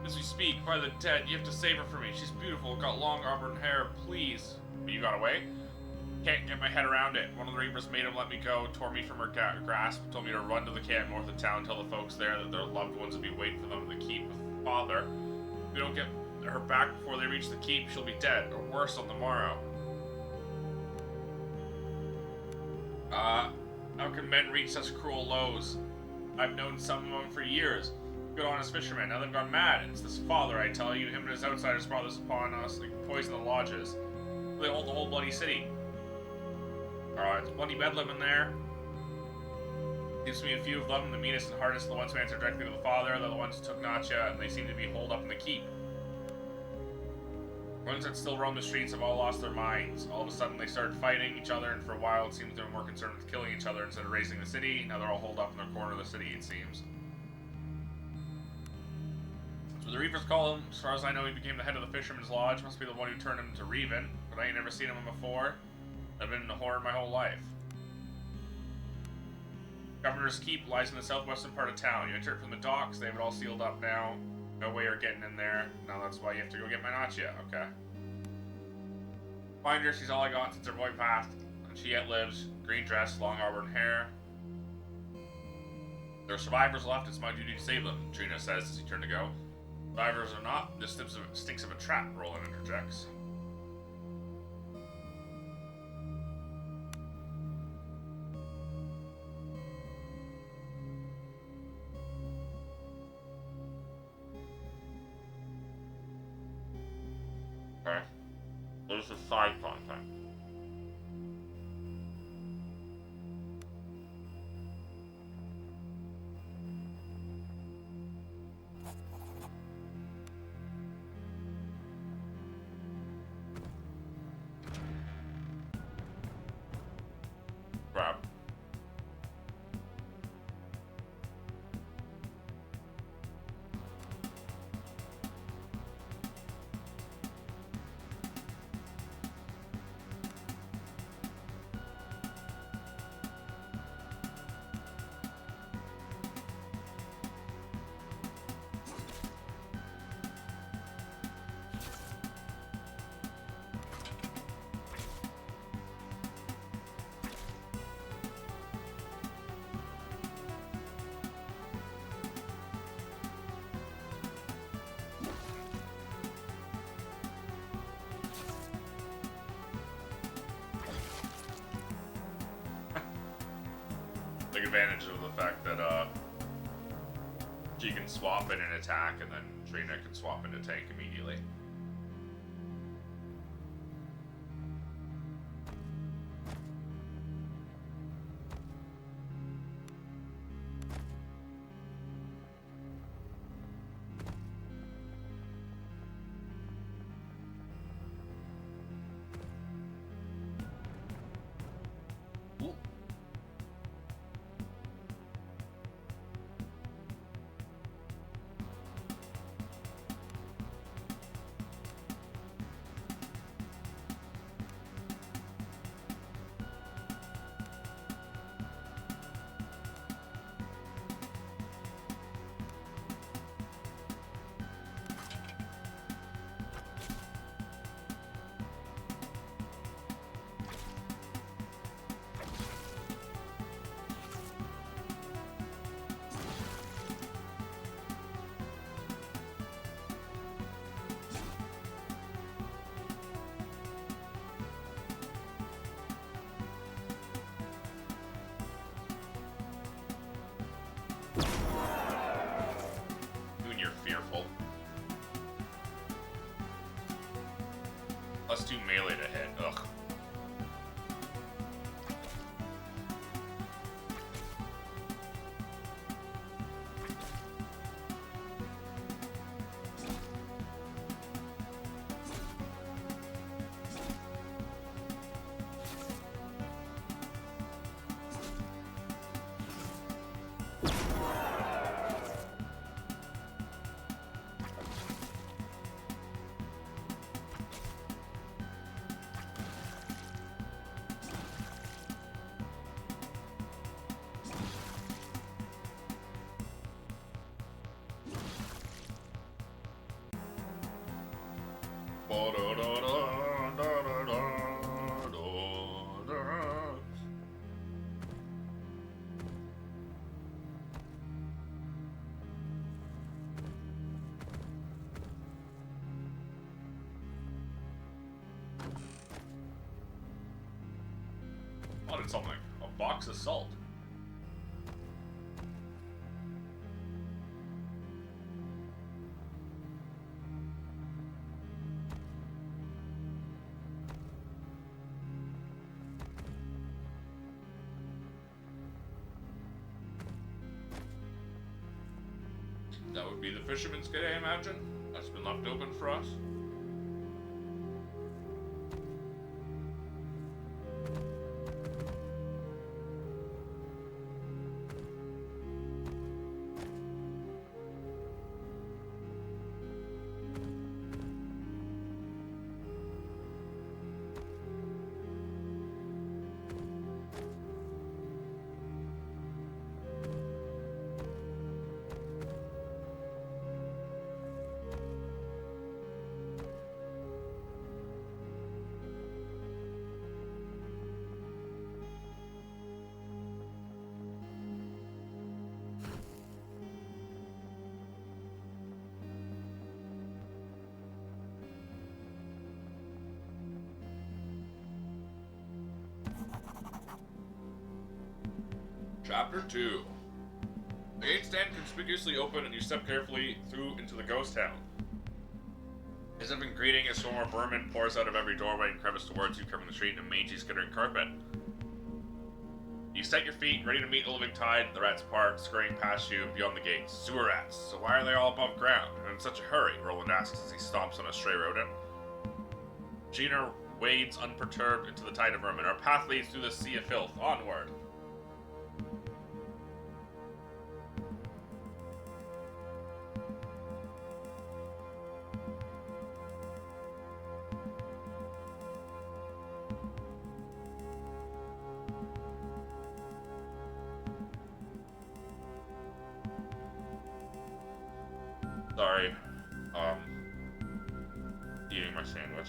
Speaker 1: As we speak, by the dead, you have to save her for me. She's beautiful, got long auburn hair, please. But you got away? Can't get my head around it. One of the Reavers made him let me go, tore me from her grasp, told me to run to the camp north of town, tell the folks there that their loved ones would be waiting for them to keep with father. If we don't get her back before they reach the keep, she'll be dead, or worse on the morrow. How can men reach such cruel lows? I've known some of them for years. Good honest fishermen, now they've gone mad. It's this father, I tell you, him and his outsiders brought this upon us, like poison the lodges. They hold the whole bloody city. It's bloody bedlam in there. Gives me a few of them, the meanest and hardest are the ones who answer directly to the father, they're the ones who took Natya, and they seem to be holed up in the keep. Ones that still roam the streets have all lost their minds. All of a sudden they started fighting each other, and for a while it seems they were more concerned with killing each other instead of raising the city. Now they're all holed up in their corner of the city, it seems. So the Reavers call him. As far as I know, he became the head of the Fisherman's Lodge. Must be the one who turned him to Reaven, but I ain't never seen him before. I've been in the horror my whole life. Governor's Keep lies in the southwestern part of town. You enter it from the docks. They have it all sealed up now. No way you're getting in there. Now that's why you have to go get my Natya. Okay. Find her. She's all I got since her boy passed. And she yet lives. Green dress, long auburn hair. There are survivors left. It's my duty to save them, Trina says as you turn to go. Survivors or not, this stinks of a trap, Roland interjects. Okay. There's a side content. Crap. Take advantage of the fact that she can swap in an attack, and then Trina can swap into tank immediately. Ooh. +2 melee to hit. Ugh. Wanted something. A box of salt. That would be the fisherman's gate, I imagine. That's been left open for us. Chapter 2. The gates stand conspicuously open and you step carefully through into the ghost town. As if in greeting, a swarm of vermin pours out of every doorway and crevice towards you, covering the street in a mangy, skittering carpet. You set your feet, ready to meet the living tide. The rats part, scurrying past you beyond the gates. Sewer rats, so why are they all above ground and in such a hurry? Roland asks as he stomps on a stray rodent. Gina wades unperturbed into the tide of vermin. Our path leads through the sea of filth. Onward. Sorry, eating my sandwich.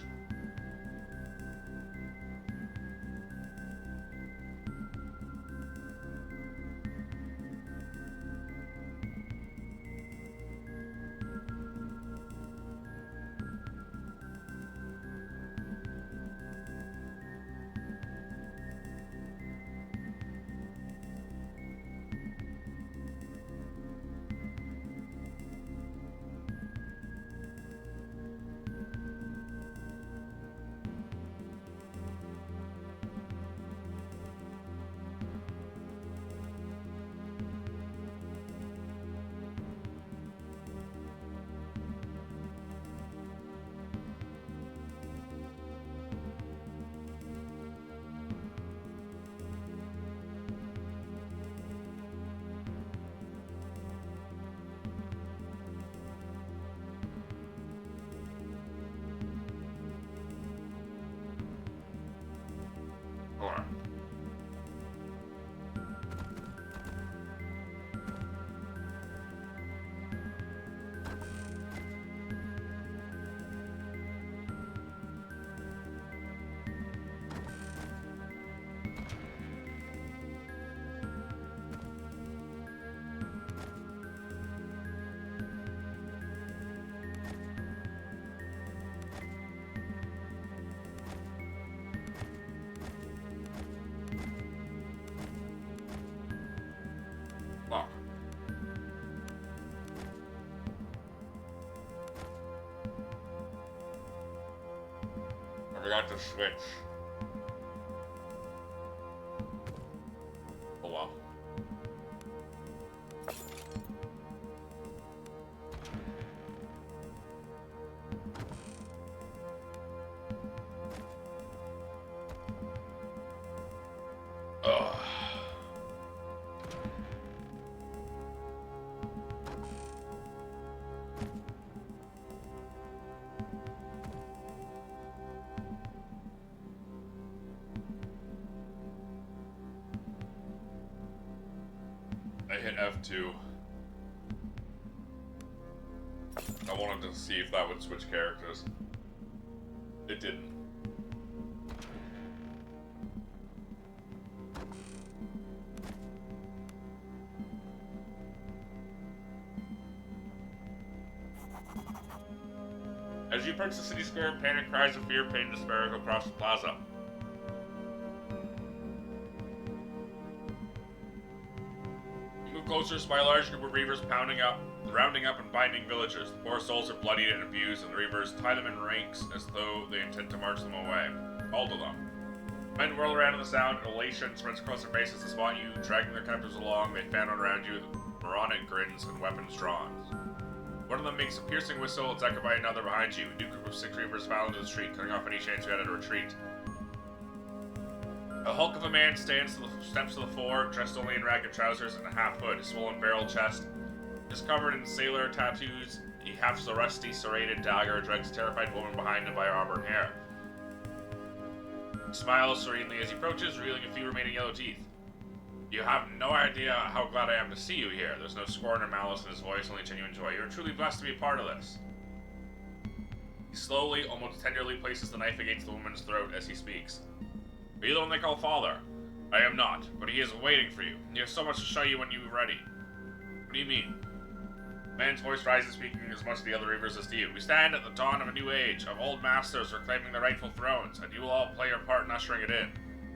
Speaker 2: forgot to switch. Oh well. Ugh. I hit F2. I wanted to see if that would switch characters. It didn't. As you approach the city square, panic cries of fear, pain, and despair go across the plaza. You move closer by a large group of reavers rounding up and binding villagers. The poor souls are bloodied and abused, and the reavers tie them in ranks as though they intend to march them away. All of them. Men whirl around in the sound, and elation spreads across their faces to spot you, dragging their captors along. They fan around you, moronic grins and weapons drawn. One of them makes a piercing whistle, it's echoed by another behind you. A new group of 6 reavers file into the street, cutting off any chance you had at a retreat. A hulk of a man steps to the floor, dressed only in ragged trousers and a half hood. His swollen barrel chest is covered in sailor tattoos. He hafts a rusty, serrated dagger, drags a terrified woman behind him by her auburn hair. He smiles serenely as he approaches, revealing a few remaining yellow teeth. You have no idea how glad I am to see you here. There's no scorn or malice in his voice, only genuine joy. You're truly blessed to be a part of this. He slowly, almost tenderly, places the knife against the woman's throat as he speaks. Are you the one they call father? I am not, but he is waiting for you. He has so much to show you when you are ready. What do you mean? The man's voice rises, speaking as much to the other reavers as to you. We stand at the dawn of a new age, of old masters reclaiming their rightful thrones, and you will all play your part in ushering it in.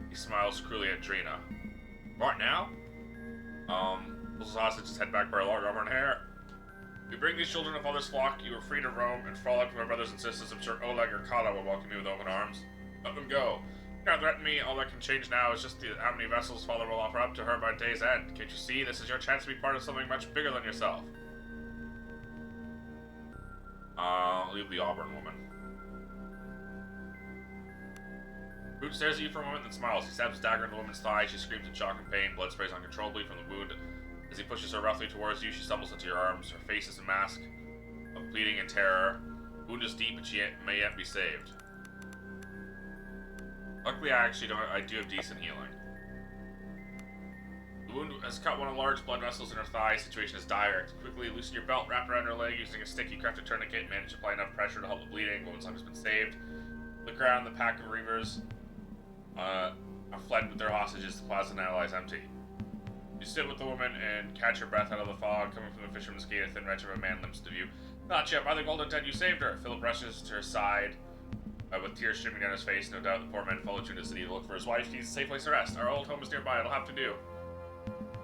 Speaker 2: He smiles cruelly at Drina. What now? Pulls his hostage, head back by her long auburn hair. You bring these children of father's flock, you are free to roam and frolic with my brothers and sisters. I'm sure Oleg or Kala will welcome you with open arms. Let them go. You can't threaten me, all that can change now is just how many vessels father will offer up to her by day's end. Can't you see? This is your chance to be part of something much bigger than yourself. Leave the auburn woman. Root stares at you for a moment, then smiles. He stabs his dagger in the woman's thigh. She screams in shock and pain. Blood sprays uncontrollably from the wound. As he pushes her roughly towards you, she stumbles into your arms. Her face is a mask of pleading and terror. The wound is deep, but she may yet be saved. Luckily, I do have decent healing. The wound has cut one of the large blood vessels in her thigh. Situation is dire. Quickly loosen your belt, wrap around her leg using a sticky crafted tourniquet. Manage to apply enough pressure to help the bleeding. Woman's life has been saved. Look around the pack of reavers. Are fled with their hostages. The plaza now lies empty. You sit with the woman and catch her breath out of the fog. Coming from the fisherman's gate, a thin wretch of a man limps to view. Not yet, by the golden dead, you saved her. Philip rushes to her side, with tears streaming down his face. No doubt the poor man followed you to the city to look for his wife. He needs a safe place to rest. Our old home is nearby. It'll have to do.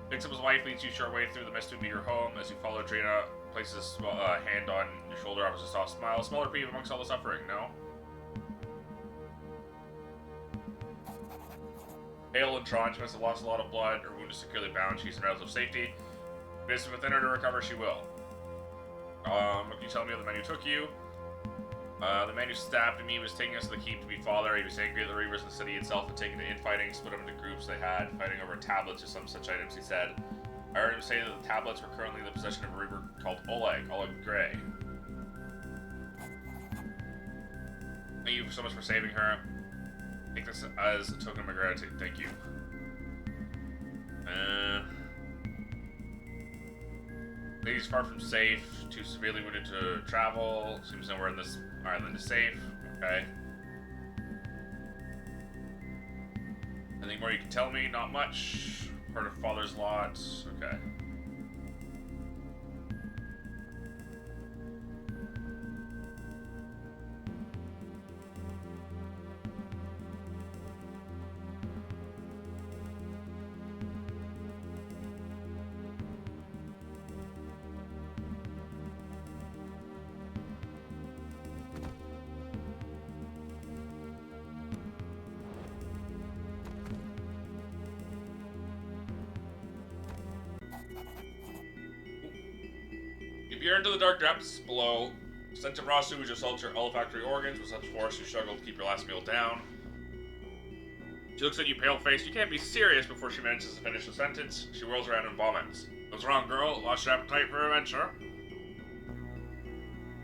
Speaker 2: Picks up his wife, leads you a short way through the mist to be your home. As you follow Drina, places a hand on your shoulder, offers a soft smile. Smaller reprieve amongst all the suffering, no? Pale and drawn, she must have lost a lot of blood. Her wound is securely bound. She's in relative safety. If it is within her to recover, she will. What can you tell me of the man who took you? The man who stabbed me was taking us to the keep to be father. He was angry at the reavers in the city itself and taking the infighting, split them into groups they had, fighting over tablets or some such items, he said. I heard him say that the tablets were currently in the possession of a reaver called Oleg Grey. Thank you so much for saving her. Take this as a token of my gratitude. Thank you. Lady's far from safe. Too severely wounded to travel. Seems nowhere in this island is safe. Okay. Anything more you can tell me? Not much. Part of father's lot. Okay. peer into the dark depths below. Scent of raw sewage assaults your olfactory organs with such force you struggle to keep your last meal down. She looks at you pale-faced. You can't be serious before she manages to finish the sentence. She whirls around and vomits. What's wrong, girl? Lost your appetite for adventure?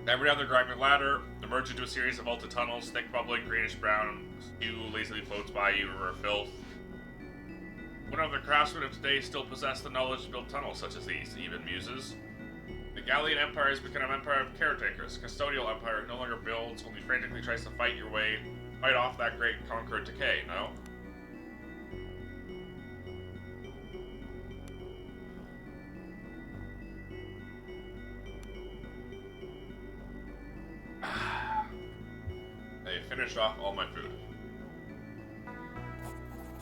Speaker 2: Every down the grimy ladder, emerge into a series of vaulted tunnels, thick bubbling, greenish-brown. Stew lazily floats by you, river of filth. One of the craftsmen of today still possess the knowledge to build tunnels such as these, he even muses. The Gallian Empire has become an empire of caretakers. Custodial empire no longer builds, only frantically tries to fight off that great conquered decay, no? They finished off all my food.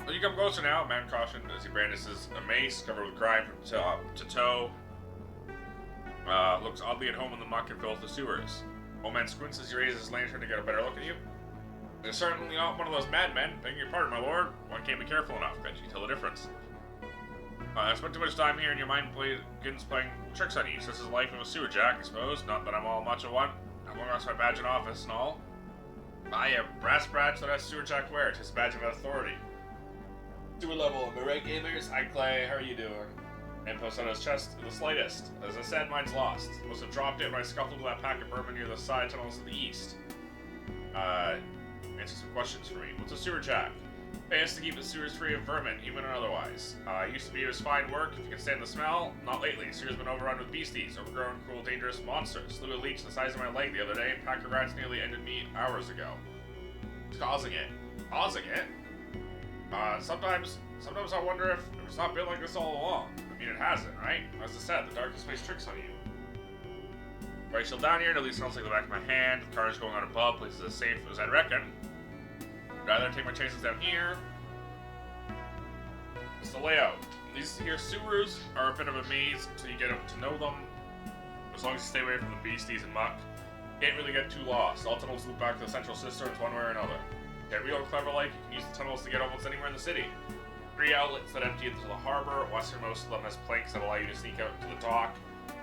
Speaker 2: Well, you come closer now, man cautioned as he brandishes a mace covered with grime from top to toe. Looks oddly at home in the muck and filth of sewers. Old man squints as he raises his lantern to get a better look at you. You're certainly not one of those madmen. Begging your pardon, my lord. One can't be careful enough. Can't you tell the difference? I spent too much time here and your mind begins playing tricks on you. This is the life of a sewer jack, I suppose. Not that I'm all much of one. I've long lost my badge in office and all. I have brass badge that has sewer jack wear. It's a badge of authority. Sewer level, am I right, gamers? Hi, Clay. How are you doing? And post on his chest the slightest. As I said, mine's lost. Must have dropped it when I scuffled with that pack of bourbon near the side tunnels to the east. Answer some questions for me. What's a sewer jack? Pays to keep the sewers free of vermin, human or otherwise. Used to be his fine work, if you can stand the smell. Not lately. Sewers been overrun with beasties, overgrown, cruel, dangerous monsters. Slew a leech the size of my leg the other day. A pack of rats nearly ended me hours ago. What's causing it? Causing it? Sometimes I wonder if it's not been like this all along. I mean, it hasn't, right? As I said, the darkness plays tricks on you. Right, still down here, it at least smells like the back of my hand. Cars going on above, places as safe as I'd reckon. Rather take my chances down here. It's the layout. These here sewers are a bit of a maze until you get to know them. As long as you stay away from the beasties and muck, you can't really get too lost. All tunnels loop back to the central cisterns one way or another. Get real clever like, you can use the tunnels to get almost anywhere in the city. 3 outlets that empty into the harbor. Westernmost of them has planks that allow you to sneak out to the dock.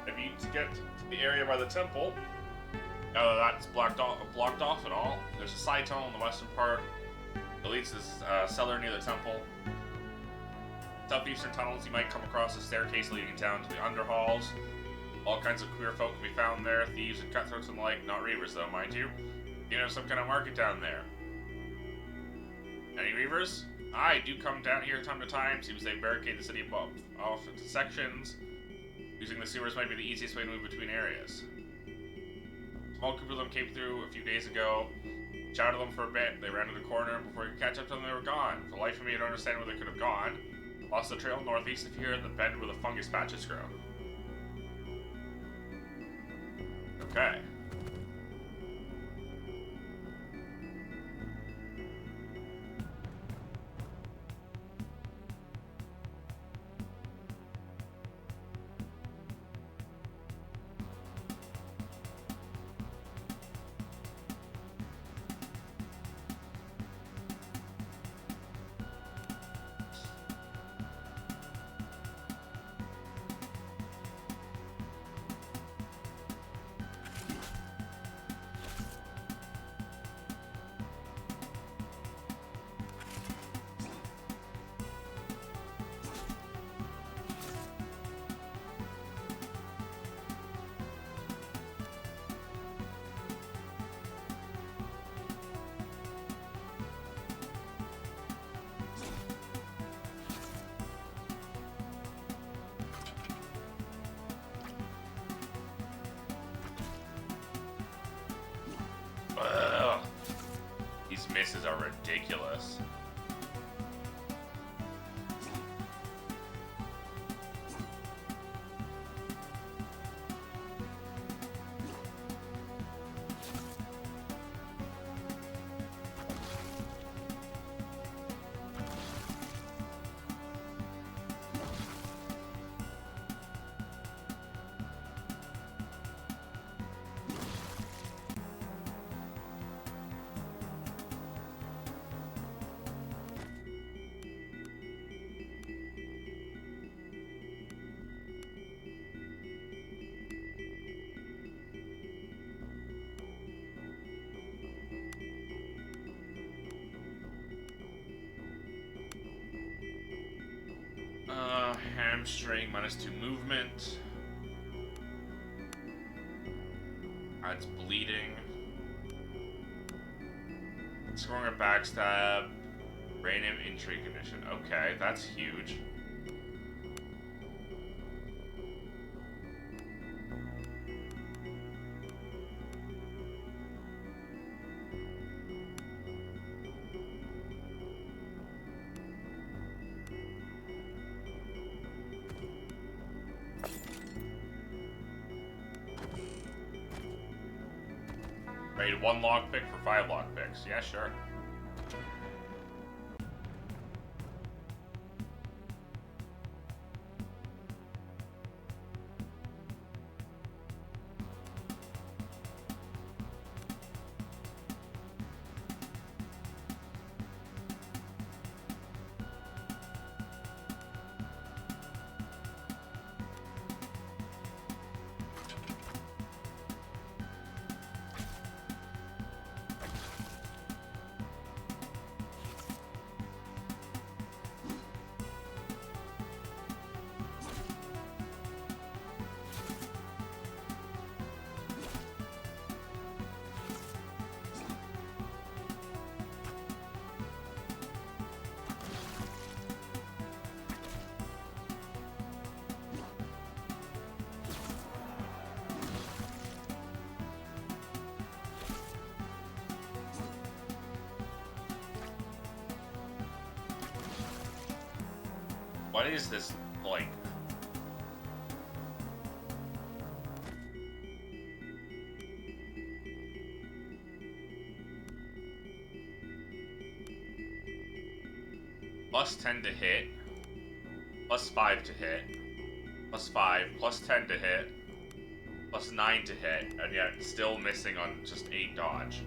Speaker 2: If you need to get to the area by the temple, now that that's blocked off and all, there's a side tunnel in the western part that leads to this cellar near the temple. Southeastern tunnels, you might come across a staircase leading down to the underhalls. All kinds of queer folk can be found there, thieves and cutthroats and the like, not reavers though, mind you. You know, some kind of market down there. Any reavers? I do come down here time to time. Seems they barricade the city above off into sections. Using the sewers might be the easiest way to move between areas. Small group of them came through a few days ago. Shouted them for a bit. They ran to the corner. Before you could catch up to them, they were gone. For the life of me, I don't understand where they could have gone. Lost the trail northeast of here in the bend where the fungus patches grow. Okay. hamstring, -2 movement. It's bleeding. Scoring a backstab. Random injury condition. Okay, that's huge. Rated 1 lockpick for 5 lockpicks. Yeah, sure. What is this, like... +10 to hit, +5 to hit, +5, +10 to hit, +9 to hit, and yet still missing on just 8 dodge.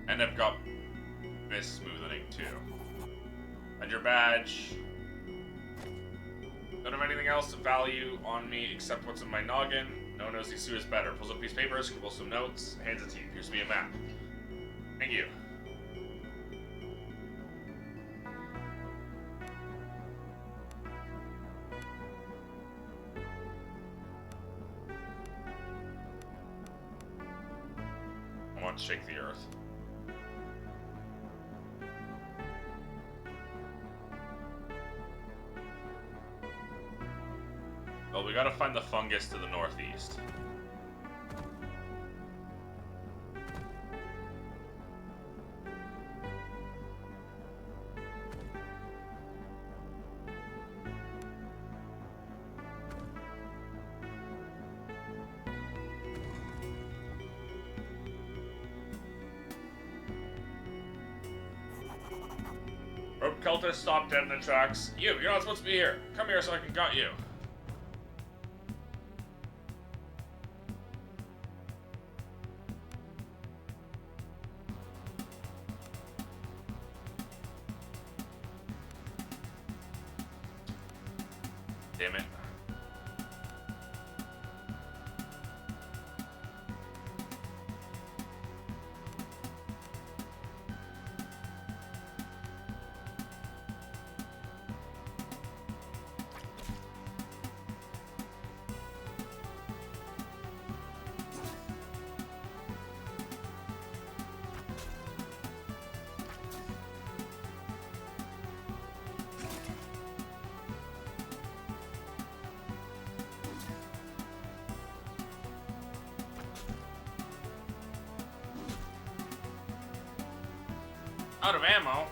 Speaker 2: And I've got miss smoothing too. And your badge. Don't have anything else of value on me except what's in my noggin. No one knows these suits better. Pulls up a piece of paper, scribbles some notes, hands it to you. Here's me a map. Thank you. I want to shake the earth. Well, we gotta find the fungus to the northeast. Rope cultist stopped dead in the tracks. You're not supposed to be here. Come here so I can gut you. Damn it. Out of ammo?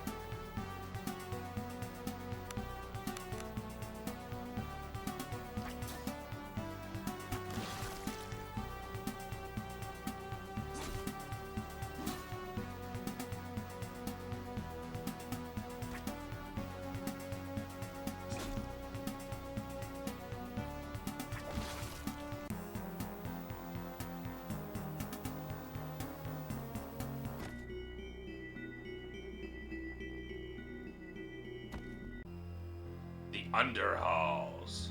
Speaker 1: Underhalls.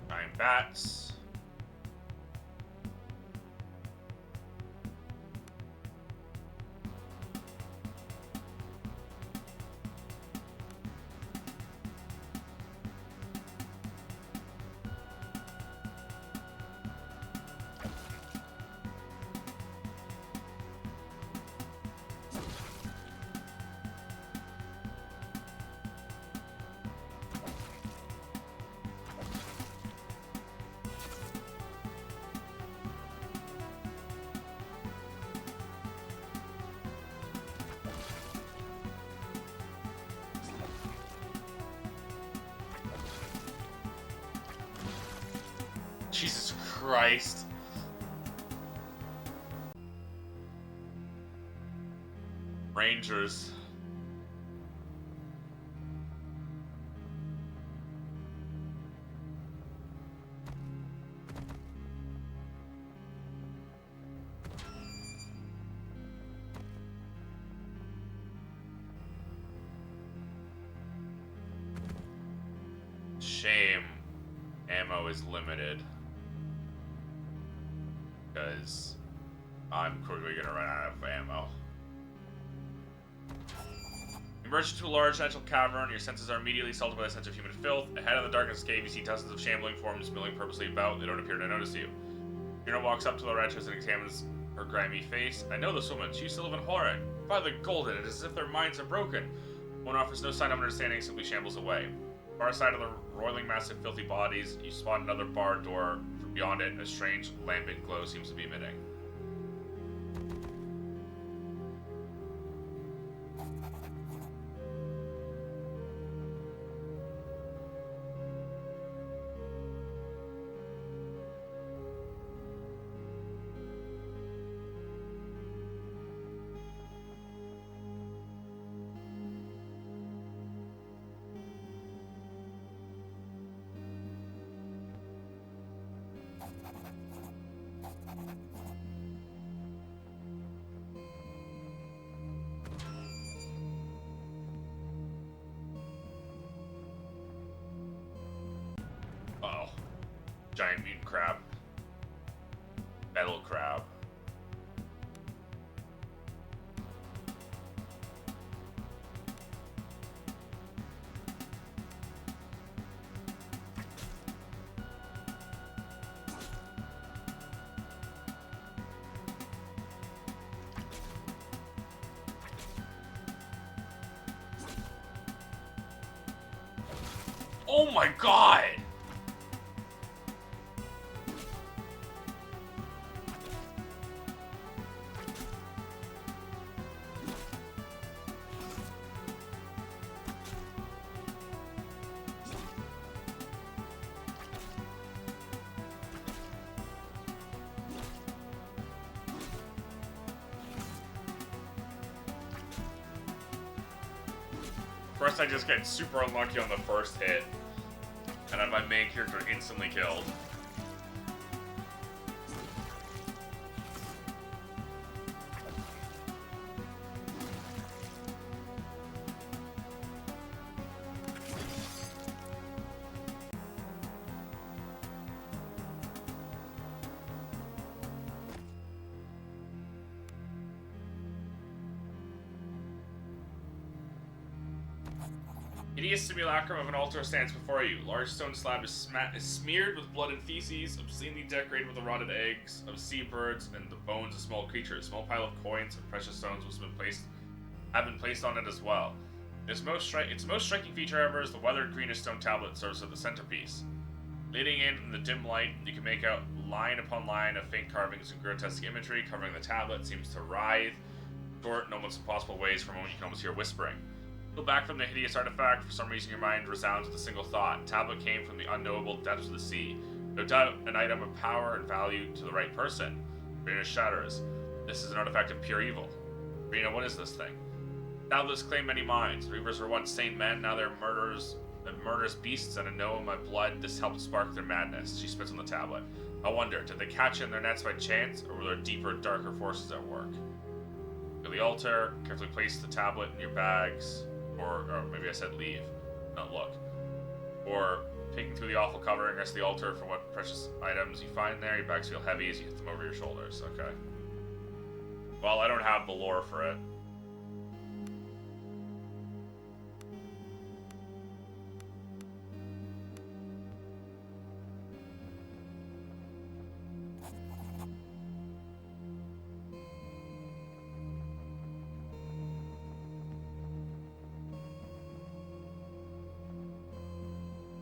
Speaker 1: Giant bats. Jesus Christ. Rangers. Shame. Ammo is limited. Because I'm quickly gonna run out of ammo. Emerge into a large natural cavern, your senses are immediately assaulted by the sense of human filth. Ahead of the darkness cave, you see dozens of shambling forms milling purposely about. They don't appear to notice you. Trina walks up to the wretches and examines her grimy face. I know this woman. She used to live in Horan. By the Golden, it is as if their minds are broken. One offers no sign of understanding, simply shambles away. Far side of the roiling mass of filthy bodies, you spot another barred door. Beyond it, a strange lambent glow seems to be emitting. Uh-oh. Giant mutant crab. Metal crab. Oh my god! First, I just get super unlucky on the first hit, and then my main character instantly killed. Hideous simulacrum of an altar stands before you. Large stone slab is smeared with blood and feces, obscenely decorated with the rotted eggs of seabirds and the bones of small creatures. A small pile of coins and precious stones have been placed on it as well. Its most striking feature, however, is the weathered greenish stone tablet that serves as the centerpiece. Leading in the dim light, you can make out line upon line of faint carvings and grotesque imagery covering the tablet. Seems to writhe, short in almost impossible ways. For a moment, you can almost hear whispering. Go back from the hideous artifact. For some reason, your mind resounds with a single thought. Tablet came from the unknowable depths of the sea. No doubt, an item of power and value to the right person. Rena shatters. This is an artifact of pure evil. Rena, what is this thing? Tablets claim many minds. Reavers were once sane men, now they're murderers and murderous beasts and a know in my blood, this helped spark their madness. She spits on the tablet. I wonder, did they catch you in their nets by chance, or were there deeper, darker forces at work? Go to the altar, carefully place the tablet in your bags, or maybe I said leave, not look. Or peeking through the awful covering next to the altar for what precious items you find there. Your bags feel heavy as you hit them over your shoulders. Okay. Well, I don't have the lore for it.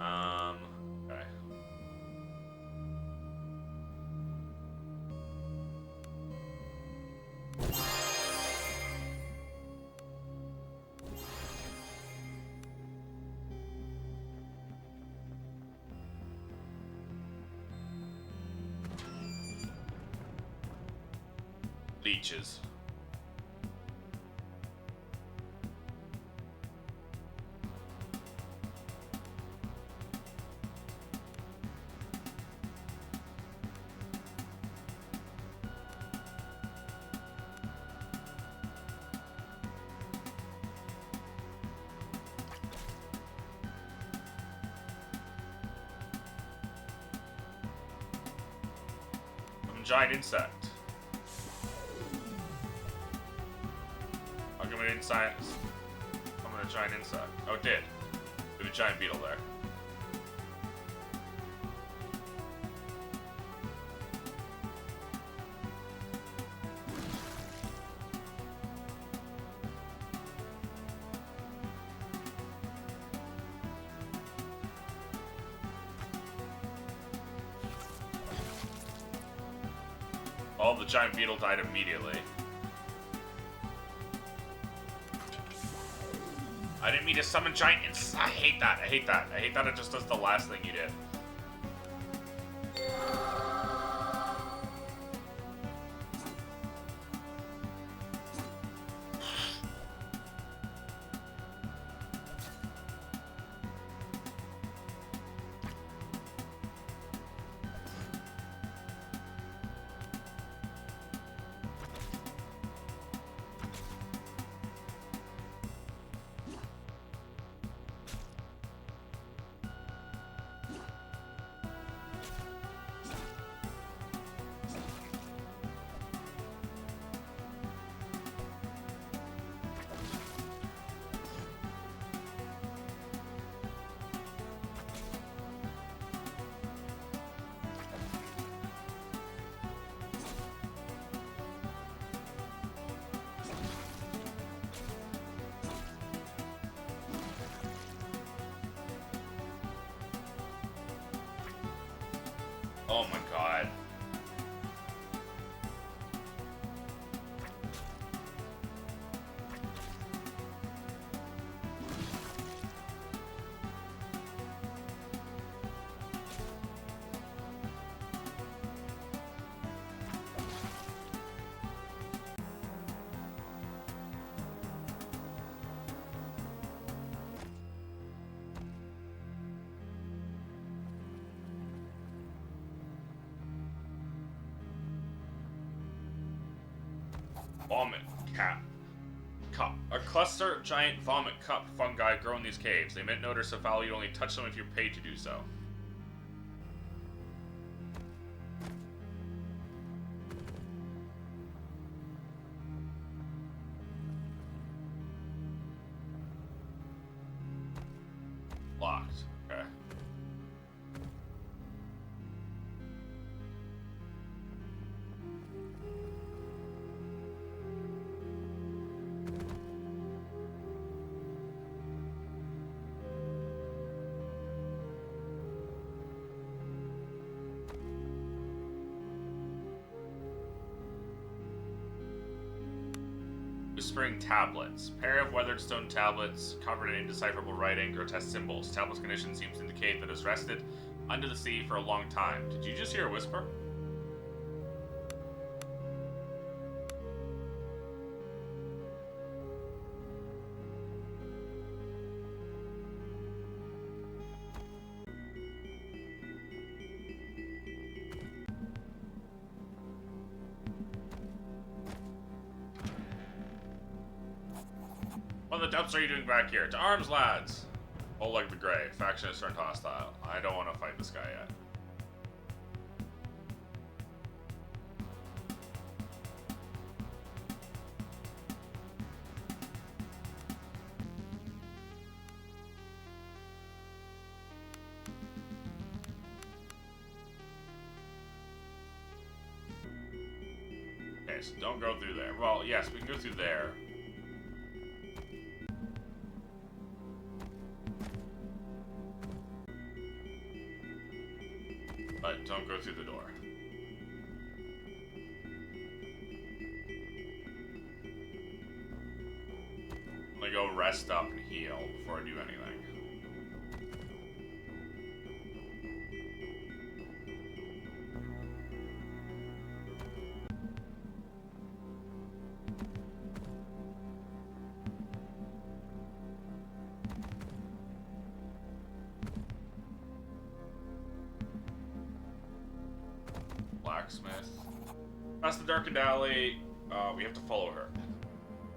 Speaker 1: Okay. Leeches. I'm a giant insect. I'll give it an inside. I'm a giant insect. Oh, it did. There's a giant beetle there. All the giant beetle died immediately. I didn't mean to summon giant insects. I hate that. I hate that. I hate that it just does the last thing you did. Oh my god. Vomit cap. Cup. A cluster of giant vomit cup fungi grow in these caves. They emit an odor so foul you only touch them if you're paid to do so. Locked. Okay. Whispering tablets. Pair of weathered stone tablets covered in indecipherable writing, grotesque symbols. Tablet's condition seems to indicate that it has rested under the sea for a long time. Did you just hear a whisper? the depths are you doing back here? To arms, lads! Oh, like the Grey. Faction has turned hostile. I don't want to fight this guy yet. Okay, so don't go through there. Well, yes, we can go through there. But don't go through the door. I'm gonna go rest up and heal before I do anything. Blacksmith. Past the darkened alley, we have to follow her.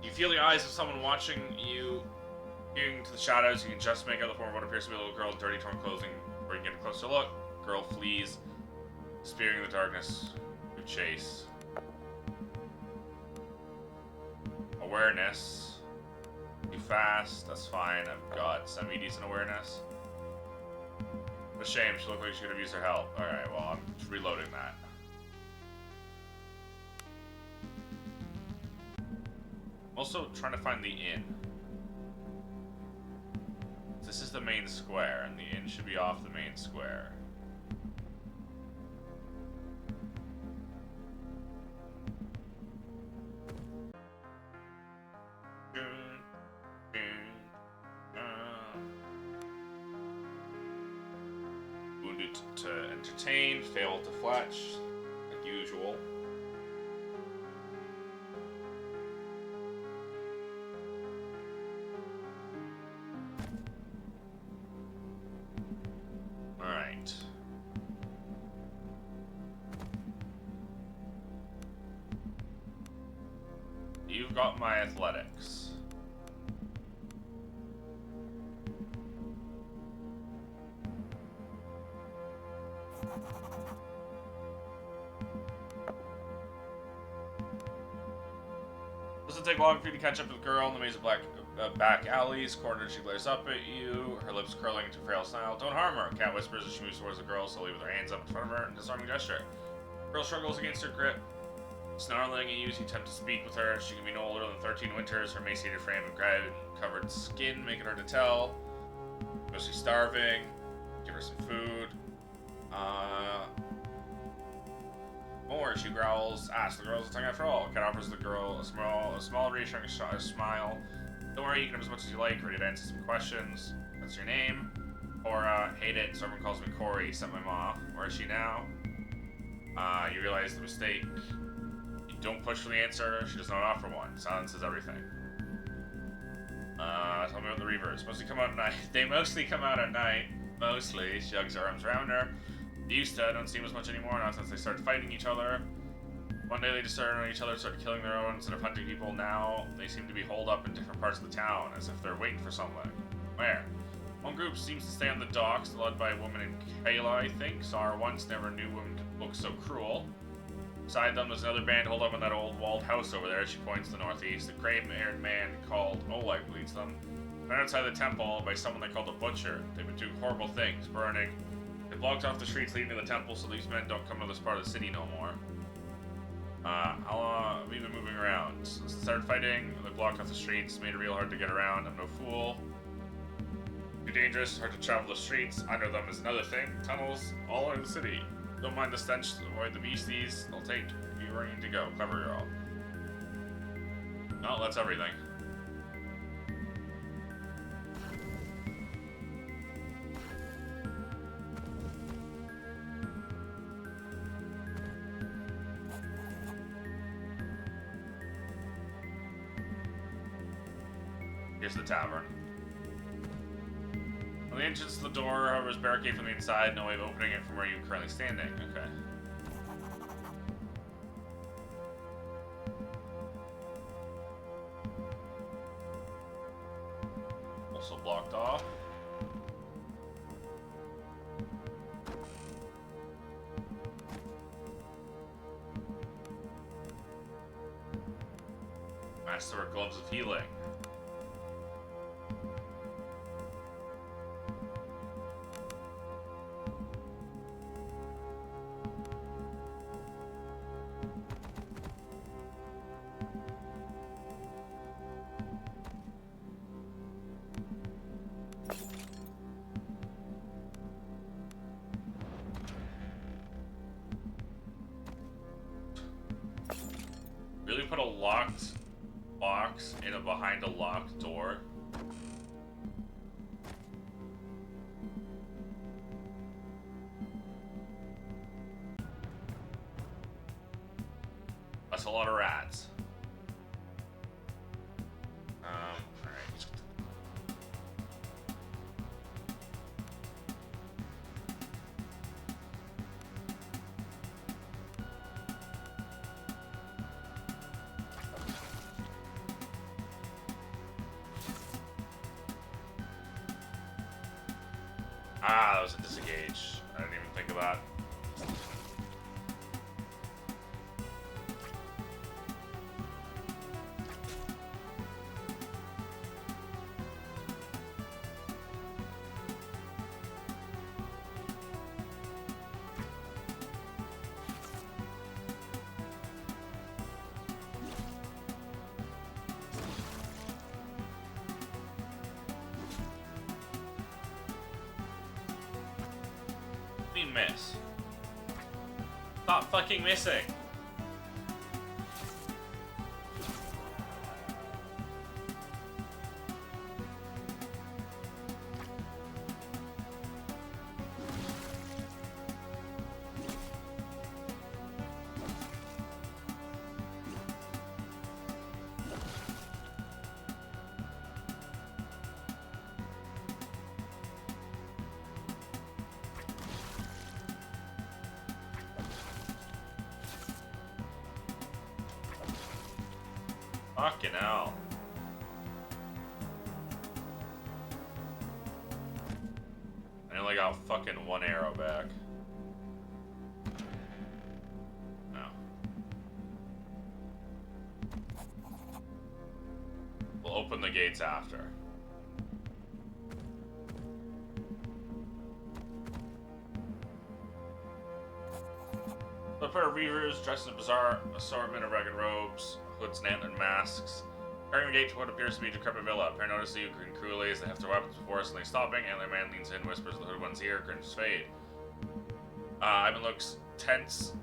Speaker 1: You feel the eyes of someone watching you. Peering to the shadows, you can just make out the form of what appears to be a little girl in dirty, torn clothing. Before you get a closer look, girl flees, spearing the darkness. You chase. Awareness. Too fast, that's fine. I've got semi-decent awareness. What a shame, she looked like she could have used her help. Alright, well, I'm just reloading that. Also trying to find the inn. This is the main square, and the inn should be off the main square. Wounded to entertain, failed to fletch, like usual. Alright. You've got my athletics. Doesn't take long for you to catch up with the girl in the maze of back alleys. Cornered, she glares up at you, her lips curling into a frail smile. Don't harm her, Cat whispers as she moves towards the girl, slowly with her hands up in front of her, in a disarming gesture. The girl struggles against her grip. Snarling at you as you attempt to speak with her. She can be no older than 13 winters, her emaciated frame and covered skin make it hard to tell. Mostly starving. Give her some food. More, she growls. Ask the girl's a tongue after all. Cat offers the girl a small reassuring smile. Don't worry, you can have as much as you like. Ready to answer some questions. What's your name? Cora. Hate it. Someone calls me Corey. Sent my mom. Where is she now? You realize the mistake. You don't push for the answer. She does not offer one. Silence is everything. Tell me about the Reavers. Mostly come out at night. They mostly come out at night. Mostly. She hugs her arms around her. They used to. Don't see them as much anymore now since they started fighting each other. One day they just started on each other, started killing their own instead of hunting people. Now they seem to be holed up in different parts of the town, as if they're waiting for someone. Where? One group seems to stay on the docks, led by a woman in Kayla, I think. Saw her once, never knew women could look so cruel. Beside them, there's another band holed up in that old walled house over there. She points to the northeast. A gray-haired man called Oleg leads them. Right outside the temple by someone they call the Butcher. They've been doing horrible things, burning. They blocked off the streets leading to the temple so these men don't come to this part of the city no more. We've been moving around. Since they started fighting, they blocked off the streets, made it real hard to get around. I'm no fool. Too dangerous, hard to travel the streets. Under them is another thing. Tunnels all over the city. Don't mind the stench, avoid the beasties. They'll take you where you need to go. Clever girl. No, that's everything. Here's the tavern. On the entrance to the door, however, is barricade from the inside. No way of opening it from where you're currently standing. Okay. Also blocked off. Master Gloves of Healing. Really put a locked box in a behind a locked door. That's a lot of rats. Alright. Ah, that was a disengage. I didn't even think of that. Miss. Stop fucking missing. Fucking hell. I only got fucking one arrow back. No. We'll open the gates after. A pair of reavers dressed in a bizarre assortment of ragged robes, hoods and antlered masks. Carrying the gate to what appears to be a decrepit villa. Pair notice you, grin cruelly as they have their weapons before suddenly stopping. Antler man leans in, whispers in the hooded one's ear, grins fade. Ivan looks tense,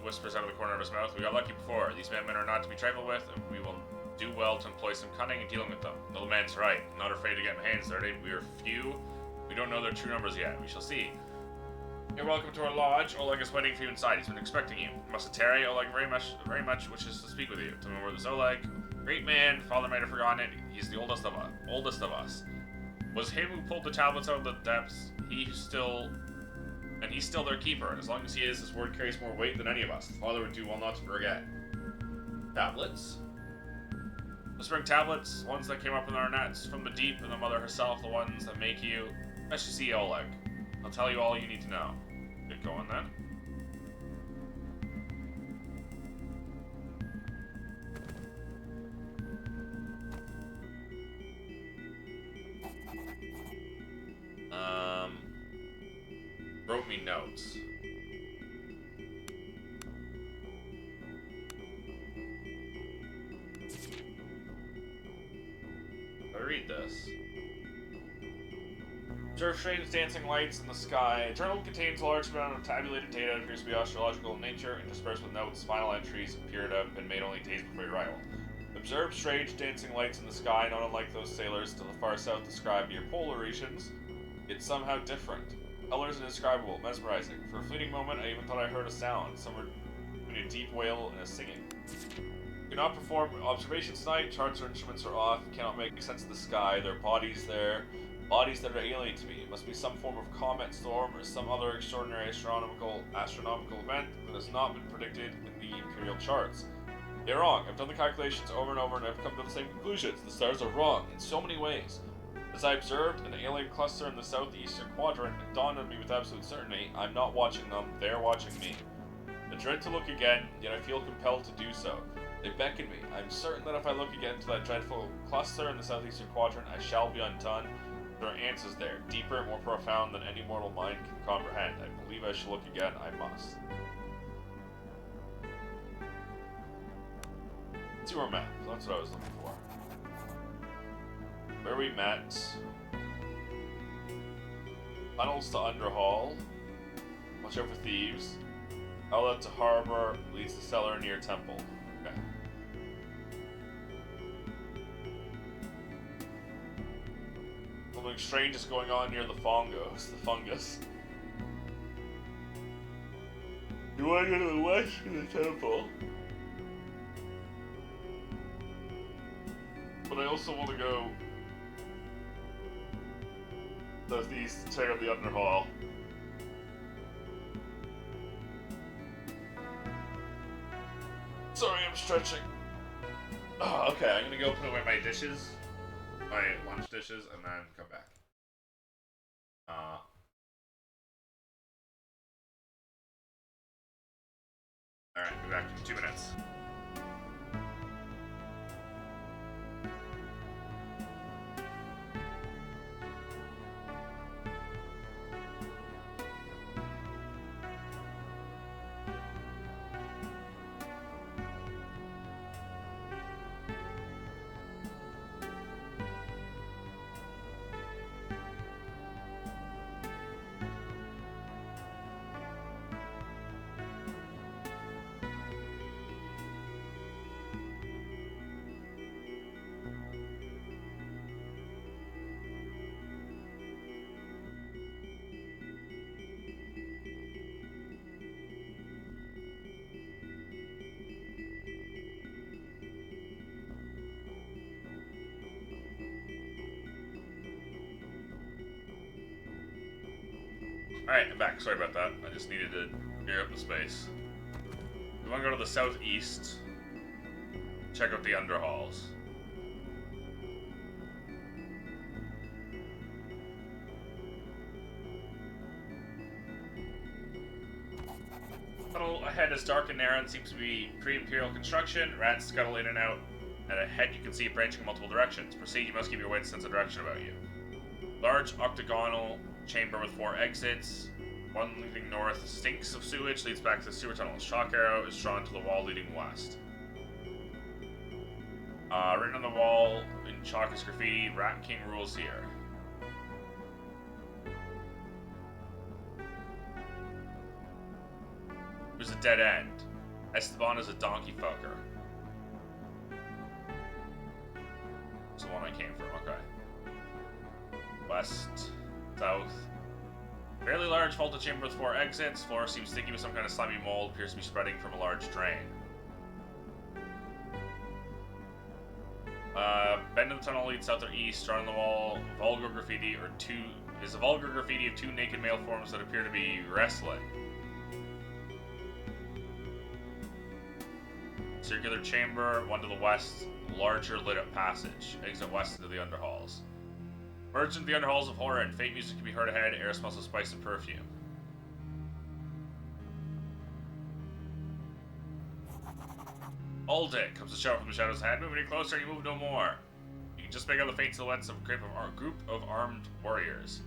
Speaker 1: whispers out of the corner of his mouth. We got lucky before. These men are not to be trifled with, and we will do well to employ some cunning in dealing with them. The little man's right. I'm not afraid to get my hands dirty. We are few. We don't know their true numbers yet. We shall see. You're welcome to our lodge. Oleg is waiting for you inside. He's been expecting you. Must tarry. Oleg very much wishes to speak with you. Tell me where there's Oleg. Great man. Father might have forgotten it. He's the oldest of us. Was him who pulled the tablets out of the depths. He's still their keeper. And as long as he is, his word carries more weight than any of us. The Father would do well not to forget. Tablets? The spring tablets, ones that came up in our nets from the deep, and the mother herself, the ones that make you. Let's just see Oleg. I'll tell you all you need to know. Get going then. Wrote me notes. I read this. Observe strange dancing lights in the sky. Journal contains a large amount of tabulated data that appears to be astrological in nature, interspersed with notes. Final entries appear to have been made only days before your arrival. Observe strange dancing lights in the sky, not unlike those sailors to the far south described near polar regions. It's somehow different. Colors indescribable, mesmerizing. For a fleeting moment, I even thought I heard a sound, somewhere between a deep wail and a singing. Do not perform observations tonight. Charts or instruments are off. Cannot make sense of the sky. There are bodies there. Bodies that are alien to me. It must be some form of comet, storm, or some other extraordinary astronomical event that has not been predicted in the imperial charts. They're wrong. I've done the calculations over and over, and I've come to the same conclusions. The stars are wrong in so many ways.
Speaker 2: As I observed an alien cluster in the southeastern quadrant, it dawned on me with absolute certainty, I'm not watching them, they're watching me. I dread to look again, yet I feel compelled to do so. They beckon me. I'm certain that if I look again to that dreadful cluster in the southeastern quadrant, I shall be undone. There are answers there, deeper, more profound than any mortal mind can comprehend. I believe I shall look again, I must. Sewer map, that's what I was looking for. Where we met. Tunnels to Underhall. Watch out for thieves. Outlet to Harbor leads to cellar near Temple. Okay. Something strange is going on near the fungus. You want to go to the west for the temple? But I also want to go southeast to check out the Underhall. Sorry, I'm stretching. Oh, okay, I'm gonna go put away my dishes, my lunch dishes, and then come back. Alright, be back in 2 minutes. Alright, I'm back. Sorry about that. I just needed to clear up the space. We want to go to the southeast. Check out the underhalls. Tunnel ahead is dark and narrow and seems to be pre-imperial construction. Rats scuttle in and out. And ahead you can see it branching in multiple directions. Proceed, you must keep your wits sense of direction about you. Large octagonal chamber with 4 exits. One leading north stinks of sewage, leads back to the sewer tunnel. Shock arrow is drawn to the wall leading west. Written on the wall in chalk is graffiti, Rat King rules here. There's a dead end. Esteban is a donkey fucker. That's the one I came from, okay. West, south. Fairly large vaulted chamber with 4 exits. Floor seems sticky with some kind of slimy mold. Appears to be spreading from a large drain. Bend of the tunnel leads south or east. Drawn on the wall, vulgar graffiti is a vulgar graffiti of 2 naked male forms that appear to be wrestling. Circular chamber, one to the west, larger lit up passage. Exit west into the underhalls. Merge into the underhalls of horror and faint music can be heard ahead. Air smells of spice and perfume. Aldic comes a shout from the shadows ahead. Moving any closer, you move no more. You can just make out the faint silhouettes of a group of armed warriors.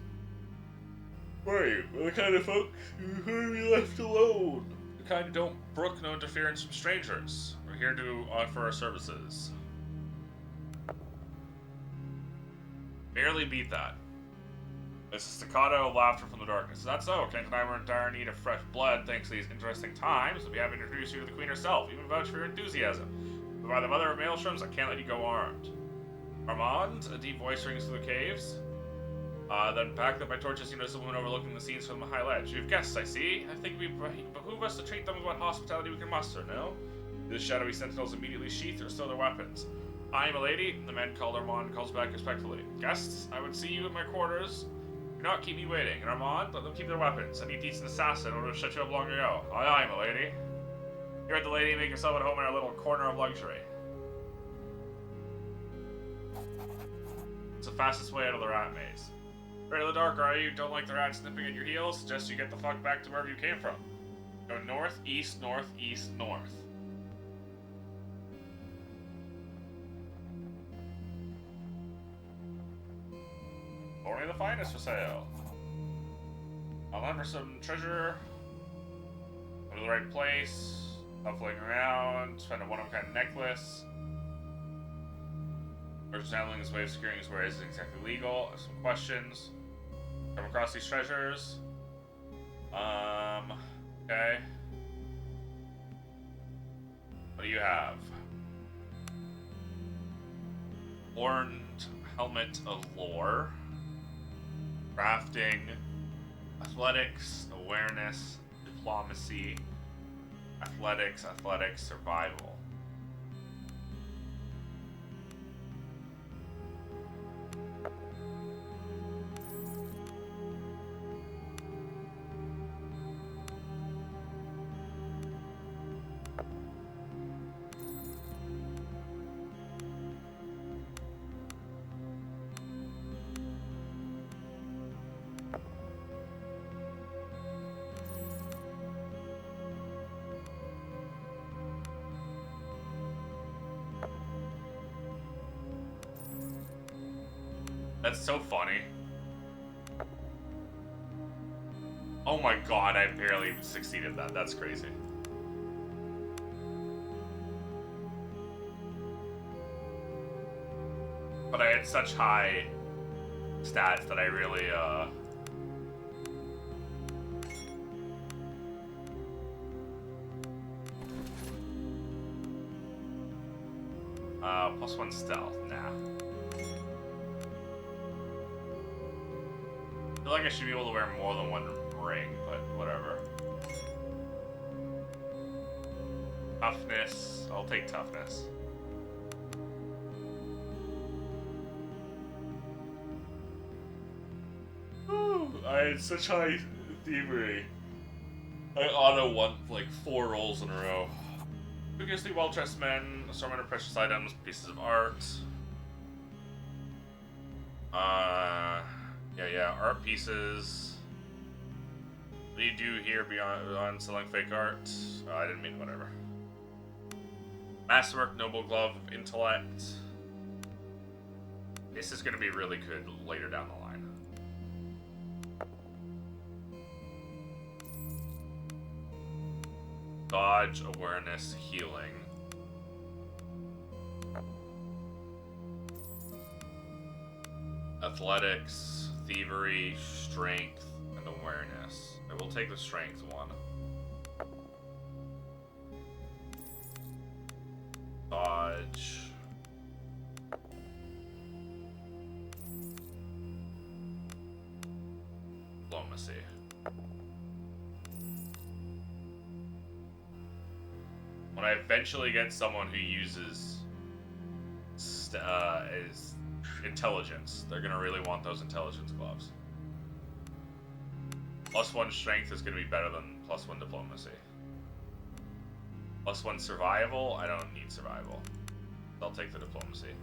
Speaker 2: Where are you? We're the kind of folks who be left alone. The kind who don't brook no interference from strangers. We're here to offer our services. Barely beat that. It's a staccato of laughter from the darkness. Is that so? Kent and I were in dire need of fresh blood thanks to these interesting times. We haven't introduced you to the Queen herself, even vouch for your enthusiasm. But by the mother of maelstroms, I can't let you go armed. Armand, a deep voice rings through the caves. Then backed up by torches, you notice a woman overlooking the scenes from the high ledge. You have guests, I see. I think we behoove us to treat them with what hospitality we can muster, no? The shadowy sentinels immediately sheath or stow their weapons. I am a lady, the man called Armand calls back respectfully. Guests, I would see you in my quarters. Do not keep me waiting. And Armand, let them keep their weapons. I need decent assassin in order to shut you up long ago. Aye, aye, my lady. You heard the lady, make yourself at home in our little corner of luxury.
Speaker 1: It's the fastest way out of the rat maze. Afraid of the dark, are you? Don't like the rats nipping at your heels? Suggest you get the fuck back to wherever you came from. Go north, east, north, east, north. Only the finest for sale. I'll hunt for some treasure. Go to the right place. Shuffling around. Find a one-of-a-kind necklace. Merchant's handling this way of securing his wares isn't exactly legal. I have some questions. Come across these treasures. Okay. What do you have? Horned helmet of lore. Crafting. Athletics. Awareness. Diplomacy. Athletics. Survival. That's so funny. Oh my god, I barely succeeded that. That's crazy. But I had such high stats that I really, +1 stealth, nah. I feel like I should be able to wear more than one ring, but whatever. Toughness. I'll take toughness. Ooh, I had such high thievery. I auto won like 4 rolls in a row. Previously well-dressed men, assortment of precious items, pieces of art. Yeah, art pieces. What do you do here beyond selling fake art? Oh, I didn't mean whatever. Masterwork, noble glove of intellect. This is gonna be really good later down the line. Dodge, awareness, healing. Athletics, thievery, strength, and awareness. I will take the strength one. Dodge. Diplomacy. When I eventually get someone who uses is intelligence, they're gonna really want those intelligence gloves. +1 strength is gonna be better than +1 diplomacy. +1 survival, I don't need survival. I'll take the diplomacy.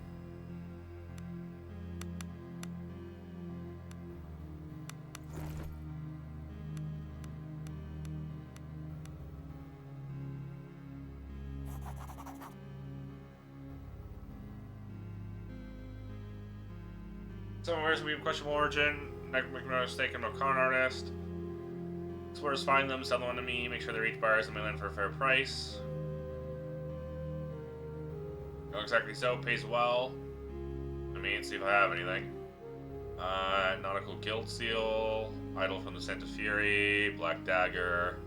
Speaker 1: Someone wears we have questionable origin, make no mistake, I'm no con artist. Explorers find them, sell them to me, make sure they reach buyers and mail in for a fair price. Not exactly so, pays well. I mean, see if I have anything. Nautical Guild Seal, Idol from the Scent of Fury, Black Dagger.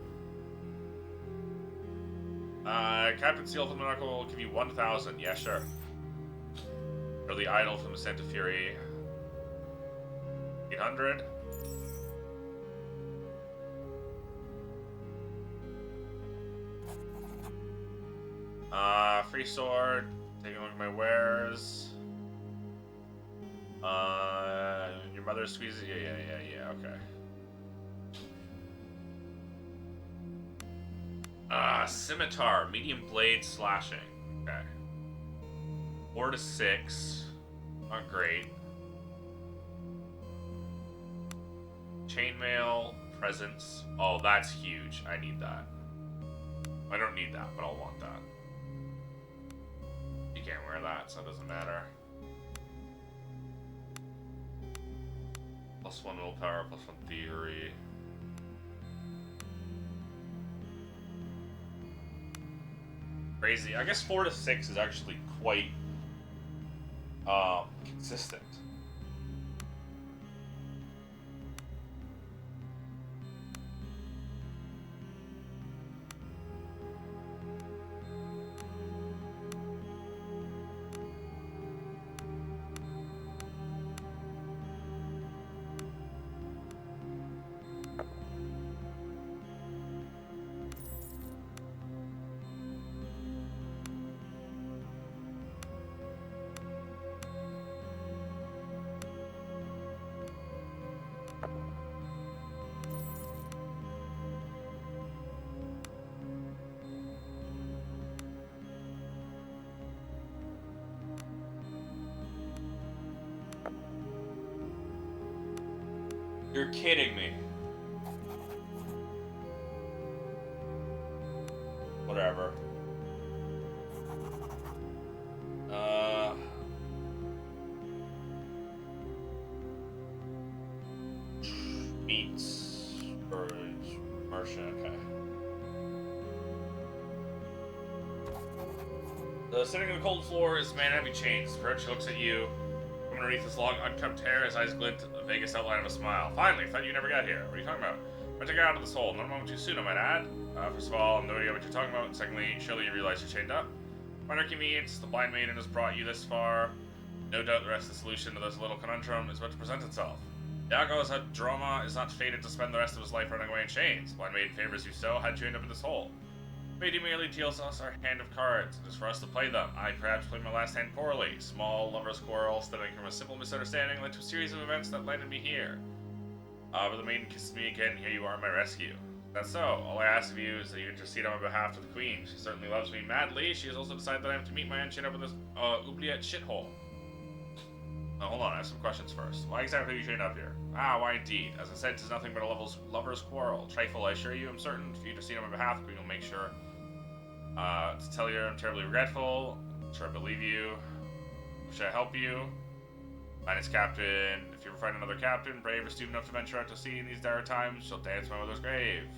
Speaker 1: Captain Seal from the Nautical will give you 1,000, yeah, sure. Or the Idol from the Scent of Fury. 800. Free sword. Taking a look at my wares. Your mother squeezes. Yeah. Okay. Scimitar, medium blade slashing. Okay. 4 to 6. Not great. Chainmail, presents. Oh, that's huge. I need that. I don't need that, but I'll want that. You can't wear that, so it doesn't matter. +1 willpower, +1 theory. Crazy. I guess 4 to 6 is actually quite consistent. You're kidding me. Whatever. Meats, birds, merchant, okay. Sitting on the cold floor is a man in heavy chains. Perch looks at you. From underneath his long, unkempt hair, his eyes glint a vaguest outline of a smile. Finally, thought you never got here. What are you talking about? I took it out of this hole. Not a moment too soon, I might add. First of all, no idea what you're talking about. And secondly, surely you realize you're chained up. Minor convenience, the blind maiden has brought you this far. No doubt the rest of the solution to this little conundrum is about to present itself. Iago's drama is not fated to spend the rest of his life running away in chains. Blind maiden favors you so, how'd you end up in this hole? Fate merely deals us our hand of cards. It is for us to play them. I perhaps played my last hand poorly. Small lover's quarrel stemming from a simple misunderstanding led to a series of events that landed me here. But the maiden kisses me again, here you are my rescue. That's so. All I ask of you is that you intercede on my behalf to the Queen. She certainly loves me madly. She has also decided that I am to meet my end chain up in this oubliette shithole. Now, hold on, I have some questions first. Why exactly are you chained up here? Why indeed. As I said, 'tis nothing but a lover's quarrel. Trifle, I assure you, I'm certain. If you intercede on my behalf, the Queen will make sure to tell you I'm terribly regretful. I'm sure I believe you. Should I help you? Minus captain. If you ever find another captain, brave or stupid enough to venture out to sea in these dire times, she'll dance my mother's grave.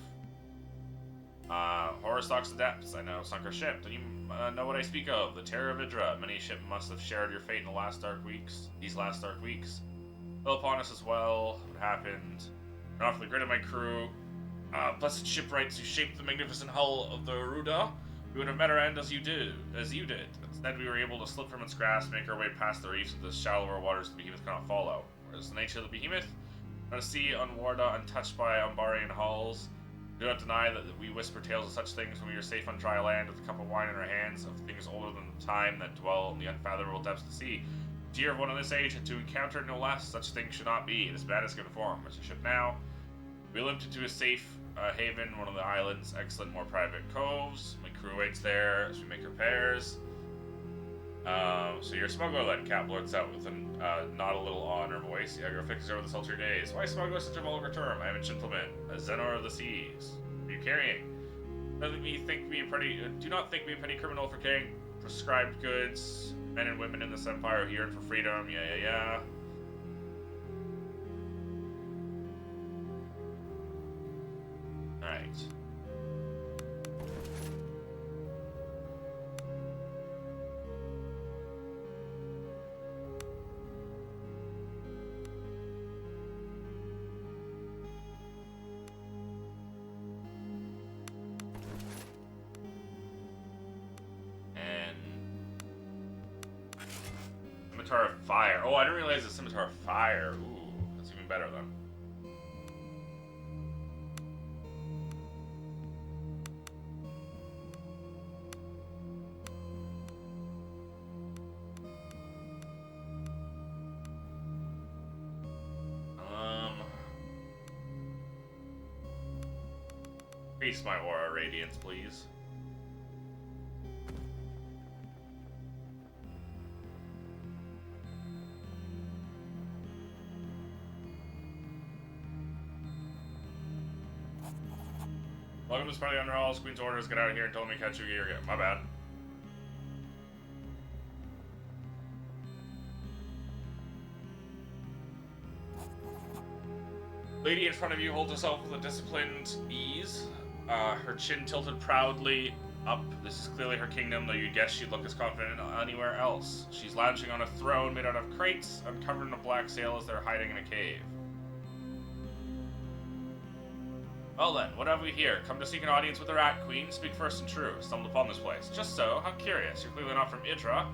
Speaker 1: Horror stalks the depths. I know, sunk our ship. Do you know what I speak of? The Terror of Idra. Many ship must have shared your fate in the last dark weeks. These last dark weeks. Fell upon us as well. What happened? And off the grid of my crew. Blessed shipwrights who shaped the magnificent hull of the Ruda. We would have met our end as you did. Instead, we were able to slip from its grasp, make our way past the reefs of the shallower waters the behemoth cannot follow. Whereas the nature of the behemoth, on a sea unwarda, untouched by Umbarian hulls. Do not deny that we whisper tales of such things when we are safe on dry land with a cup of wine in our hands, of things older than time that dwell in the unfathomable depths of the sea. Dear of one of this age, and to encounter no less, such things should not be. It is bad as given form. As a ship now, we limped into a safe haven, one of the island's excellent, more private coves. My crew waits there as we make repairs. So you're a smuggler then, Cap blurts out with not a little awe in her voice. Yeah, you're fixing over the sultry days. Why smuggler is such a vulgar term? I am a gentleman, a Zenor of the seas. What are you carrying? Do not think me a petty criminal for carrying prescribed goods. Men and women in this empire here and for freedom. Yeah. Alright. Scimitar of Fire. Oh, I didn't realize the Scimitar of Fire. Ooh, that's even better then. Increase my aura radiance, please.
Speaker 2: Welcome to Sparty Underhalls. Queen's orders, get out of here and told me to catch you here again. My bad. Lady in front of you holds herself with a disciplined ease. Her chin tilted proudly up. This is clearly her kingdom, though you'd guess she'd look as confident anywhere else. She's lounging on a throne made out of crates, uncovered in a black sail as they're hiding in a cave. Well then, what have we here? Come to seek an audience with the Rat Queen. Speak first and true. Stumbled upon this place. Just so. How curious. You're clearly not from Idra.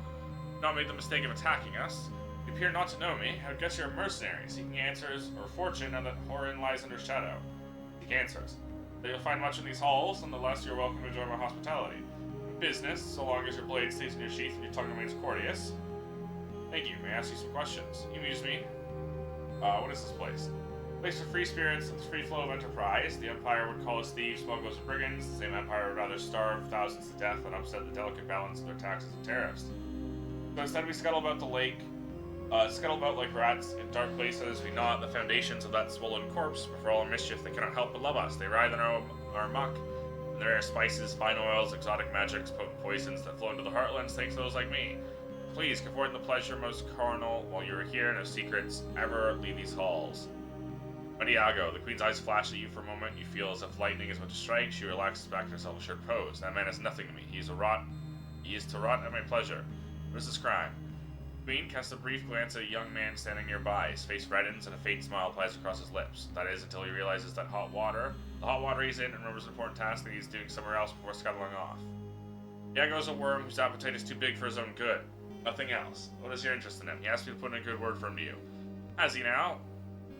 Speaker 2: Not made the mistake of attacking us. You appear not to know me. I would guess you're a mercenary, seeking answers or fortune now that Horin lies under shadow. Seek answers. Though you'll find much in these halls, nonetheless you're welcome to join my hospitality. Business, so long as your blade stays in your sheath and your tongue remains courteous. Thank you. May I ask you some questions? You amuse me. What is this place? Place for free spirits and free flow of enterprise. The Empire would call us thieves, smugglers, and brigands. The same Empire would rather starve thousands to death than upset the delicate balance of their taxes and tariffs. So instead we scuttle about the lake, scuttle about like rats in dark places. We gnaw at the foundations of that swollen corpse, but for all our mischief they cannot help but love us. They writhe in our muck, and there are spices, fine oils, exotic magics, potent poisons that flow into the heartlands thanks to those like me. Please, afford the pleasure most carnal while you are here. No secrets ever leave these halls. Diago, the Queen's eyes flash at you for a moment. You feel as if lightning is about to strike. She relaxes back in her self-assured pose. That man is nothing to me. He is to rot at my pleasure. What is this crime? The Queen casts a brief glance at a young man standing nearby. His face reddens and a faint smile plays across his lips. That is, until he realizes that the hot water he's in, and remembers an important task that he's doing somewhere else before scuttling off. Diago is a worm whose appetite is too big for his own good. Nothing else. What is your interest in him? He asked me to put in a good word for him to you. Has he now?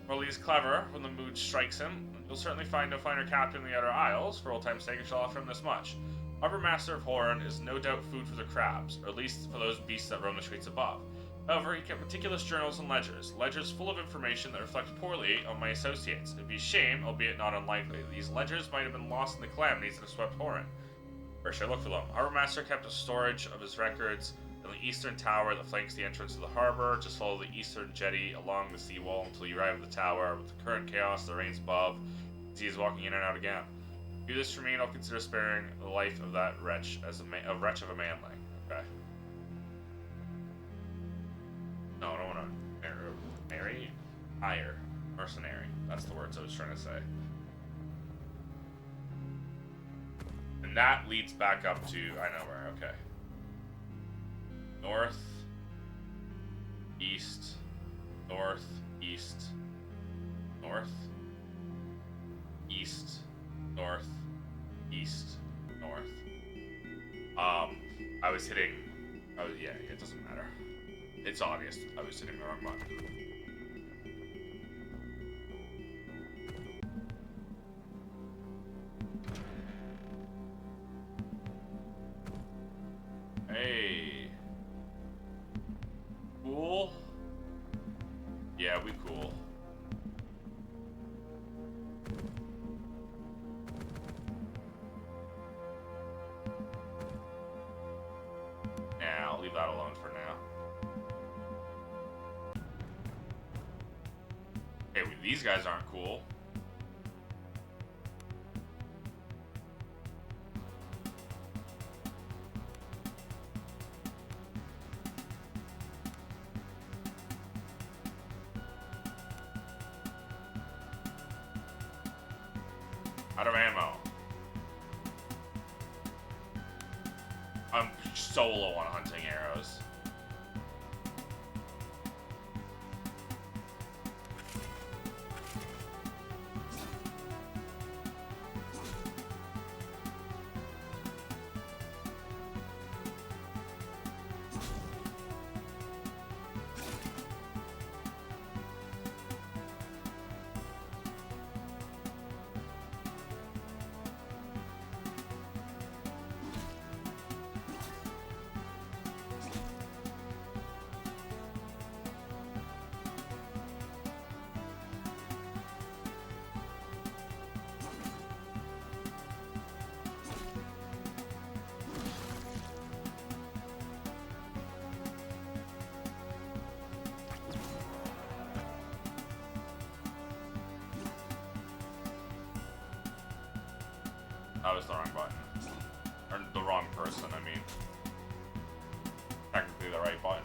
Speaker 2: Well, he's clever when the mood strikes him. You'll certainly find no finer captain in the Outer Isles. For old time's sake, I shall offer him this much. Harbour Master of Horin is no doubt food for the crabs, or at least for those beasts that roam the streets above. However, he kept meticulous journals and ledgers full of information that reflect poorly on my associates. It'd be a shame, albeit not unlikely. These ledgers might have been lost in the calamities that have swept Horin. Where should I look for them? Harbour Master kept a storage of his records in the eastern tower that flanks the entrance to the harbor. Just follow the eastern jetty along the seawall until you arrive at the tower. With the current chaos that reigns above, he is walking in and out again. Do this for me, and I'll consider sparing the life of that wretch as a wretch of a manling. Okay. No, I don't want to marry. Hire. Mercenary. That's the words I was trying to say. And that leads back up to I know where. Okay. North, east, north, east, north, east, north, east, north. I was hitting. Yeah, it doesn't matter. It's obvious I was hitting the wrong button. Hey. Cool? Yeah, we cool. Nah, I'll leave that alone for now. Hey, these guys aren't cool. Out of ammo. I'm so low on hunting arrows.
Speaker 1: That was the wrong button. Or the wrong person, I mean. Technically the right button.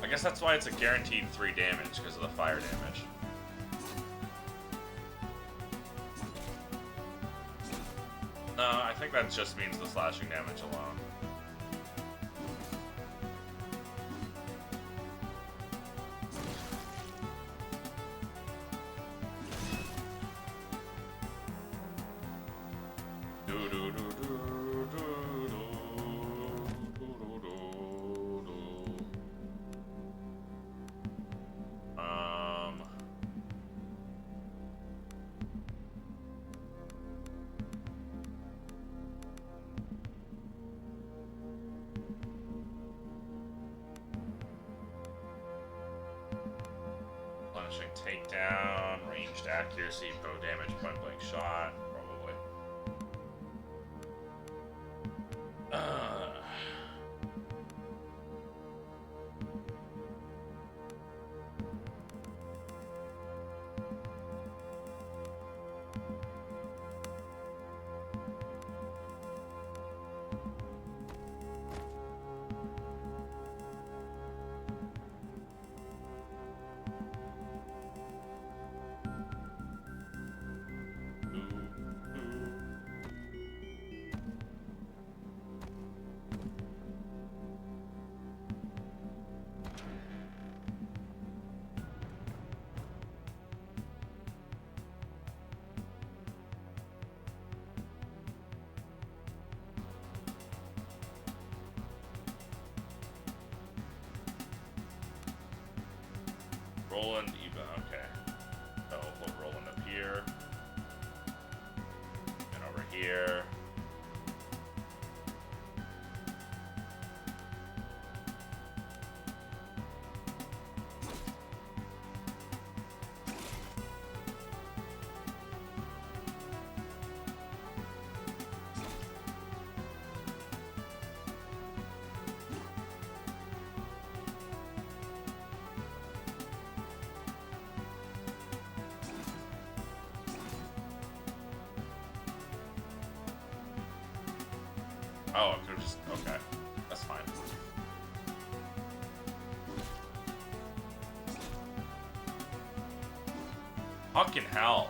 Speaker 1: I guess that's why it's a guaranteed 3 damage, because of the fire damage. No, I think that just means the slashing damage alone. Punishing takedown, ranged accuracy, bow damage, point blank shot, probably. Roland, even, okay. So we'll put Roland up here. And over here. Oh, I could've just, okay. That's fine. Fucking hell.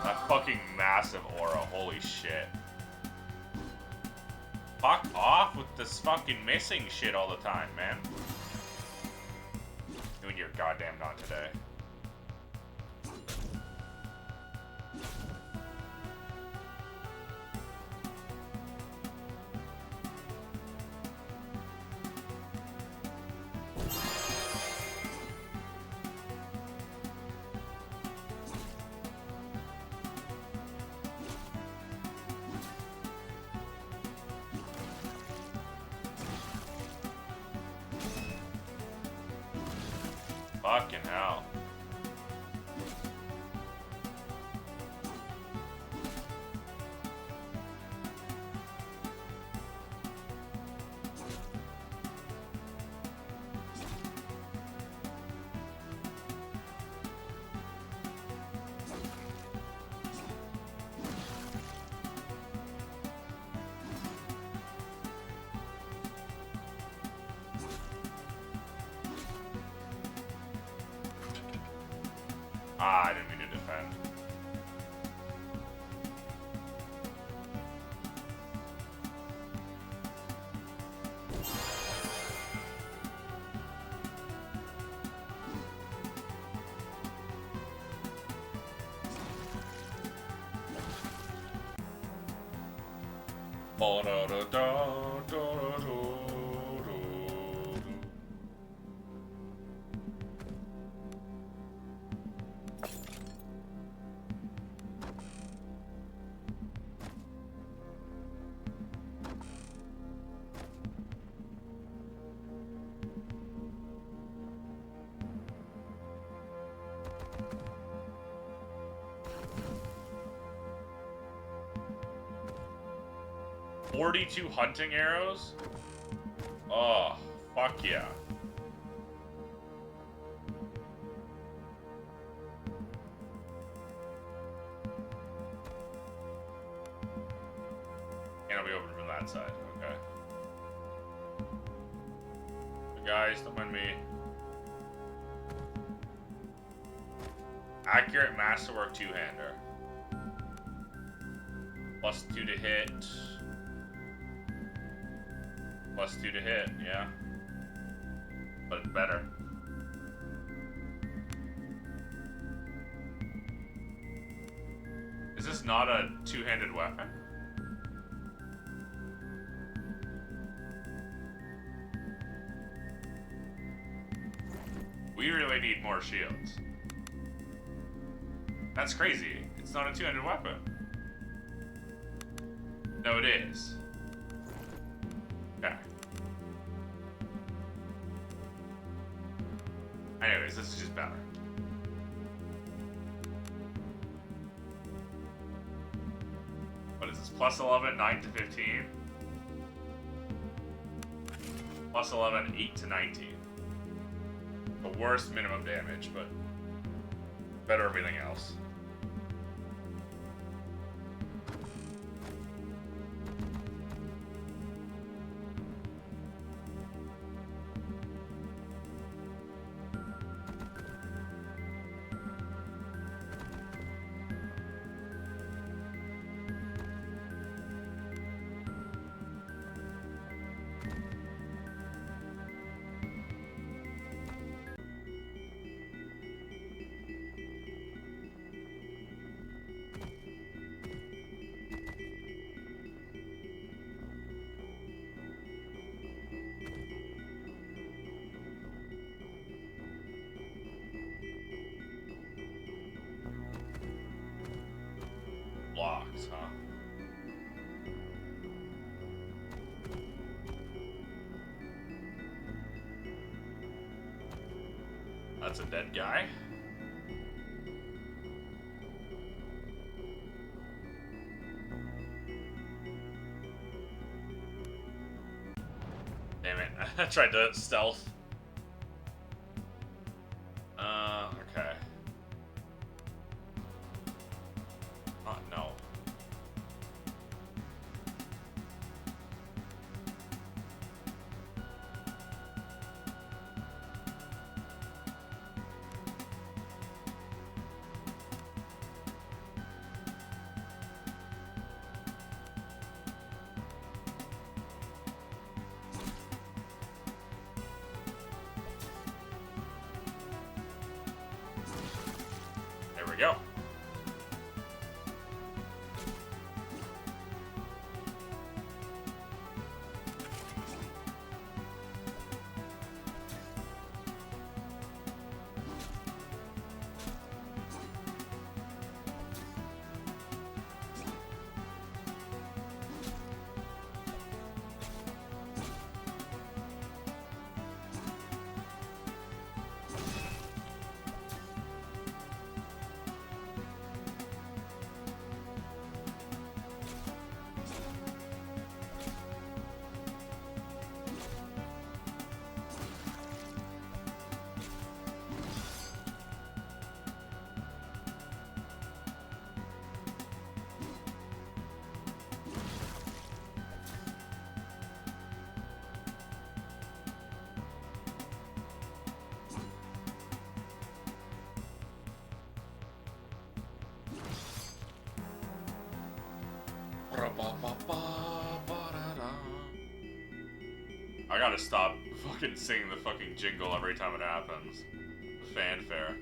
Speaker 1: That fucking massive aura, holy shit. Fuck off with this fucking missing shit all the time, man. Doing your goddamn not today. Fucking hell. Ah, I didn't mean to defend. 42 hunting arrows? Oh, fuck yeah. And I'll be open from that side, okay. But guys, don't mind me. Accurate masterwork two-hander. +2 to hit. +2 to hit, yeah. But it's better. Is this not a two-handed weapon? We really need more shields. That's crazy. It's not a two-handed weapon. No, it is. Okay. Anyways, this is just better. What is this? +11, 9 to 15? +11, 8 to 19. The worst minimum damage, but better everything else. Locked, huh? That's a dead guy. Damn it. I tried to stealth. Okay. Oh, no. There we go. I gotta stop fucking singing the fucking jingle every time it happens. The fanfare.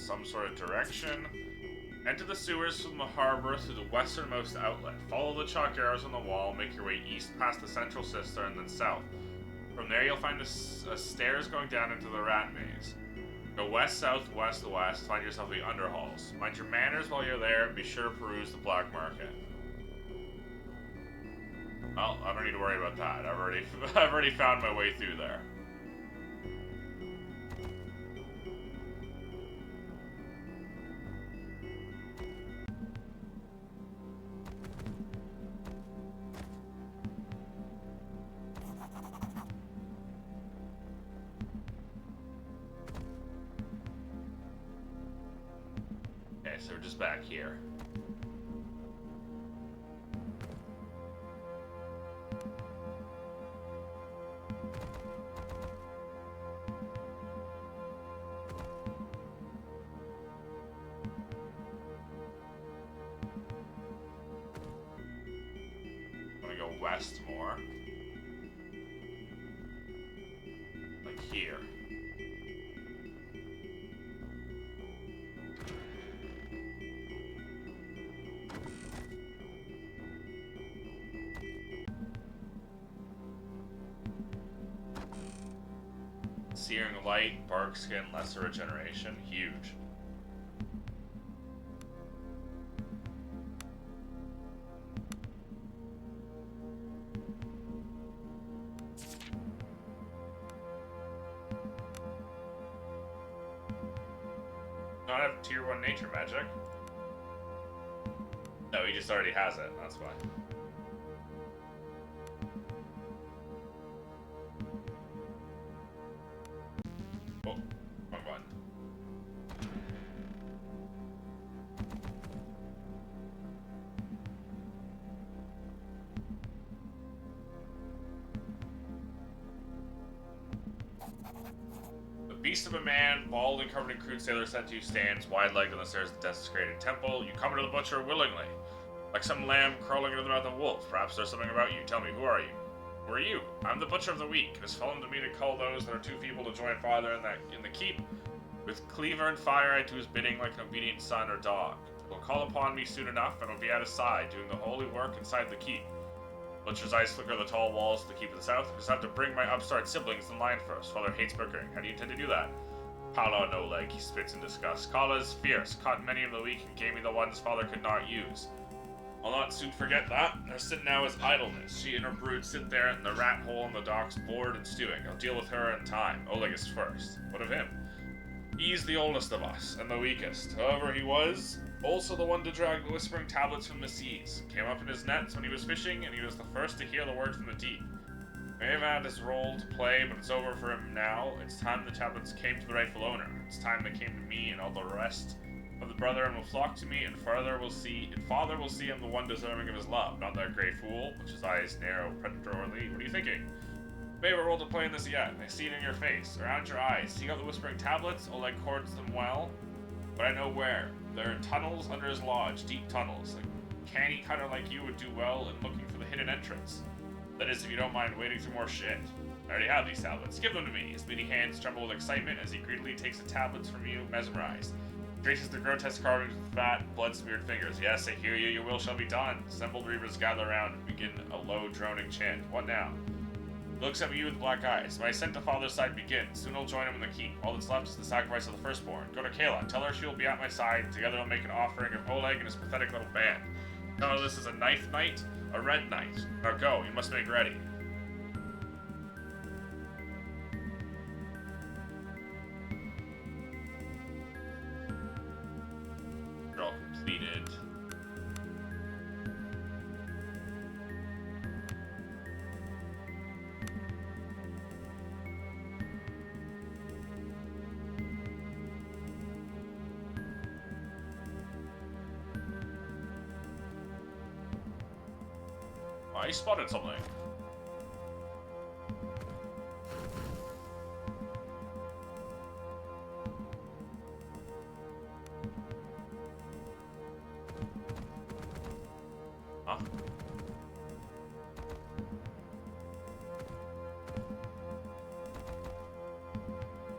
Speaker 1: some sort of direction. Enter the sewers from the harbor through the westernmost outlet. Follow the chalk arrows on the wall, make your way east past the central cistern, and then south. From there, you'll find a stairs going down into the rat maze. Go west, south, west, west, find yourself the underhalls. Mind your manners while you're there, and be sure to peruse the black market. Well, I don't need to worry about that. I've already found my way through there. Okay, so we're just back here. West more. Like here. Searing light, bark skin, lesser regeneration. Huge. Not have tier 1 nature magic. No, he just already has it, that's why. Oh, wrong one. Beast of a man, bald and covered in crude sailor sent to you, stands wide-legged on the stairs of the desecrated temple. You come into the butcher willingly, like some lamb crawling into the mouth of a wolf. Perhaps there's something about you. Tell me, who are you? Who are you? I'm the butcher of the weak. It has fallen to me to call those that are too feeble to join father in the keep, with cleaver and fire I do his bidding like an obedient son or dog. Will call upon me soon enough, and will be at his side, doing the holy work inside the keep. Butcher's eyes flicker the tall walls of the keep of the south. I just have to bring my upstart siblings in line first. Father hates bickering. How do you intend to do that? Paolo no leg, he spits in disgust. Kala is fierce, caught many of the weak, and gave me the ones father could not use. I'll not soon forget that. Her sin now is idleness. She and her brood sit there in the rat hole in the docks, bored and stewing. I'll deal with her in time. Oleg is first. What of him? He's the oldest of us, and the weakest. However he was, also the one to drag the whispering tablets from the seas. Came up in his nets when he was fishing, and he was the first to hear the word from the deep. May have had his role to play, but it's over for him now. It's time the tablets came to the rightful owner. It's time they came to me and all the rest of the brethren will flock to me, and father will see him the one deserving of his love, not that great fool, which his eyes narrow predatorily. What are you thinking? May have a role to play in this yet. I see it in your face, around your eyes. See out the whispering tablets? Oleg hoards them well, but I know where. They're in tunnels under his lodge, deep tunnels. A canny cutter like you would do well in looking for the hidden entrance. That is, if you don't mind wading through more shit. I already have these tablets. Give them to me. His beady hands tremble with excitement as he greedily takes the tablets from you, mesmerized. Traces the grotesque carvings with fat, blood-smeared fingers. Yes, I hear you. Your will shall be done. Assembled reavers gather around and begin a low, droning chant. What now? He looks at you with black eyes. My ascent to father's side begins. Soon I'll join him in the keep. All that's left is the sacrifice of the firstborn. Go to Kayla. Tell her she will be at my side. Together we'll make an offering of Oleg and his pathetic little band. Tell her this is a knife night, a red night. Now go. You must make ready. All completed. I spotted something. Huh?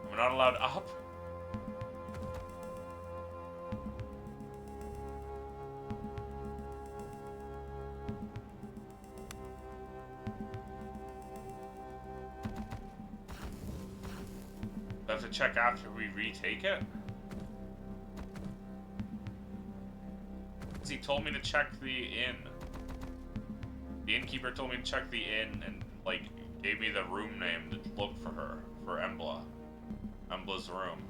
Speaker 1: We're not allowed up? I have to check after we retake it? He told me to check the inn. The innkeeper told me to check the inn and, like, gave me the room name to look for her. For Embla. Embla's room.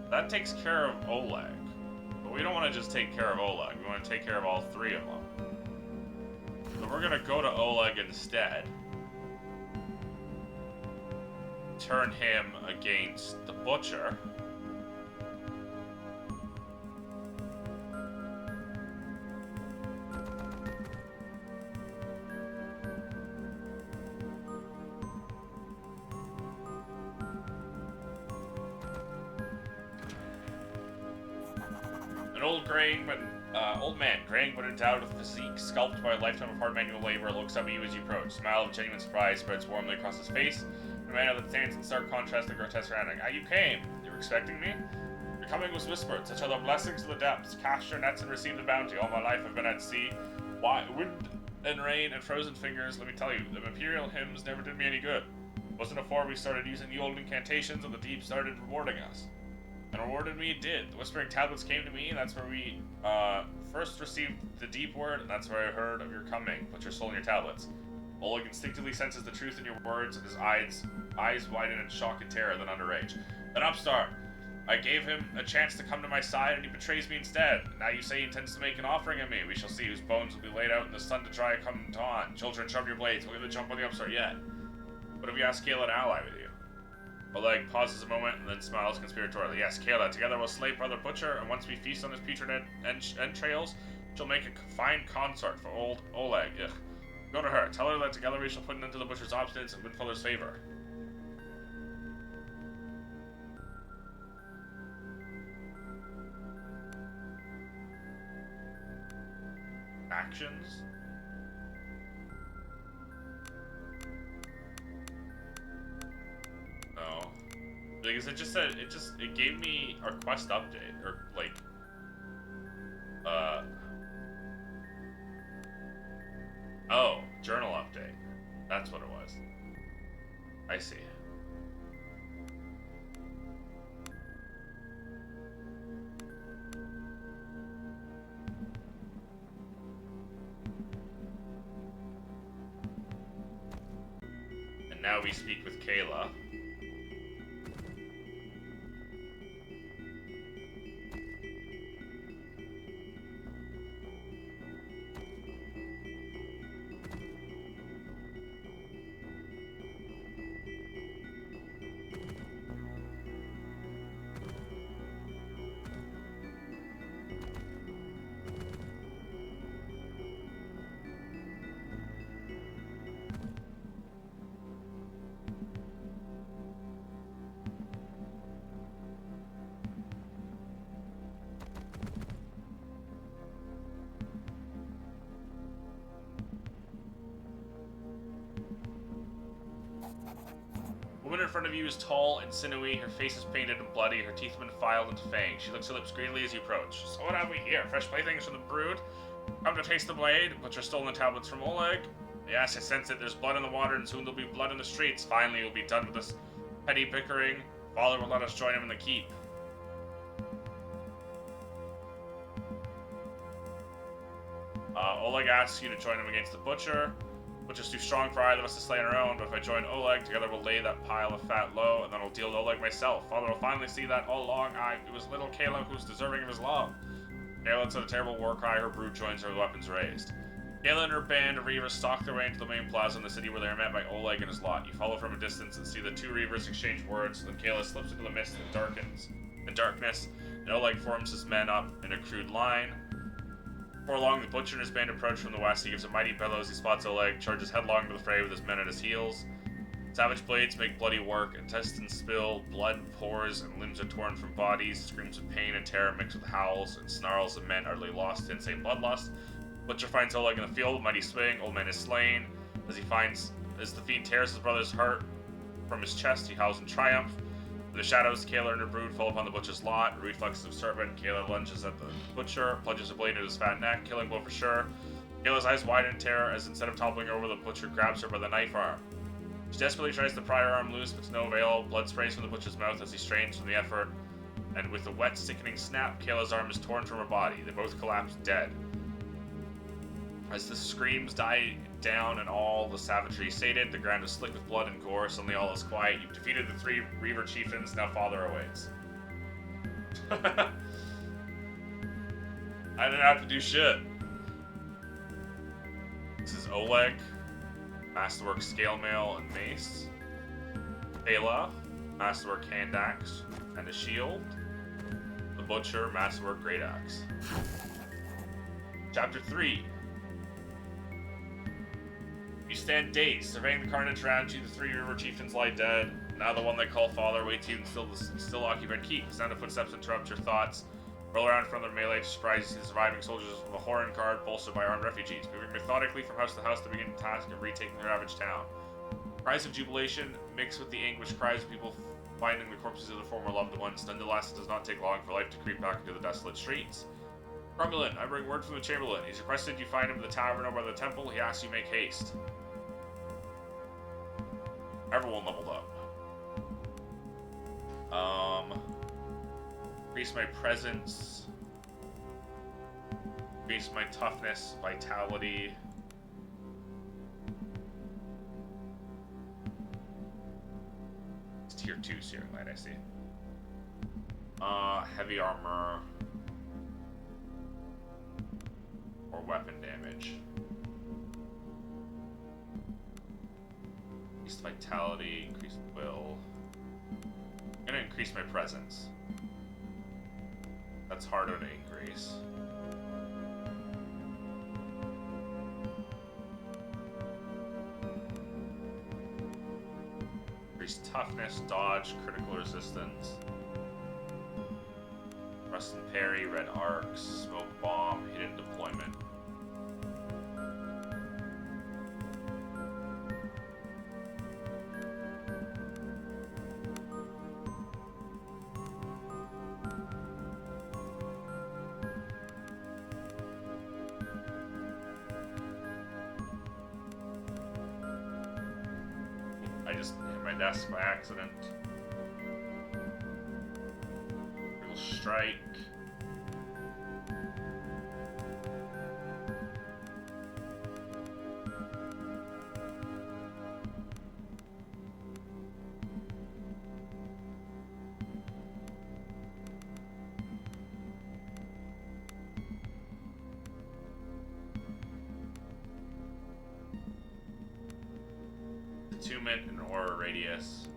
Speaker 1: That takes care of Oleg. But we don't want to just take care of Oleg. We want to take care of all three of them. So we're going to go to Oleg instead. Turn him against the butcher. An old man, graying but endowed with a physique sculpted by a lifetime of hard manual labor, looks up at you as you approach. A smile of genuine surprise spreads warmly across his face. A manner that stands in stark contrast to the grotesque surrounding. You came. You were expecting me? Your coming was whispered. Such are the blessings of the depths. Cast your nets and receive the bounty. All my life I've been at sea. Wind and rain and frozen fingers. Let me tell you, the imperial hymns never did me any good. Wasn't before we started using the old incantations and the deep started rewarding us. And rewarded me it did. The whispering tablets came to me, and that's where we first received the deep word, and that's where I heard of your coming. Put your soul in your tablets. Oleg instinctively senses the truth in your words, and his eyes widen in shock and terror, then underrage. An upstart. I gave him a chance to come to my side, and he betrays me instead. Now you say he intends to make an offering of me. We shall see whose bones will be laid out in the sun to dry come dawn. Children, sharpen your blades. We'll get the jump on the upstart yet. What if we ask Kayla to ally with you? Oleg pauses a moment and then smiles conspiratorially. Yes, Kayla, together we'll slay Brother Butcher, and once we feast on his putrid entrails, she'll make a fine consort for old Oleg. Ugh. Go to her. Tell her that together we shall put an end to the Butcher's obstinance and win Fuller's favor. Actions? No. Because it just said, it gave me our quest update, or, like, oh, journal update. That's what it was. I see. And now we speak with Kayla. The woman in front of you is tall and sinewy, her face is painted and bloody, her teeth have been filed into fangs. She licks her lips greedily as you approach. So what have we here? Fresh playthings from the brood? Come to taste the blade, but you're stolen the tablets from Oleg? Yes, I sense it. There's blood in the water, and soon there'll be blood in the streets. Finally, you'll be done with this petty bickering. Father will let us join him in the keep. Oleg asks you to join him against the Butcher. Butcher's too strong for either of us to slay on our own, but if I join Oleg, together we'll lay that pile of fat low, and then I'll deal to Oleg myself. Father will finally see that all along it was little Kayla who's deserving of his love. Kayla lets out a terrible war cry, her brood joins her with weapons raised. Kayla and her band of Reavers stalk their way into the main plaza in the city where they are met by Oleg and his lot. You follow from a distance and see the two Reavers exchange words, then Kayla slips into the mist and darkness, and Oleg forms his men up in a crude line. Before long, the Butcher and his band approach from the west. He gives a mighty bellow as he spots Oleg, charges headlong into the fray with his men at his heels. Savage blades make bloody work, intestines spill, blood pours, and limbs are torn from bodies. Screams of pain and terror mix with howls and snarls of men utterly lost in insane bloodlust. Butcher finds Oleg in the field, mighty swing. Old man is slain. As the fiend tears his brother's heart from his chest, he howls in triumph. In the shadows, Kayla and her brood fall upon the Butcher's lot. Reflexes of serpent, Kayla lunges at the Butcher, plunges a blade into his fat neck, killing blow for sure. Kayla's eyes widen in terror as instead of toppling over, the butcher grabs her by the knife arm. She desperately tries to pry her arm loose, but to no avail. Blood sprays from the butcher's mouth as he strains from the effort, and with a wet, sickening snap, Kayla's arm is torn from her body. They both collapse dead. As the screams die down and all the savagery sated, the ground is slick with blood and gore. Suddenly all is quiet. You've defeated the 3 Reaver chieftains, now father awaits. I didn't have to do shit. This is Oleg, Masterwork Scale Mail and Mace. Kayla, Masterwork Hand Axe and a Shield. The Butcher, Masterwork Great Axe. Chapter 3. You stand dazed, surveying the carnage around you. The 3 River chieftains lie dead. Now the one they call father waits you in the still occupied keep. The sound of footsteps interrupts your thoughts. Roll around in front of the melee to surprise you see the surviving soldiers of a Horan guard bolstered by armed refugees, moving methodically from house to house to begin the task of retaking the ravaged town. Cries of jubilation mix with the anguished cries of people finding the corpses of their former loved ones. Nonetheless, it does not take long for life to creep back into the desolate streets. Crumulin, I bring word from the Chamberlain. He's requested you find him at the tavern over by the temple. He asks you make haste. Everyone leveled up. Increase my presence. Increase my toughness, vitality. It's tier 2 Searing Light, I see. Heavy armor. Or weapon damage. Increased vitality, increased will. I'm gonna increase my presence. That's harder to increase. Increased toughness, dodge, critical resistance. Thrust and parry, red arcs, smoke bomb, hidden deployment. I just hit my desk by accident. Critical strike. Attunement and aura radius.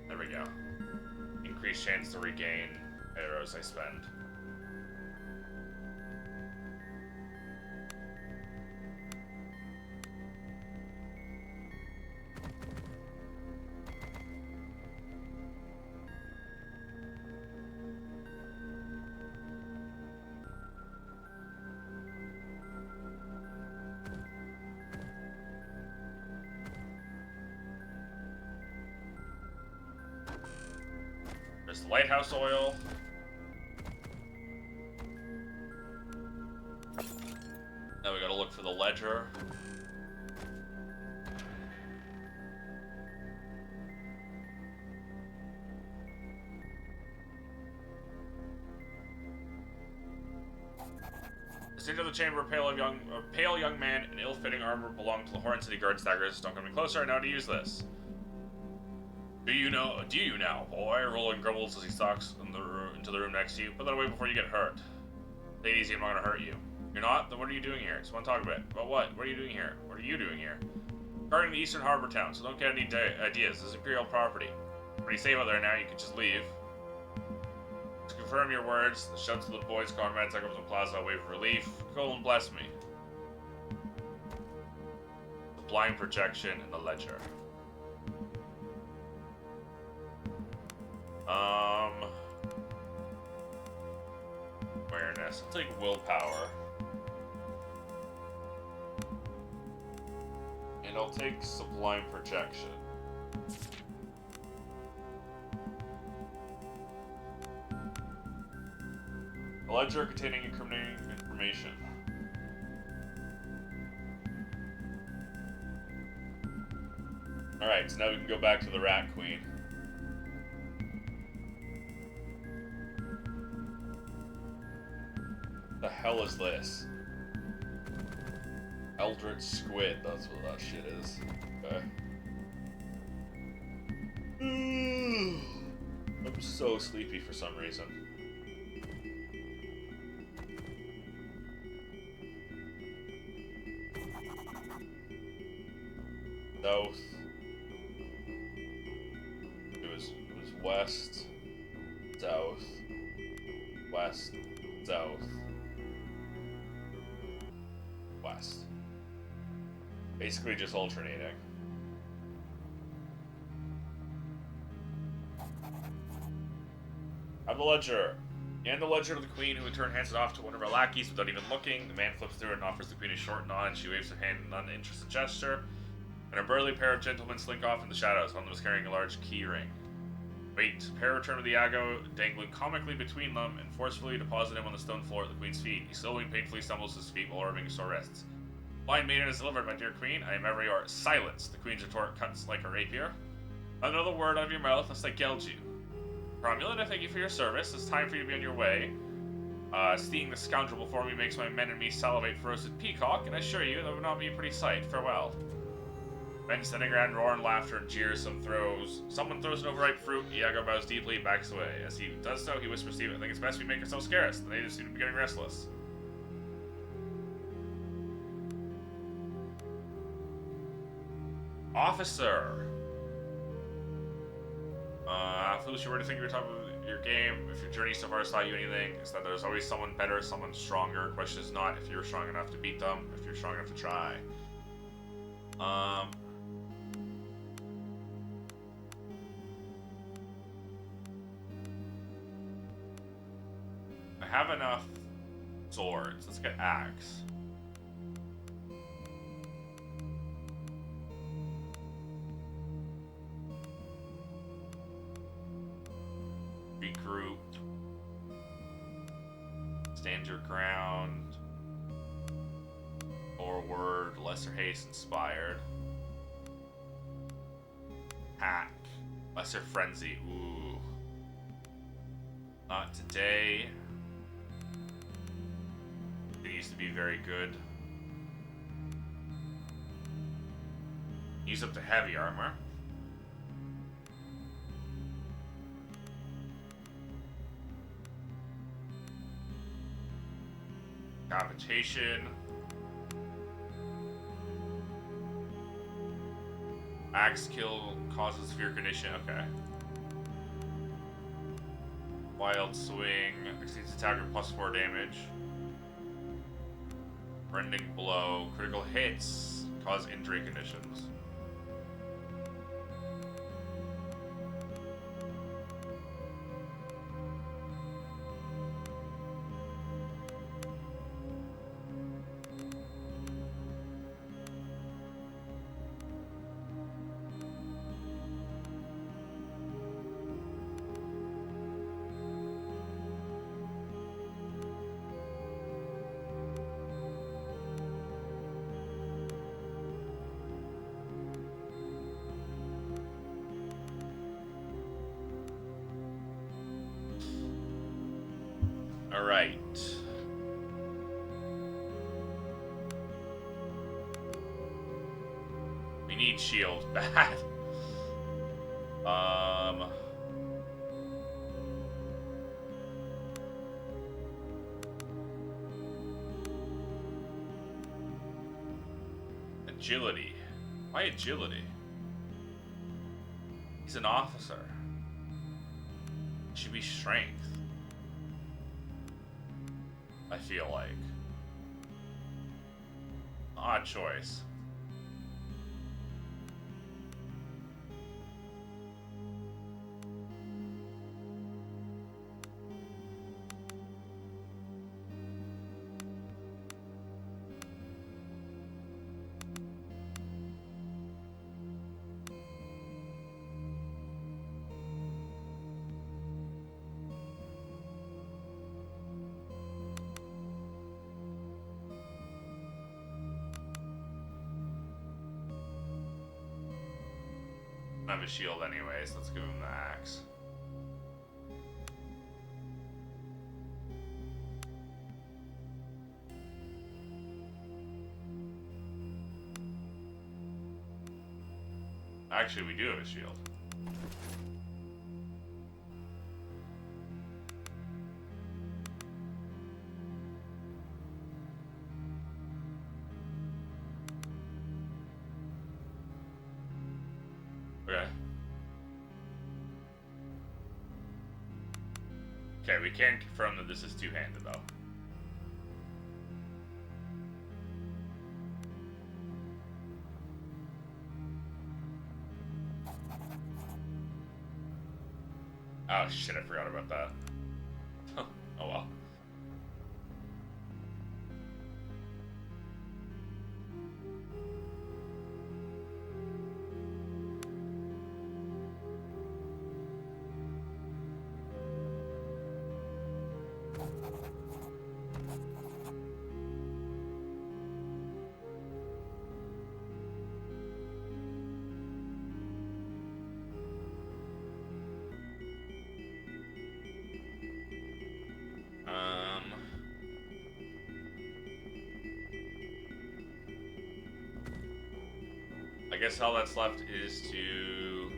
Speaker 1: There we go. Increased chance to regain arrows I spend. There's the lighthouse oil. Now we gotta look for the ledger. Into the chamber, a pale young man in ill-fitting armor belonging to the Horn City Guard staggers. Don't come any closer. I know how to use this. Do you now, boy? Roland grumbles as he stalks into the room next to you. Put that away before you get hurt. Take it easy, I'm not gonna hurt you. You're not? Then what are you doing here? Just want to talk a bit. About what? What are you doing here? What are you doing here? Guarding the eastern harbor town, so don't get any ideas. This is Imperial property. Pretty safe out there now, you can just leave. To confirm your words, the shouts of the boys' comrades echo from the plaza, wave of relief. Go and bless me. The blind projection and the ledger. Awareness. I'll take willpower. And I'll take Sublime Projection. A ledger containing incriminating information. Alright, so now we can go back to the Rat Queen. The hell is this? Eldritch Squid, that's what that shit is. Okay. I'm so sleepy for some reason. South. It was west, south, west, south, west. Basically just alternating. I'm the ledger. And the ledger to the queen, who in turn hands it off to one of her lackeys without even looking. The man flips through it and offers the queen a short nod, and she waves her hand in an uninterested gesture. And a burly pair of gentlemen slink off in the shadows. One of them is carrying a large key ring. Wait, a pair return to the Iago, dangling comically between them, and forcefully deposit him on the stone floor at the queen's feet. He slowly and painfully stumbles to his feet while rubbing his sore wrists. Blind maiden is delivered, my dear queen. I am ever yours. Silence! The queen's retort cuts like a rapier. Another word out of your mouth, lest I geld you. Romulan, I thank you for your service. It's time for you to be on your way. Seeing the scoundrel before me makes my men and me salivate for roasted peacock, and I assure you that would not be a pretty sight. Farewell. Men standing around roar in laughter and jeers. Someone throws an overripe fruit. Iago bows deeply and backs away. As he does so, he whispers to Steve, I think it's best we make ourselves scarce. The natives seem to be getting restless. Officer! Foolish, you were to think you were top of your game. If your journey so far has taught you anything, it's that there's always someone better, someone stronger. Question is not if you're strong enough to beat them, if you're strong enough to try. I have enough swords. Let's get axe. Regroup. Stand your ground. Forward. Lesser haste inspired. Hack. Lesser frenzy. Ooh. Not today. It used to be very good. Use up the heavy armor. Capitation. Axe kill causes severe condition. Okay. Wild swing exceeds attacker +4 damage. Rending blow. Critical hits cause injury conditions. Alright. We need shield bad. Agility. Why agility? He's an officer. It should be strength. I feel like. Odd choice. I have a shield anyways. Let's give him the axe. Actually, we do have a shield. Okay. Okay, we can confirm that this is two-handed, though. Oh shit, I forgot about that. Oh well. I guess all that's left is to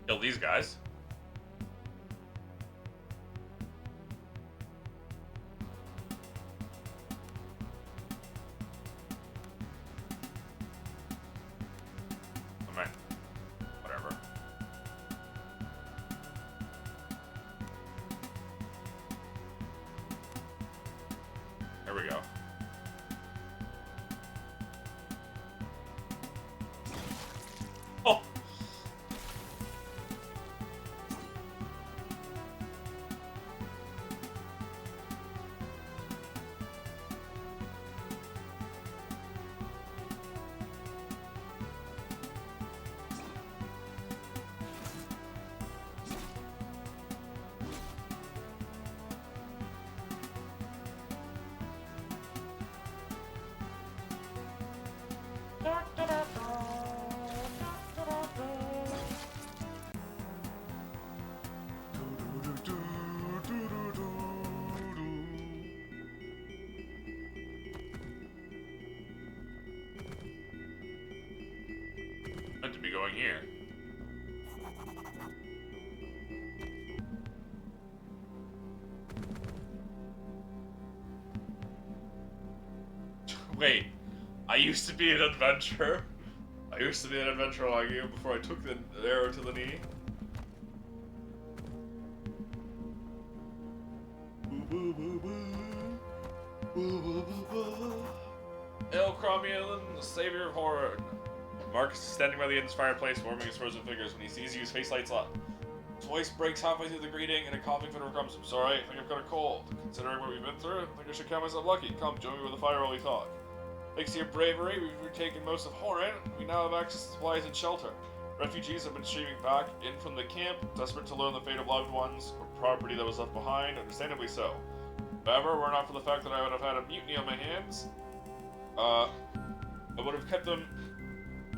Speaker 1: kill these guys. I mean, whatever. There we go. Oh! Meant to be going here. Wait, I used to be an adventurer. I used to be an adventurer like you before I took the arrow to the knee. El Cromulin, the savior of horror. Marcus is standing by the end's fireplace, warming his frozen fingers. When he sees you, his face lights up. His voice breaks halfway through the greeting, and a coughing fit overcomes him. Sorry, I think I've got a cold. Considering what we've been through, I think I should count myself lucky. Come, join me with the fire while we talk. Thanks to your bravery, we've retaken most of Horan. We now have access to supplies and shelter. Refugees have been streaming back in from the camp, desperate to learn the fate of loved ones or property that was left behind, understandably so. However, were it not for the fact that I would have had a mutiny on my hands, I would have kept them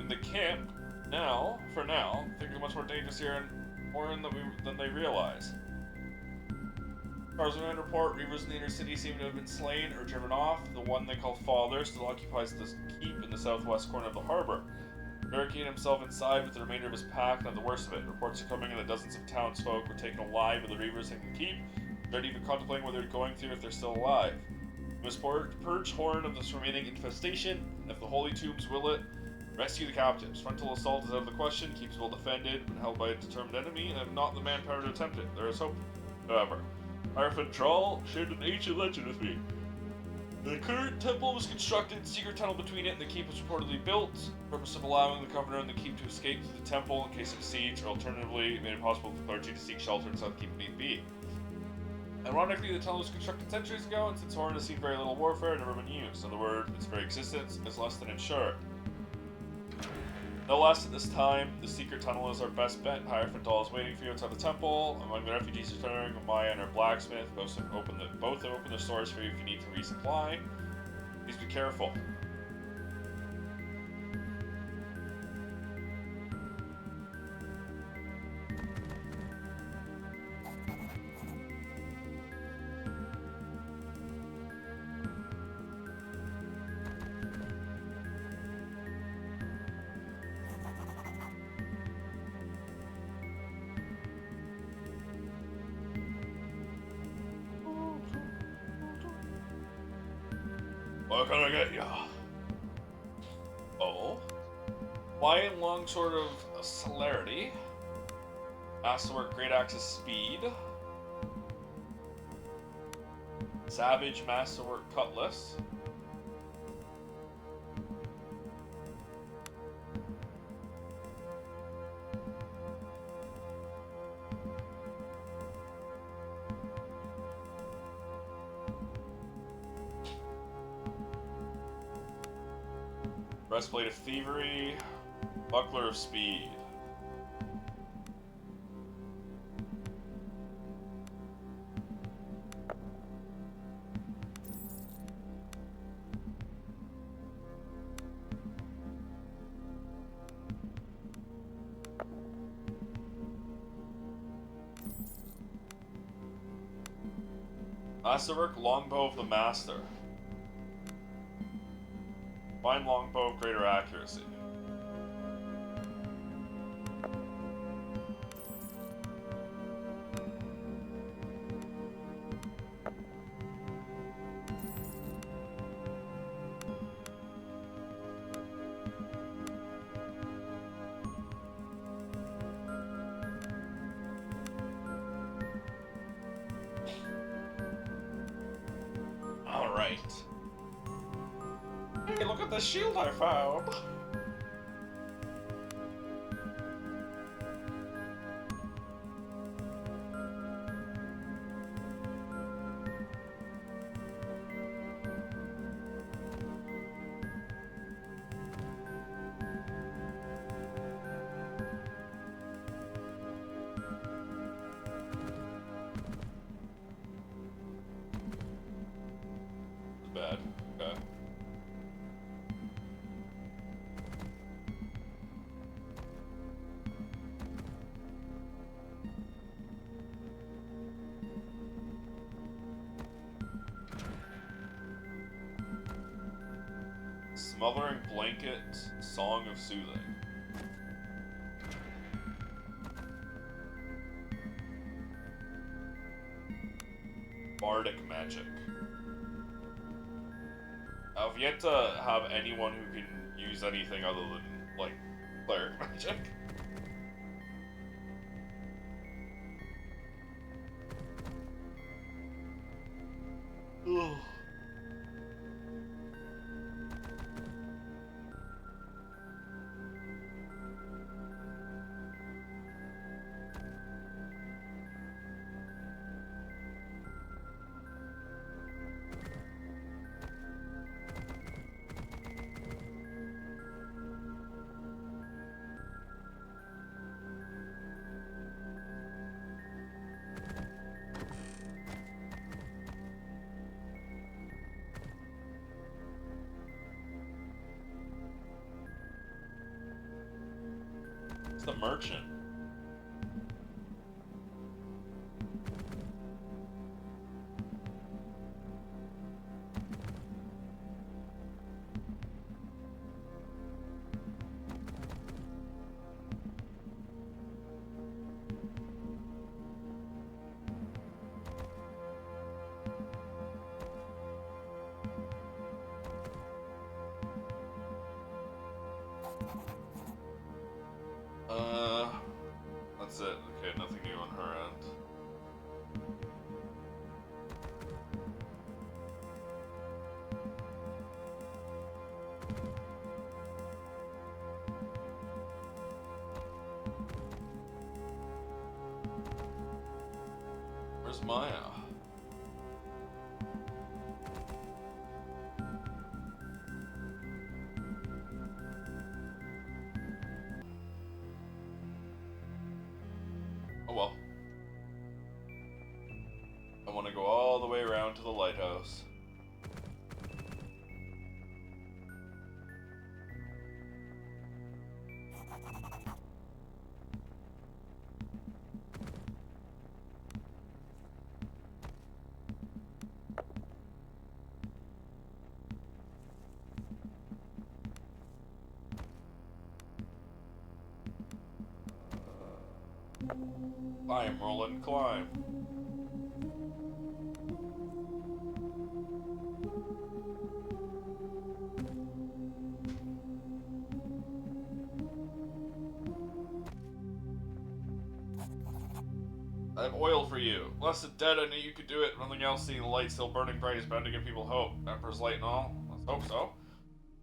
Speaker 1: in the camp. Now, for now, things are much more dangerous here in Horan than they realize. As far as I report, reavers in the inner city seem to have been slain or driven off. The one they call Father still occupies the keep in the southwest corner of the harbor, barricading himself inside with the remainder of his pack, and the worst of it. Reports are coming in that dozens of townsfolk were taken alive by the reavers in the keep. They're even contemplating what they're going through if they're still alive. We must purge Horan of this remaining infestation, and if the Holy Tombs will it, rescue the captives. Frontal assault is out of the question, keeps well defended, but held by a determined enemy, and have not the manpower to attempt it. There is hope, however. Arfin Troll shared an ancient legend with me. The current temple was constructed, a secret tunnel between it and the keep was reportedly built, the purpose of allowing the governor and the keep to escape through the temple in case of siege, or alternatively, made it possible for the clergy to seek shelter inside the keep if need be. Ironically, the tunnel was constructed centuries ago, and since Horan has seen very little warfare, never been used. In other words, its very existence is less than insured. No less, at this time, the secret tunnel is our best bet. Hierophant is waiting for you inside the temple. Among the refugees returning, Maya and her blacksmith both have opened their stores for you if you need to resupply. Please be careful. What can I get ya? Oh. Flying longsword of celerity. Masterwork great axe of speed. Savage masterwork cutlass. Breastplate of thievery. Buckler of speed. Masterwork longbow of the master. Fine longbow of greater accuracy. Alright. Hey, look at the shield I found! Bad. Okay. Smothering blanket, song of soothing. Bardic magic. I've yet to have anyone who can use anything other than, like, cleric magic. Ugh. It's the merchant. That's it. Okay, nothing new on her end. Where's Maya? Oh well. I want to go all the way around to the lighthouse. Climb, Roland, climb. I have oil for you. Blessed dead, I knew you could do it. Nothing else, seeing the light still burning bright is bound to give people hope. Emperor's light and all. Let's hope so.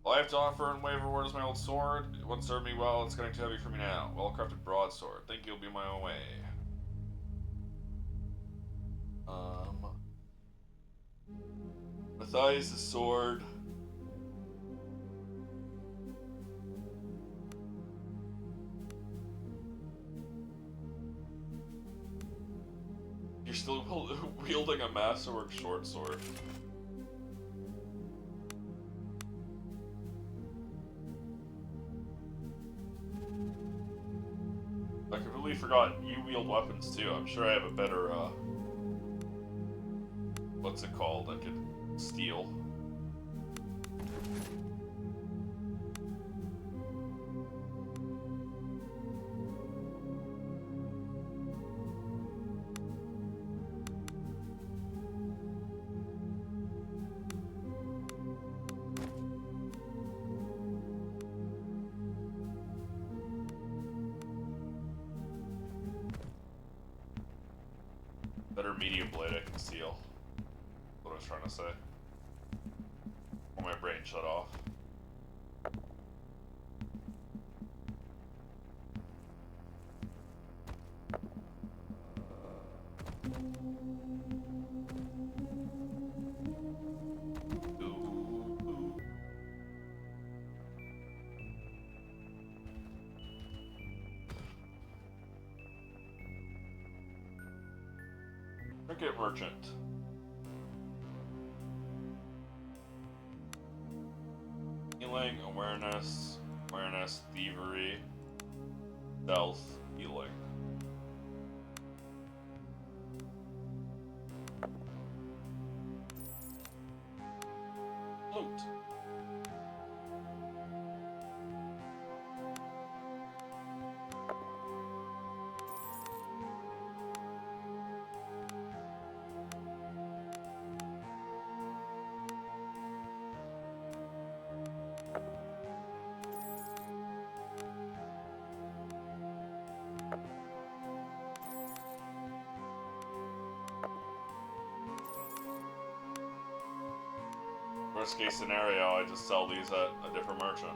Speaker 1: All I have to offer in way of reward is my old sword. It once served me well, it's getting too heavy for me now. Well-crafted broadsword. Think you'll be my own way. Matthias' sword. You're still wielding a masterwork short sword. I completely forgot you wield weapons too. I'm sure I have a better, what's it called? I could steal. Better medium blade I can steal. That's what I was trying to say. Or my brain shut off. Trinket merchant. Healing, awareness, thievery, stealth, healing. Loot. Worst case scenario, I just sell these at a different merchant.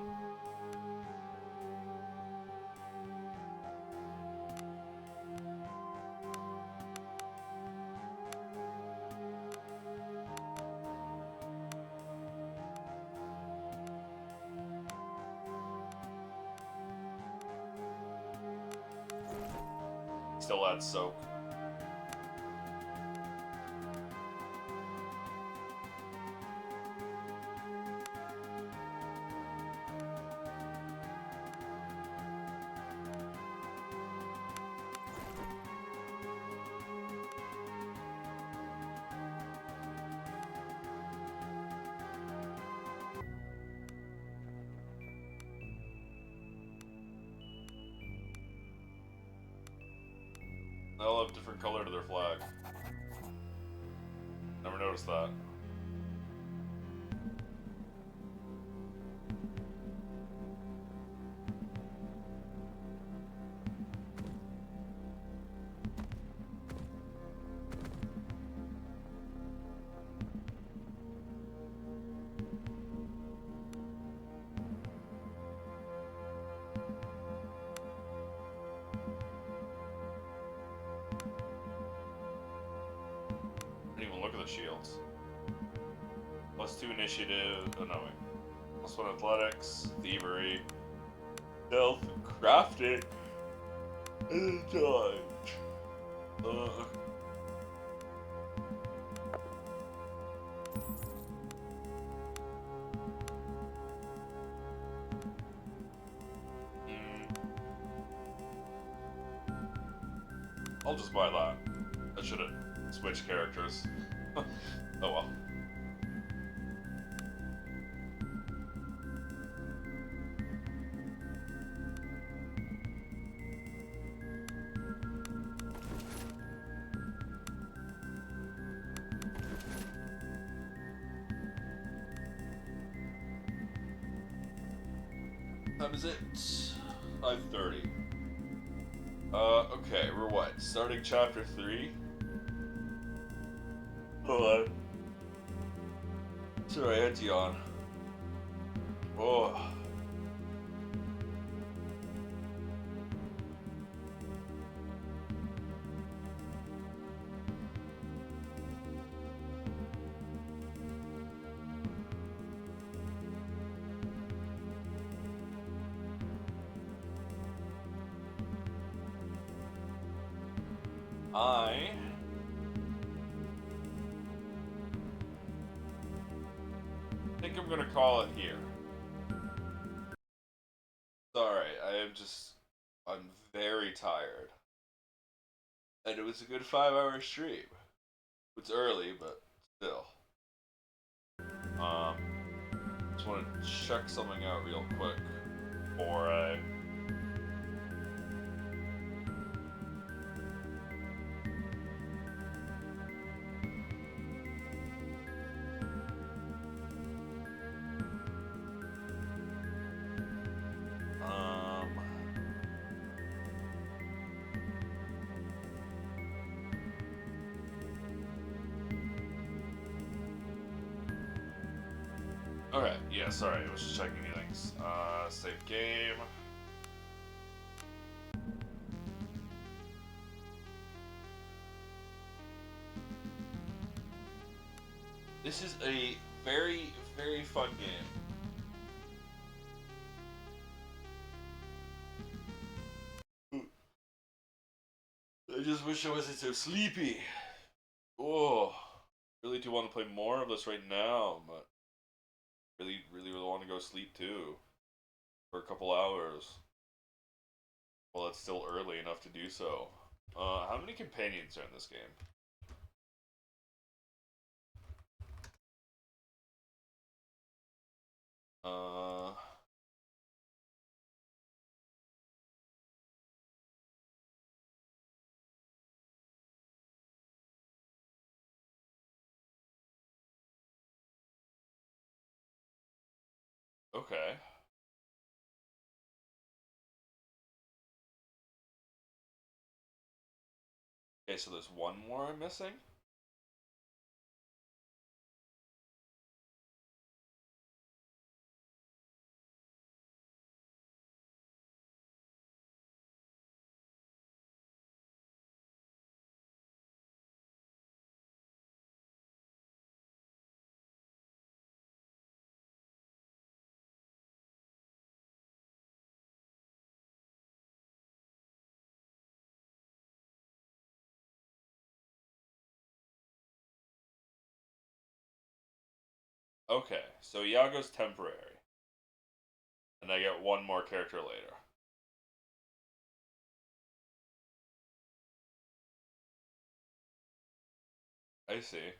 Speaker 1: Still adds soak. They all have different color to their flag. Never noticed that. Didn't even look at the shields. +2 initiative. Oh no, wait. +1 athletics, thievery, stealth, crafting, and dodge. I'll just buy that. I should've switched characters. Oh well. Time is it? 5:30. Okay, we're what? Starting chapter 3? Hold on. Sorry, I had to yawn. Oh. I think I'm gonna call it here. Sorry, I'm very tired. And it was a good 5 hour stream. It's early, but still. Um, just want to check something out real quick before I. Um, okay, yeah, sorry, I was just checking the things. Save game. This is a very, very fun game. I just wish I wasn't so sleepy. Oh, really do want to play more of this right now, but really want to go sleep too for a couple hours. Well, it's still early enough to do so. How many companions are in this game? Uh, okay. Okay, so there's one more I'm missing? Okay, so Iago's temporary. And I get one more character later. I see.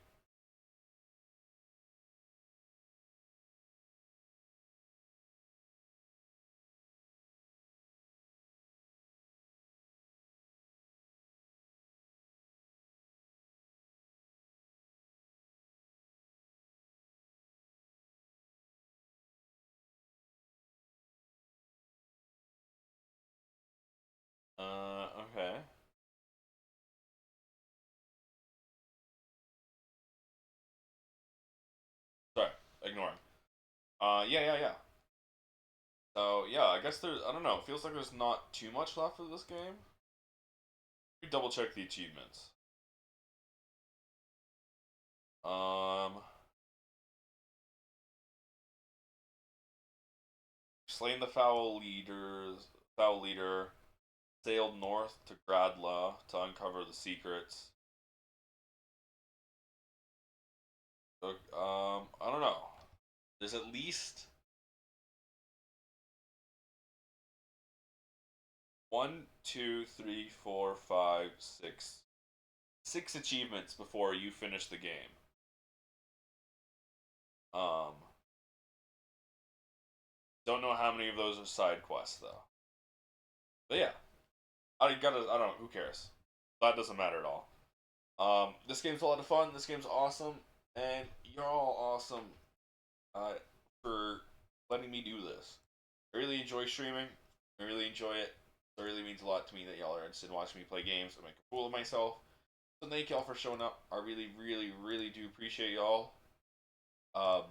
Speaker 1: Okay. Sorry, ignore him. Yeah. So, yeah, I guess there's, I don't know, it feels like there's not too much left of this game. Let me double check the achievements. Um, slain the foul leader, sailed north to Gradla to uncover the secrets. So, I don't know. There's at least one, two, three, four, five, six achievements before you finish the game. Um, don't know how many of those are side quests though. But yeah, I don't know. Who cares? That doesn't matter at all. This game's a lot of fun. This game's awesome, and you're all awesome. Uh, for letting me do this. I really enjoy streaming. I really enjoy it. So it really means a lot to me that y'all are interested in watching me play games and make a fool of myself. So thank y'all for showing up. I really, really, really do appreciate y'all. Um,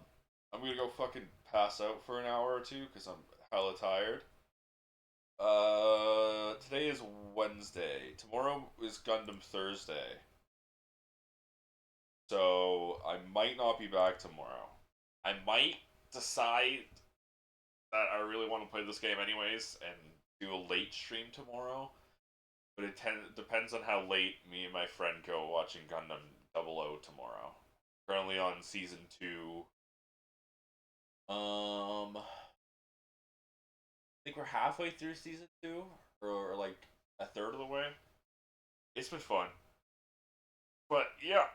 Speaker 1: I'm gonna go fucking pass out for an hour or two because I'm hella tired. Today is Wednesday. Tomorrow is Gundam Thursday. So I might not be back tomorrow. I might decide that I really want to play this game anyways and do a late stream tomorrow. But it depends on how late me and my friend go watching Gundam 00 tomorrow. Currently on season 2. I think we're halfway through season 2, or like a third of the way. It's been fun. But yeah,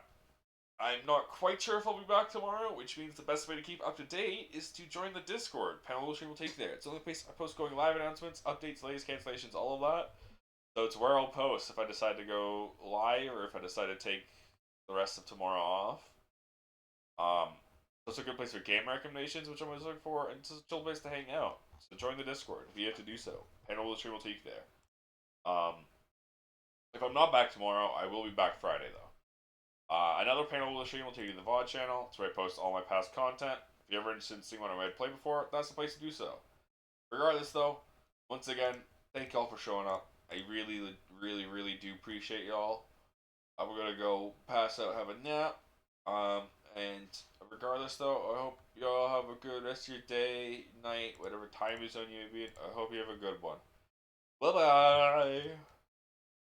Speaker 1: I'm not quite sure if I'll be back tomorrow, which means the best way to keep up to date is to join the Discord. Panel stream will take there. It's the only place I post going live announcements, updates, latest cancellations, all of that. So it's where I'll post if I decide to go live or if I decide to take the rest of tomorrow off. It's a good place for game recommendations, which I'm always looking for, and it's a chill place to hang out. So join the Discord if you have to do so. Panel stream will take you there. If I'm not back tomorrow, I will be back Friday though. Another panel stream will take you to the VOD channel. It's where I post all my past content. If you're ever interested in seeing what I might play before, that's the place to do so. Regardless, though, once again, thank y'all for showing up. I really, really, really do appreciate y'all. I'm gonna go pass out, have a nap. And regardless, though, I hope y'all have a good rest of your day, night, whatever time zone you be in. I hope you have a good one. Bye bye.